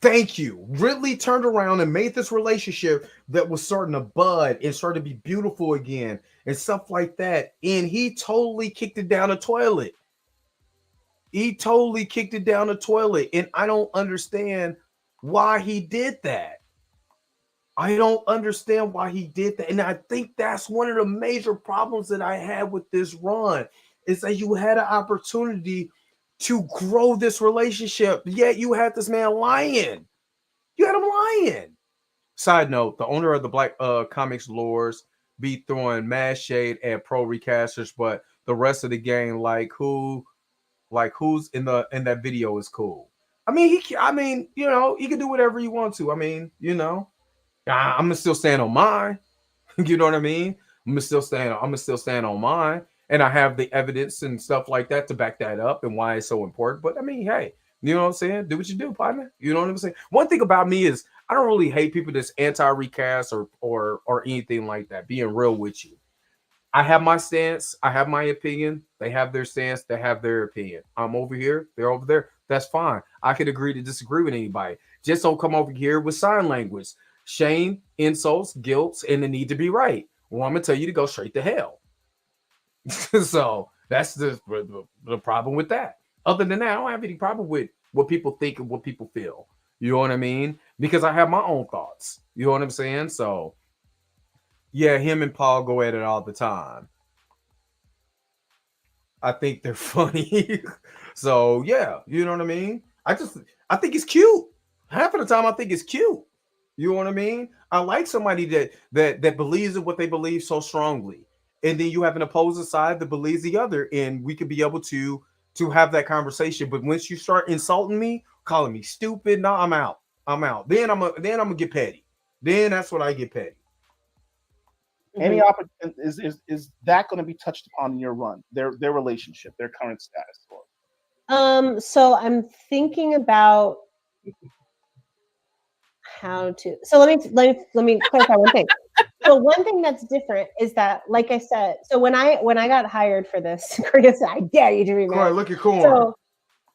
Speaker 1: Ridley turned around and made this relationship that was starting to bud and starting to be beautiful again and stuff like that. And he totally kicked it down the toilet. And I don't understand why he did that. And I think that's one of the major problems that I had with this run is that you had an opportunity to grow this relationship, yet you had this man lying. You had him lying. Side note, the owner of the Black Comics Lords be throwing mad shade at pro recasters, but the rest of the gang, who's in that video is cool. I mean, he can do whatever he wants to. I mean, I'm gonna still stand on mine. You know what I mean? I'm gonna still stand on mine, and I have the evidence and stuff like that to back that up and why it's so important. But I mean, hey, you know what I'm saying? Do what you do, partner. You know what I'm saying? One thing about me is I don't really hate people that's anti-recast or anything like that. Being real with you, I have my stance. I have my opinion. They have their stance. They have their opinion. I'm over here. They're over there. That's fine. I could agree to disagree with anybody. Just don't come over here with sign language. Shame, insults, guilt, and the need to be right. Well, I'm going to tell you to go straight to hell. So that's the problem with that. Other than that, I don't have any problem with what people think and what people feel. You know what I mean? Because I have my own thoughts. You know what I'm saying? So, yeah, him and Paul go at it all the time. I think they're funny. So yeah, you know what I mean. I think it's cute. Half of the time, I think it's cute. You know what I mean? I like somebody that believes in what they believe so strongly, and then you have an opposing side that believes the other, and we could be able to have that conversation. But once you start insulting me, calling me stupid, no, I'm out. I'm out. Then I'm gonna get petty. Then that's what I get petty.
Speaker 3: Any opportunity is that going to be touched upon in your run? Their relationship, their current status, or
Speaker 2: So I'm thinking about how to. So let me clarify one thing. So one thing that's different is that, like I said, so when I got hired for this, Chris, I dare you to
Speaker 1: Corn,
Speaker 2: remarry.
Speaker 1: look at Corn.
Speaker 2: So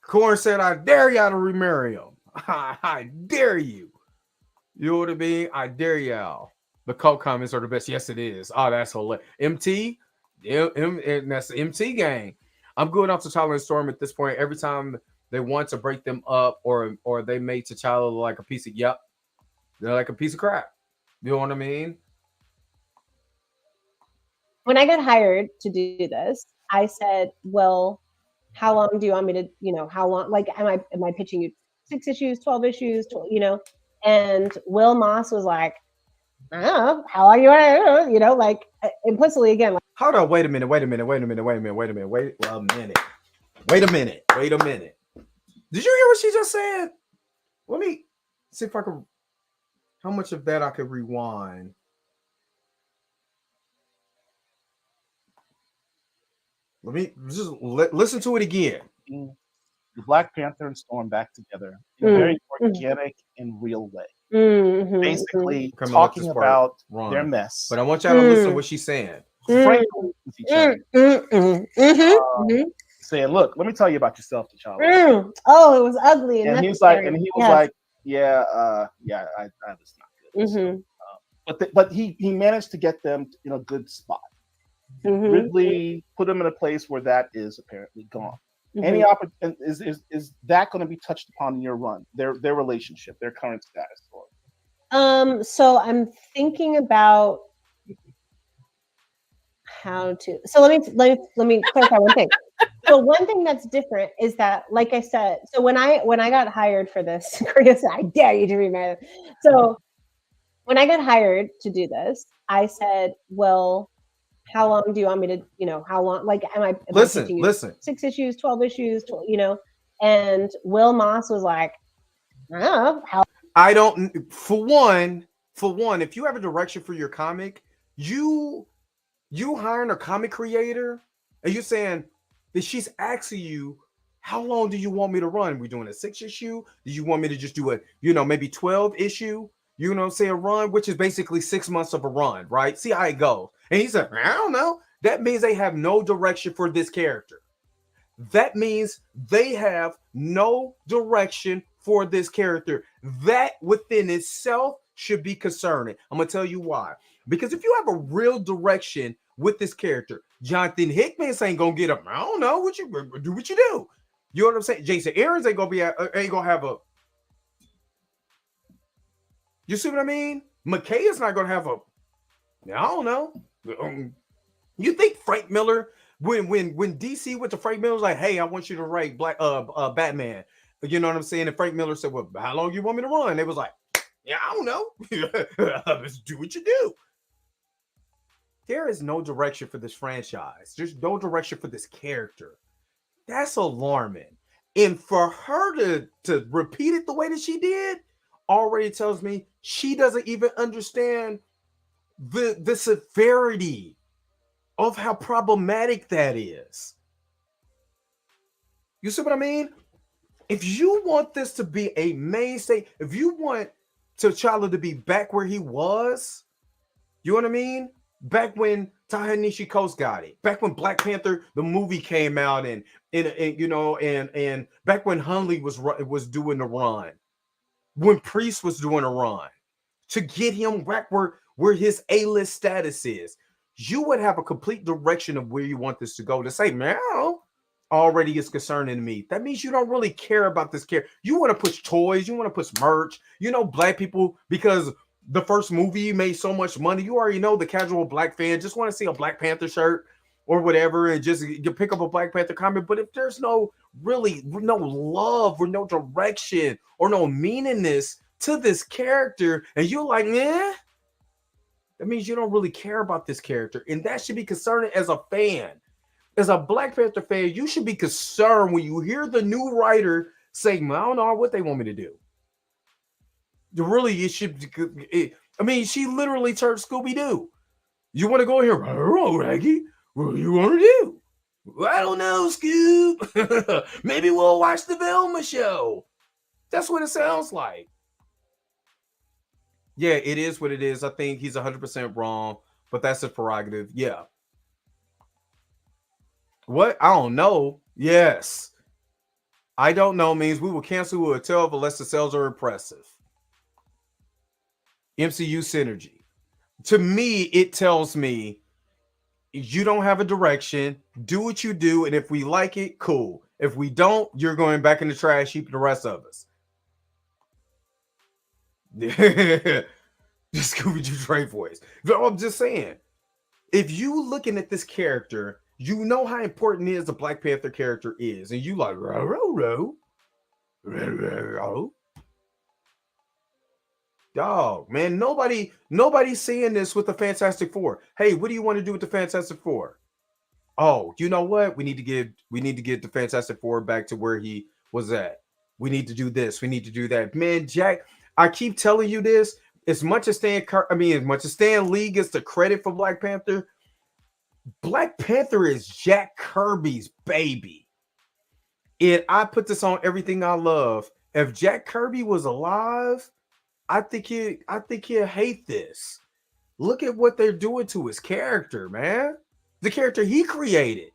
Speaker 1: Corn said, "I dare y'all to remarry him. I dare you." You know what I mean? I dare y'all. The cult comments are the best. Yes, it is. Oh, that's hilarious. MT, and that's the MT gang. I'm going off to Tyler and Storm at this point. Every time they want to break them up, or they make T'Challa look like a piece of they're like a piece of crap. You know what I mean?
Speaker 2: when I got hired to do this, I said, "Well, how long do you want me to? How long? Like, am I pitching you 6 issues, 12 issues? And Will Moss was like, I don't know, how long you want to, like implicitly again. Like,
Speaker 1: Hold on, wait a minute. Wait a minute. Wait a minute. Did you hear what she just said? Let me see if I can. How much of that I could rewind? Let me just listen to it again.
Speaker 3: Black Panther and Storm back together in a very organic and real way. Basically talking about their mess.
Speaker 1: But I want y'all to listen to what she's saying.
Speaker 3: Frank with each other. Saying, "Look, let me tell you about yourself, T'Challa."
Speaker 2: Oh, it was ugly.
Speaker 3: And he was like, "Yeah, I was not good." But he managed to get them in a good spot. Ridley put them in a place where that is apparently gone. Any opportunity is that going to be touched upon in your run? Their relationship, their current status, or
Speaker 2: so I'm thinking about how to. So let me clarify one thing. So one thing that's different is that, like I said, so when I got hired for this, Chris, I dare you to remarry. So when I got hired to do this, I said, "Well, how long do you want me to, how long? Like, am I
Speaker 1: listen.
Speaker 2: 6 issues, 12 issues, And Will Moss was like, I don't know how.
Speaker 1: I don't. For one, if you have a direction for your comic, you hiring a comic creator, and you're saying that she's asking you, how long do you want me to run? We're doing a 6 issue. Do you want me to just do a, maybe 12 issue? You know what I'm saying? Run, which is basically 6 months of a run, right? See how it goes. And he said, I don't know. That means they have no direction for this character. That means they have no direction for this character. That within itself should be concerning. I'm going to tell you why. Because if you have a real direction with this character, Jonathan Hickman ain't going to get up. I don't know what you do. What you do. You know what I'm saying? Jason Aaron's ain't going to have a. You see what I mean? McKay is not going to have a. I don't know. You think Frank Miller, when DC went to Frank Miller, was like, hey, I want you to write Batman. You know what I'm saying? And Frank Miller said, well, how long you want me to run? They was like, yeah, I don't know. Let's do what you do. There is no direction for this franchise. There's no direction for this character. That's alarming. And for her to repeat it the way that she did already tells me she doesn't even understand the severity of how problematic that is. You see what I mean? If you want this to be a mainstay, if you want T'Challa to be back where he was, you know what I mean? Back when Ta-Nehisi Coates got it, back when Black Panther the movie came out, and back when Hunley was doing the run, when Priest was doing a run, to get him back where his A-list status is, you would have a complete direction of where you want this to go. To say, man, already is concerning me. That means you don't really care about this character. You want to push toys, you want to push merch. Black people, because the first movie made so much money, you already know the casual black fan just want to see a Black Panther shirt or whatever, and just pick up a Black Panther comic. But if there's no really no love or no direction or no meaningness to this character, and you're like, eh, that means you don't really care about this character, and that should be concerning as a fan. As a Black Panther fan, you should be concerned when you hear the new writer say, I don't know what they want me to do. Really, it should. I mean, she literally turned Scooby-Doo. You want to go here? I don't know, Raggy. What do you want to do? I don't know, Scoob. Maybe we'll watch the Velma show. That's what it sounds like. Yeah, it is what it is. I think he's 100% wrong, but that's his prerogative. Yeah. What? I don't know. Yes. I don't know means we will cancel a 12 unless the sales are impressive. MCU synergy. To me, it tells me you don't have a direction. Do what you do, and if we like it, cool. If we don't, you're going back in the trash heap. The rest of us. The Scooby-Doo Trey voice. I'm just saying, if you looking at this character, you know how important it is the Black Panther character is, and you like dog, man, nobody's saying this with the Fantastic Four. Hey, what do you want to do with the Fantastic Four? Oh, you know what? We need to get the Fantastic Four back to where he was at. We need to do this. We need to do that. Man, Jack, I keep telling you this. As much as Stan Lee gets the credit for Black Panther is Jack Kirby's baby. And I put this on everything I love. If Jack Kirby was alive, I think he'll hate this. Look at what they're doing to his character, man. The character he created.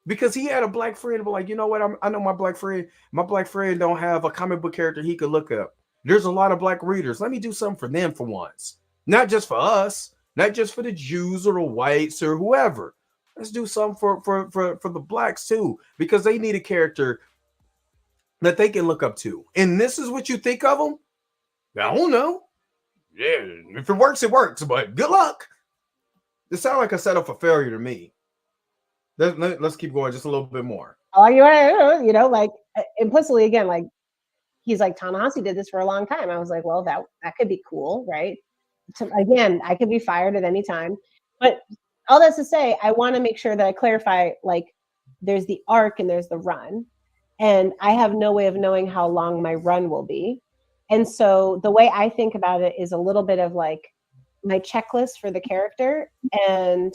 Speaker 1: Because he had a black friend, but like, you know what? I know my black friend don't have a comic book character he could look up. There's a lot of black readers. Let me do something for them for once. Not just for us, not just for the Jews or the whites or whoever. Let's do something for the blacks too, because they need a character that they can look up to. And this is what you think of them? I don't know. Yeah, if it works, it works, but good luck. It sounds like a setup for failure to me. Let's keep going just a little bit more.
Speaker 2: Oh, you know, like implicitly again, like he's like, Ta-Nehisi did this for a long time. I was like, well, that could be cool, right? Again, I could be fired at any time. But all that's to say, I want to make sure that I clarify, like, there's the arc and there's the run. And I have no way of knowing how long my run will be. And so the way I think about it is a little bit of like my checklist for the character and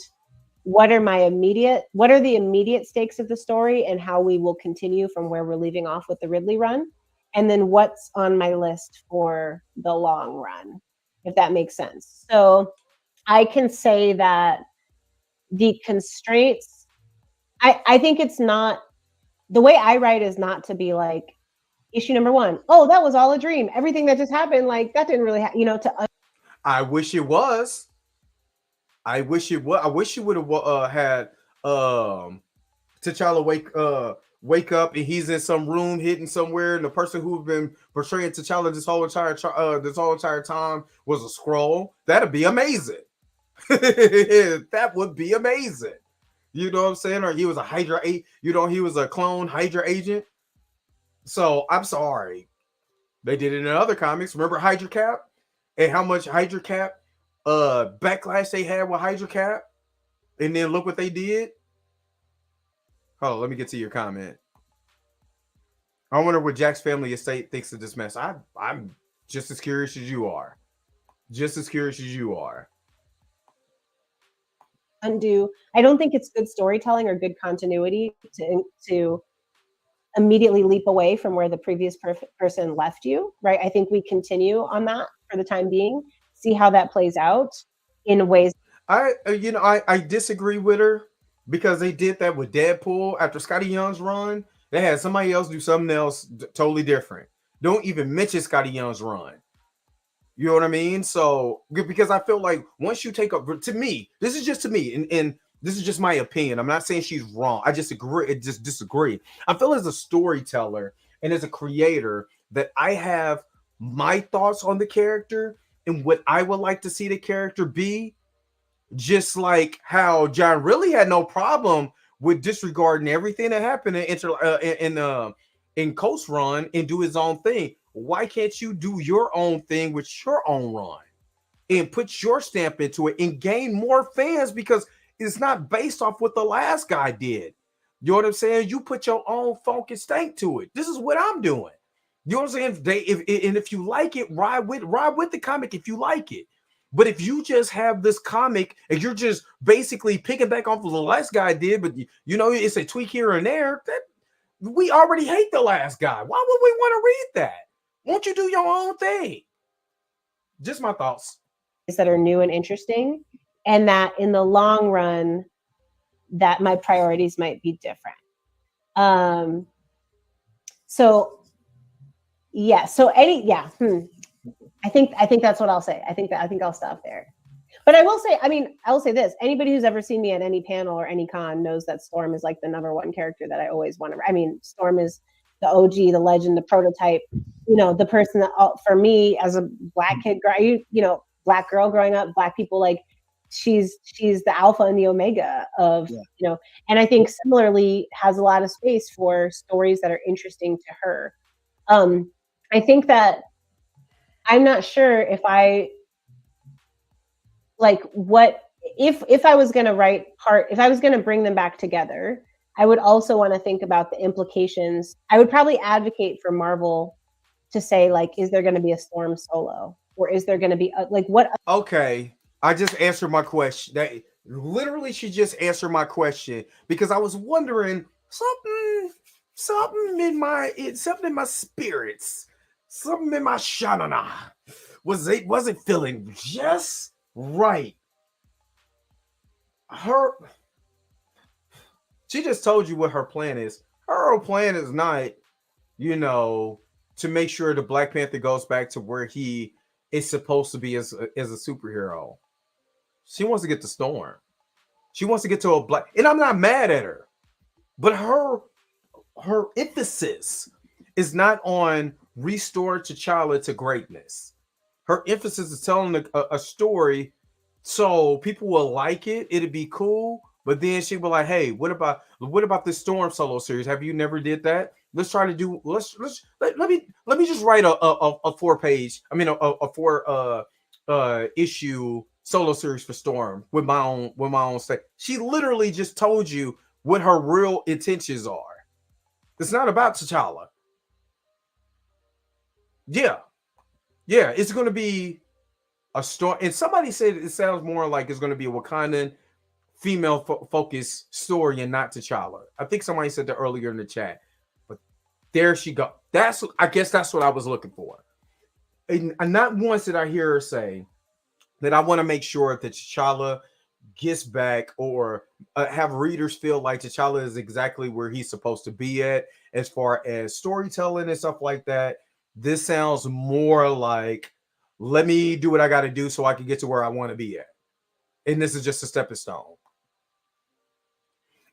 Speaker 2: what are the immediate stakes of the story and how we will continue from where we're leaving off with the Ridley run. And then what's on my list for the long run, if that makes sense. So I can say that the constraints, I think it's not, the way I write is not to be like, issue number 1, oh, that was all a dream. Everything that just happened, like that didn't really happen,
Speaker 1: I wish it was. I wish you would have had T'Challa wake up and he's in some room hidden somewhere, and the person who's been portraying T'Challa this whole entire time was a Skrull. That'd be amazing. That would be amazing. You know what I'm saying? Or he was a Hydra, he was a clone Hydra agent. So I'm sorry. They did it in other comics. Remember Hydra Cap? And how much Hydra Cap backlash they had with Hydra Cap? And then look what they did. Hold on, let me get to your comment. I wonder what Jack's family estate thinks of this mess. I'm just as curious as you are.
Speaker 2: Undo. I don't think it's good storytelling or good continuity to immediately leap away from where the previous person left you, right? I think we continue on that for the time being, see how that plays out in ways.
Speaker 1: I disagree with her because they did that with Deadpool after Scotty Young's run. They had somebody else do something else totally different. Don't even mention Scotty Young's run. You know what I mean? So, because I feel like once you take up, to me, this is just to me, and this is just my opinion. I'm not saying she's wrong. I just disagree. I feel as a storyteller and as a creator that I have my thoughts on the character and what I would like to see the character be. Just like how John really had no problem with disregarding everything that happened in Coast Run and do his own thing. Why can't you do your own thing with your own run and put your stamp into it and gain more fans, because it's not based off what the last guy did. You know what I'm saying? You put your own funk and stank to it. This is what I'm doing. You know what I'm saying? If you like it, ride with the comic if you like it. But if you just have this comic and you're just basically picking back off of the last guy did, but you know it's a tweak here and there, that we already hate the last guy. Why would we want to read that? Won't you do your own thing? Just my thoughts.
Speaker 2: That are new and interesting, and that in the long run, that my priorities might be different. So yeah. So I think that's what I'll say. I think I'll stop there. But I will say this. Anybody who's ever seen me at any panel or any con knows that Storm is like the number one character that I always want to. Storm is the OG, the legend, the prototype, the person that, for me as a Black kid, Black girl growing up, Black people, like she's the alpha and the omega of, and I think similarly has a lot of space for stories that are interesting to her. I think that I'm not sure if I like if I was going to if I was going to bring them back together, I would also want to think about the implications. I would probably advocate for Marvel to say, like, is there going to be a Storm solo, or is there going to be what?
Speaker 1: Okay, I just answered my question. That literally, she just answered my question, because I was wondering something in my spirits, something in my shanana wasn't feeling just right. She just told you what her plan is. Her plan is not, to make sure the Black Panther goes back to where he is supposed to be as a superhero. She wants to get to Storm. She wants to get to a Black, and I'm not mad at her, but her emphasis is not on restore T'Challa to greatness. Her emphasis is telling a story so people will like it. It'd be cool. But then she'd be like, "Hey, what about this Storm solo series? Have you never did that? Let's try to do. Let me just write a 4-page. A 4 issue solo series for Storm with my own state." She literally just told you what her real intentions are. It's not about T'Challa. Yeah, it's going to be a story. And somebody said it sounds more like it's going to be a Wakandan female focused story and not T'Challa. I think somebody said that earlier in the chat, but there she go. I guess that's what I was looking for. And not once did I hear her say that I want to make sure that T'Challa gets back, or have readers feel like T'Challa is exactly where he's supposed to be at as far as storytelling and stuff like that. This sounds more like, let me do what I got to do so I can get to where I want to be at. And this is just a stepping stone.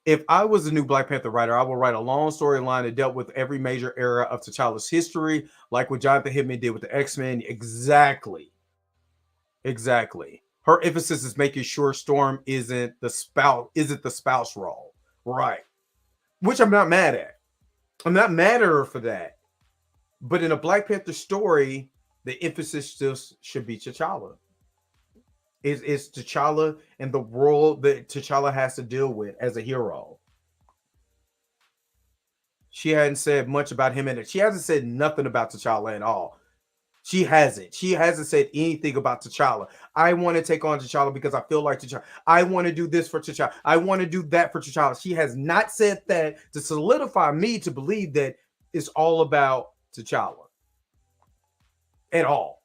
Speaker 1: If I was a new Black Panther writer, I would write a long storyline that dealt with every major era of T'Challa's history, like what Jonathan Hickman did with the X-Men. Exactly. Her emphasis is making sure Storm isn't the spouse role, right? Which I'm not mad at. I'm not mad at her for that. But in a Black Panther story, the emphasis still should be T'Challa. It's T'Challa and the world that T'Challa has to deal with as a hero. She hadn't said much about him in it. She hasn't said nothing about T'Challa at all. She hasn't said anything about T'Challa. I want to take on T'Challa because I feel like T'Challa. I want to do this for T'Challa. I want to do that for T'Challa. She has not said that to solidify me to believe that it's all about T'Challa at all.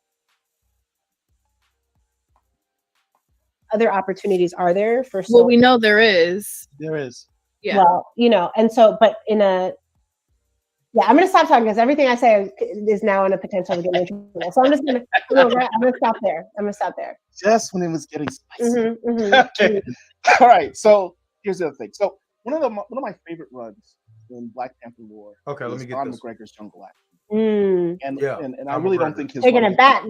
Speaker 2: Other opportunities are there for?
Speaker 4: Well, we know there is.
Speaker 3: There is.
Speaker 4: Yeah.
Speaker 2: Well, and so, but I'm going to stop talking because everything I say is now in a potential to get me in trouble. So I'm going to stop there.
Speaker 3: Just when it was getting spicy.
Speaker 2: Mm-hmm, mm-hmm.
Speaker 3: Okay. All right. So here's the other thing. So one of my favorite runs in Black Panther lore.
Speaker 1: Okay, let me get this.
Speaker 3: McGregor's Jungle Action.
Speaker 2: Mm.
Speaker 3: And I really don't think his
Speaker 2: taking it back.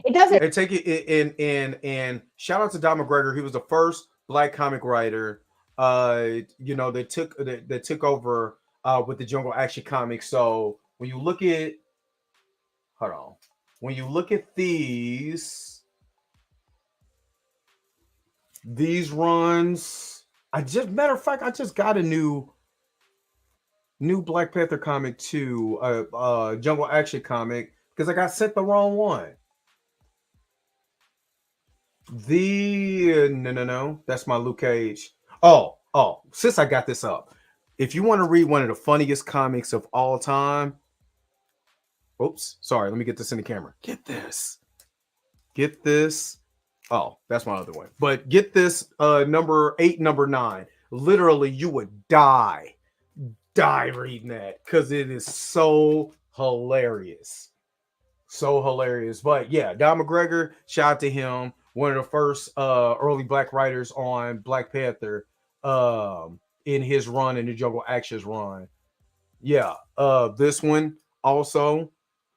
Speaker 2: It doesn't.
Speaker 1: And take it and shout out to Don McGregor. He was the first Black comic writer you know, they took over with the Jungle Action Comics. So when you look at, hold on, when you look at these runs, matter of fact, I just got a new Black Panther comic too, Jungle Action comic, because I got sent the wrong one. No, that's my Luke Cage. Oh, since I got this up, if you want to read one of the funniest comics of all time, oops, sorry, let me get this in the camera. Get this. Oh, that's my other one. But get this, number 8, number 9. Literally, you would die reading that because it is so hilarious. But yeah, Don McGregor, shout out to him, one of the first early black writers on Black Panther, in his run, in the Jungle Actions run. Yeah, this one also,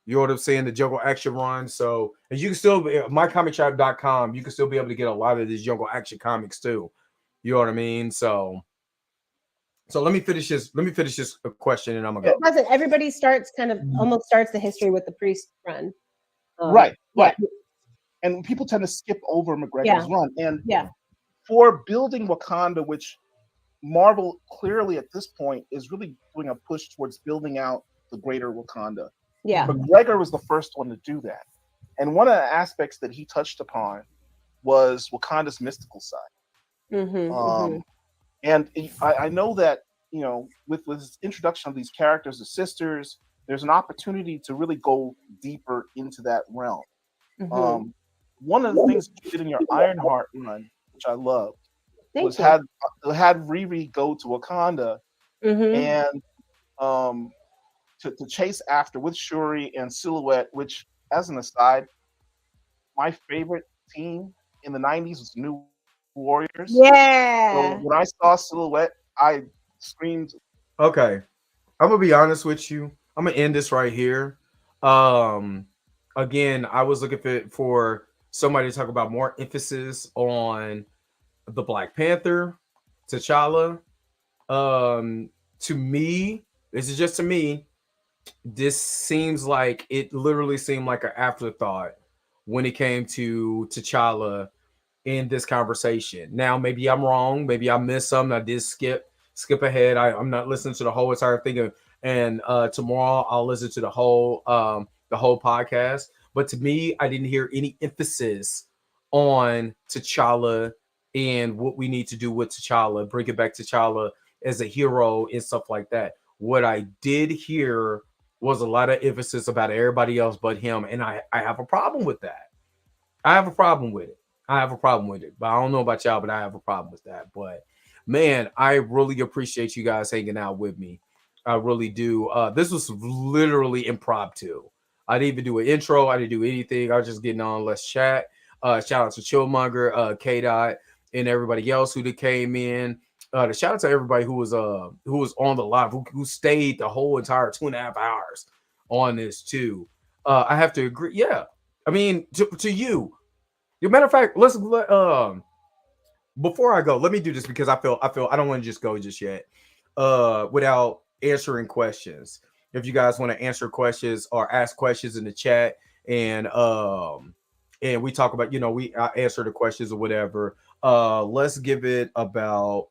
Speaker 1: you know what I'm saying, the Jungle Action run. So, and you can still mycomicshop.com, you can still be able to get a lot of these Jungle Action comics too. You know what I mean? So let me finish this question and I'm gonna go.
Speaker 2: Doesn't everybody almost starts the history with the Priest run?
Speaker 3: Right.
Speaker 2: Yeah.
Speaker 3: And people tend to skip over McGregor's run. And
Speaker 2: yeah,
Speaker 3: for building Wakanda, which Marvel clearly at this point is really doing a push towards building out the greater Wakanda.
Speaker 2: yeah.
Speaker 3: McGregor was the first one to do that. And one of the aspects that he touched upon was Wakanda's mystical side. And I know that, you know, with this introduction of these characters, the sisters, there's an opportunity to really go deeper into that realm. One of the things you did in your Ironheart run, which I loved, was had Riri go to Wakanda and to chase after with Shuri and Silhouette, which, as an aside, my favorite team in the 90s was New Warriors.
Speaker 2: Yeah.
Speaker 3: So when I saw Silhouette, I screamed.
Speaker 1: Okay, I'm gonna be honest with you. I'm gonna end this right here. Again, I was looking for somebody to talk about more emphasis on the Black Panther, T'Challa. To me, this is just to me, this seems like it literally seemed like an afterthought when it came to T'Challa in this conversation. Now, maybe I'm wrong. Maybe I missed something. I did skip ahead. I'm not listening to the whole entire thing. And tomorrow I'll listen to the whole podcast. But to me, I didn't hear any emphasis on T'Challa and what we need to do with T'Challa, bring it back T'Challa as a hero and stuff like that. What I did hear was a lot of emphasis about everybody else but him. And I have a problem with that. I have a problem with it. But I don't know about y'all, but I have a problem with that. But man, I really appreciate you guys hanging out with me. I really do. This was literally impromptu. I didn't even do an intro. I didn't do anything. I was just getting on. Let's chat. Shout out to Chillmonger, K-Dot, and everybody else who came in. Shout out to everybody who was on the live, who stayed the whole entire 2.5 hours on this too. I have to agree. Yeah, I mean, to you. As a matter of fact, let's before I go, let me do this because I feel I don't want to just go just yet without answering questions. If you guys want to answer questions or ask questions in the chat, and we talk about, I answer the questions or whatever. Let's give it about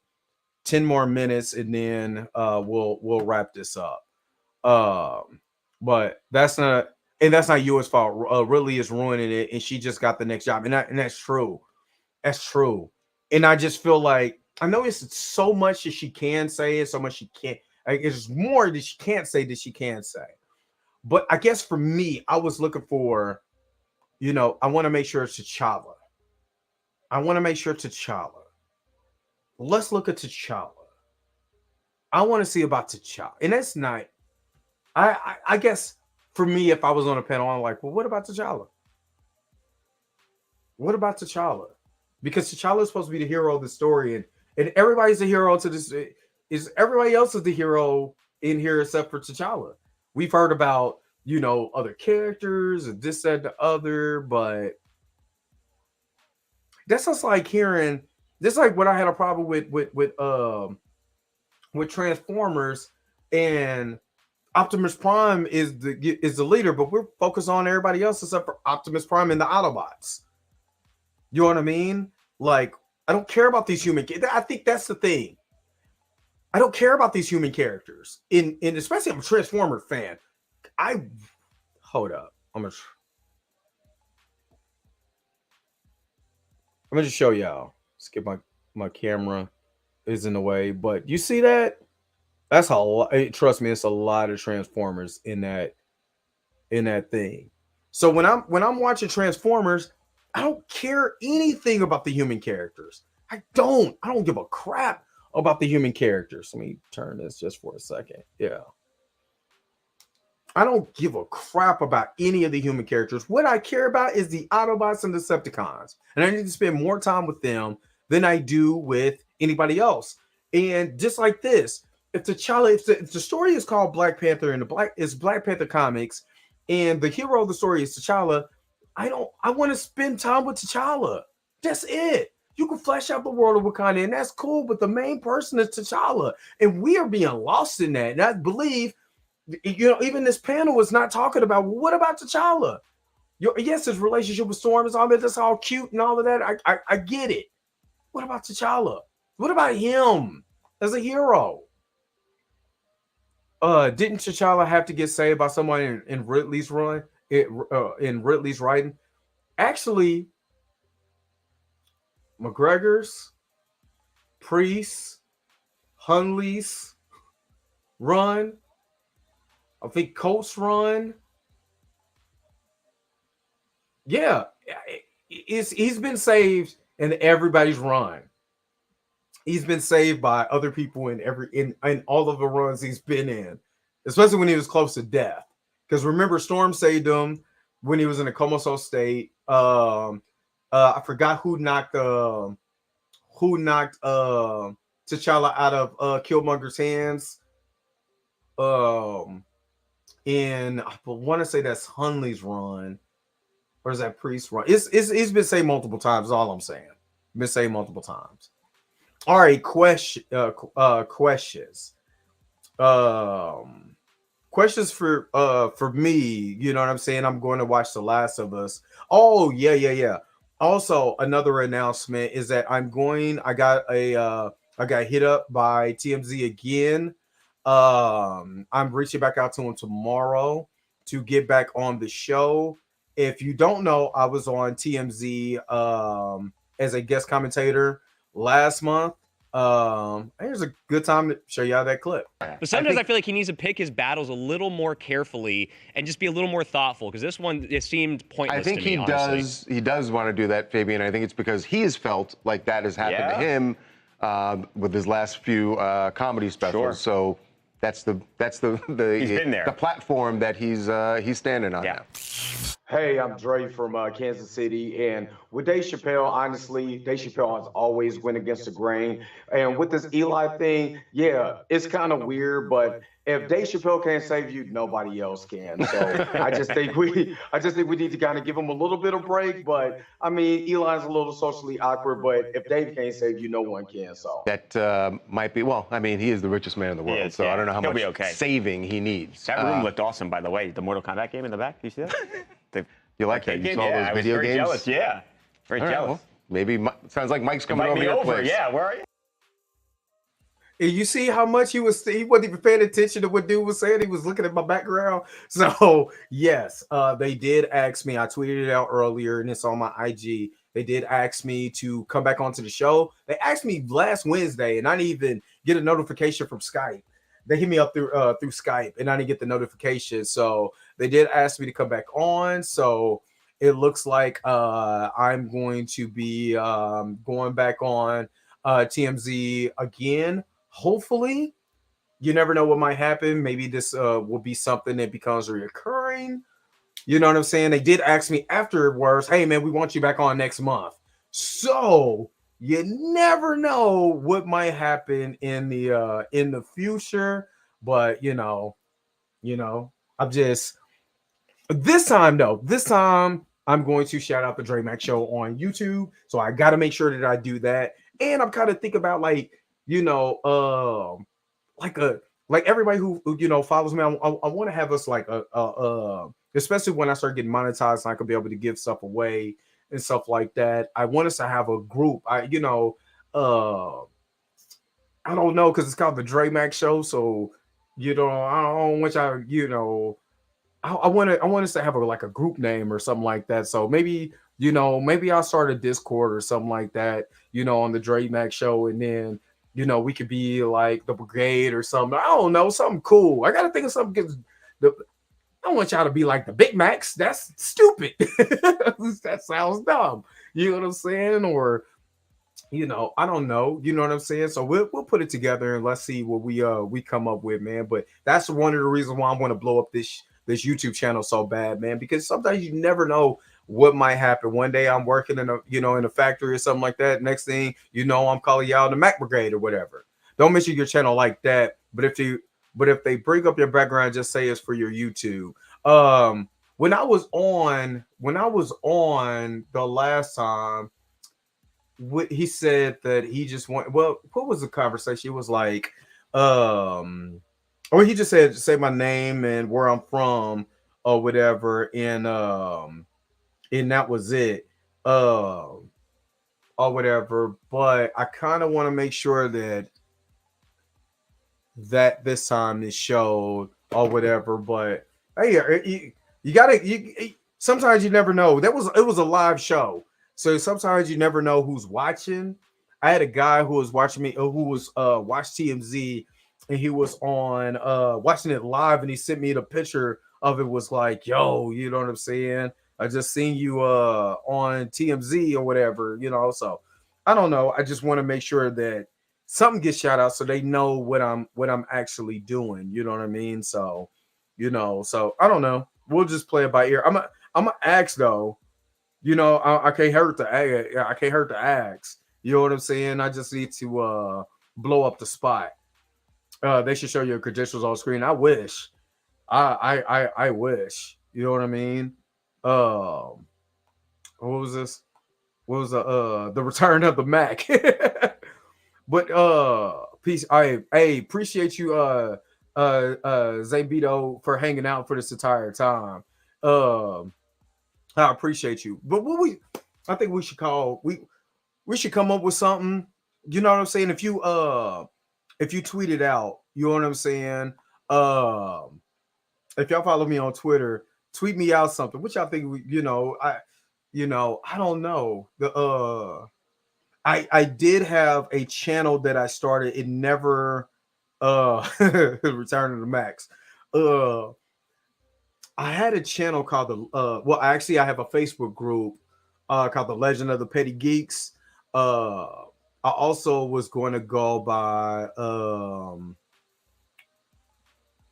Speaker 1: 10 more minutes and then we'll wrap this up. But that's not yours fault. Really is ruining it, and she just got the next job, and that's true. That's true. And I just feel like, I know it's so much that she can say, and so much she can't. Like, it's more that she can't say that she can say. But I guess for me, I was looking for, I want to make sure it's T'Challa. Let's look at T'Challa. I want to see about T'Challa. And that's not, I guess for me, if I was on a panel, I'm like, well, what about T'Challa? Because T'Challa is supposed to be the hero of the story, and everybody's a hero to this. Everybody else is the hero in here except for T'Challa. We've heard about, other characters and this, that, the other, but that's just like hearing Just like what I had a problem with Transformers, and Optimus Prime is the leader, but we're focused on everybody else except for Optimus Prime and the Autobots. You know what I mean? Like, I don't care about these human. I think that's the thing. I don't care about these human characters. In especially, I'm a Transformer fan. Hold up. I'm gonna just show y'all. Skip my camera is in the way, but you see that? That's a lot. Trust me, it's a lot of Transformers in that thing. So when I'm watching Transformers, I don't care anything about the human characters. I don't give a crap about the human characters. Let me turn this just for a second. Yeah. I don't give a crap about any of the human characters. What I care about is the Autobots and Decepticons. And I need to spend more time with them than I do with anybody else. And just like this, if the story is called Black Panther and it's Black Panther comics, and the hero of the story is T'Challa, I want to spend time with T'Challa. That's it. You can flesh out the world of Wakanda, and that's cool, but the main person is T'Challa. And we are being lost in that. And I believe, even this panel is not talking about, well, what about T'Challa? Yes, his relationship with Storm is all that. That's all cute and all of that. I get it. What about T'Challa? What about him as a hero? Didn't T'Challa have to get saved by somebody in Ridley's run? In Ridley's writing? Actually, McGregor's, Priest, Hunley's run, I think Colt's run. Yeah, he's been saved in everybody's run. He's been saved by other people in all of the runs he's been in, especially when he was close to death. Because remember, Storm saved him when he was in a comatose state. I forgot who knocked T'Challa out of Killmonger's hands. And I want to say that's Hunley's run, or is that Priest run? It's been saved multiple times. Is all I'm saying. Been saved multiple times. All right, questions. Questions for me. You know what I'm saying? I'm going to watch The Last of Us. Oh yeah. Also, another announcement is that I got hit up by TMZ again. I'm reaching back out to him tomorrow to get back on the show. If you don't know, I was on TMZ as a guest commentator last month. Here's a good time to show y'all that clip.
Speaker 7: But sometimes I feel like he needs to pick his battles a little more carefully and just be a little more thoughtful, because this one, it seemed pointless.
Speaker 8: I think
Speaker 7: to me,
Speaker 8: he does want to do that, Fabian. I think it's because he has felt like that has happened to him with his last few comedy specials.
Speaker 9: Sure.
Speaker 8: So that's the
Speaker 9: He's been there.
Speaker 8: The platform that he's standing on now.
Speaker 1: Hey, I'm Dre from Kansas City, and with Dave Chappelle, honestly, Dave Chappelle has always went against the grain. And with this Eli thing, yeah, it's kind of weird, but if Dave Chappelle can't save you, nobody else can. So I just think we need to kind of give him a little bit of break. But I mean, Eli's a little socially awkward, but if Dave can't save you, no one can. So
Speaker 8: that might be, well, I mean, he is the richest man in the world,
Speaker 9: is,
Speaker 8: so
Speaker 9: yeah.
Speaker 8: I don't know how
Speaker 9: He'll
Speaker 8: much
Speaker 9: be okay.
Speaker 8: saving he needs.
Speaker 9: That room looked awesome, by the way. The Mortal Kombat game in the back. Do you see that?
Speaker 8: You like that? You saw
Speaker 9: yeah,
Speaker 8: those
Speaker 9: I was
Speaker 8: video
Speaker 9: very
Speaker 8: games?
Speaker 9: Jealous, yeah. Very
Speaker 8: All right,
Speaker 9: jealous.
Speaker 8: well, maybe sounds like Mike's coming
Speaker 9: Might
Speaker 8: over
Speaker 9: be
Speaker 8: your
Speaker 9: over.
Speaker 8: place.
Speaker 9: Yeah, where are you?
Speaker 1: And you see how much he wasn't even paying attention to what dude was saying. He was looking at my background. So yes, they did ask me. I tweeted it out earlier, and it's on my IG. They did ask me to come back onto the show. They asked me last Wednesday, and I didn't even get a notification from Skype. They hit me up through Skype, and I didn't get the notification. So they did ask me to come back on. So it looks like I'm going to be going back on TMZ again. Hopefully, you never know what might happen. Maybe this will be something that becomes reoccurring. You know what I'm saying? They did ask me afterwards, hey, man, we want you back on next month. So you never know what might happen in the future. But, you know, I'm just this time I'm going to shout out the Dre Mack Show on YouTube. So I got to make sure that I do that. And I'm kind of thinking about like, you know, like a like everybody who you know follows me. I want to have us like especially when I start getting monetized, and I could be able to give stuff away and stuff like that. I want us to have a group. I don't know because it's called the Dre Max Show. So you know, I don't want y'all, you know, I want us to have like a group name or something like that. So maybe you know, maybe I'll start a Discord or something like that. You know, on the Dre Max Show, and then you know we could be like the Brigade or something. I don't know, something cool. I gotta think of something. I don't want y'all to be like the Big Macs. That's stupid. That sounds dumb. You know what I'm saying? Or you know, I don't know. You know what I'm saying? So we'll put it together and let's see what we come up with, man. But that's one of the reasons why I want to blow up this YouTube channel so bad, man. Because sometimes you never know what might happen. One day I'm working in a factory or something like that. Next thing you know, I'm calling y'all the Mac Brigade or whatever. Don't mention your channel like that. But if they bring up your background, just say it's for your YouTube. When I was on the last time, he said that he just want. Well, what was the conversation? It was like, or he just said say my name and where I'm from or whatever, and that was it, or whatever. But I kind of want to make sure that this time is showed or whatever. But hey, you gotta. Sometimes you never know. It was a live show, so sometimes you never know who's watching. I had a guy who was watching me, who was watched TMZ, and he was on watching it live, and he sent me the picture of it. Was like, yo, you know what I'm saying? I just seen you on TMZ or whatever, you know. So I don't know. I just want to make sure that something gets shout out so they know what I'm actually doing. You know what I mean? So, you know, so I don't know. We'll just play it by ear. I'm gonna ask though. You know, I can't hurt to ask. You know what I'm saying? I just need to blow up the spot. They should show your credentials on screen. I wish. I wish. You know what I mean? What was this? What was the return of the Mac? But peace. I appreciate you Zabito for hanging out for this entire time. I appreciate you. But I think we should we should come up with something. You know what I'm saying? If you tweet it out, you know what I'm saying? If y'all follow me on Twitter, tweet me out something. Which I think I don't know. I did have a channel that I started. It never Return of the Max. I had a channel called I have a Facebook group called The Legend of the Petty Geeks. I also was going to go by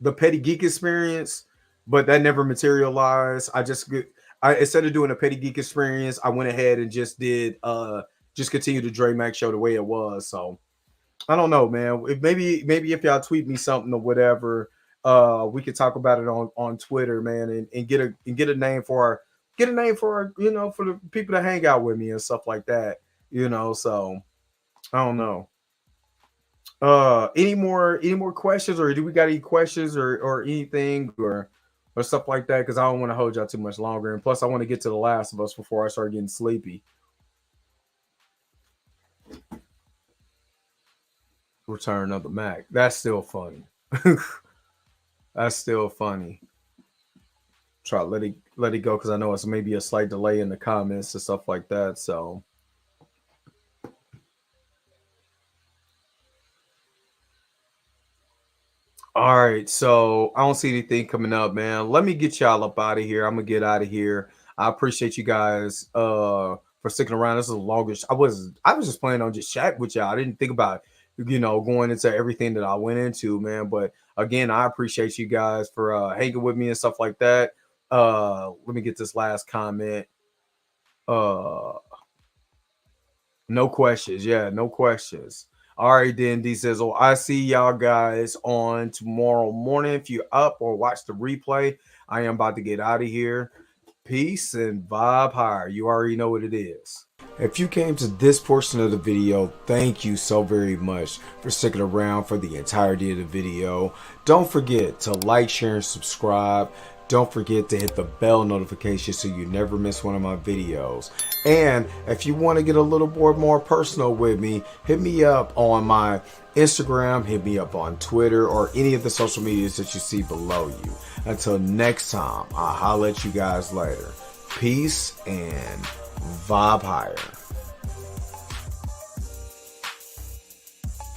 Speaker 1: the Petty Geek Experience, but that never materialized. Instead of doing a Petty Geek Experience, I went ahead and just did continue the Dre Max Show the way it was. So I don't know, man. Maybe if y'all tweet me something or whatever, we could talk about it on Twitter, man, and get a name for for the people that hang out with me and stuff like that. So I don't know. Any more questions, or do we got any questions or anything or stuff like that? Because I don't want to hold y'all too much longer, and plus I want to get to The Last of Us before I start getting sleepy. Return of the Mac. That's still funny. That's still funny. Try to let it go because I know it's maybe a slight delay in the comments and stuff like that. So all right, so I don't see anything coming up, man. Let me get y'all up out of here. I'm gonna get out of here. I appreciate you guys for sticking around. This is the longest. I was just planning on just chatting with y'all. I didn't think about going into everything that I went into, man. But again, I appreciate you guys for hanging with me and stuff like that. Let me get this last comment. No questions. Yeah, no questions. All right, then D says, "Oh, I see y'all guys on tomorrow morning. If you're up or watch the replay, I am about to get out of here. Peace and vibe higher. You already know what it is." If you came to this portion of the video, thank you so very much for sticking around for the entirety of the video. Don't forget to like, share, and subscribe. Don't forget to hit the bell notification so you never miss one of my videos. And if you want to get a little more personal with me, hit me up on my Instagram, hit me up on Twitter, or any of the social medias that you see below you. Until next time, I'll holler at you guys later. Peace and vibe higher.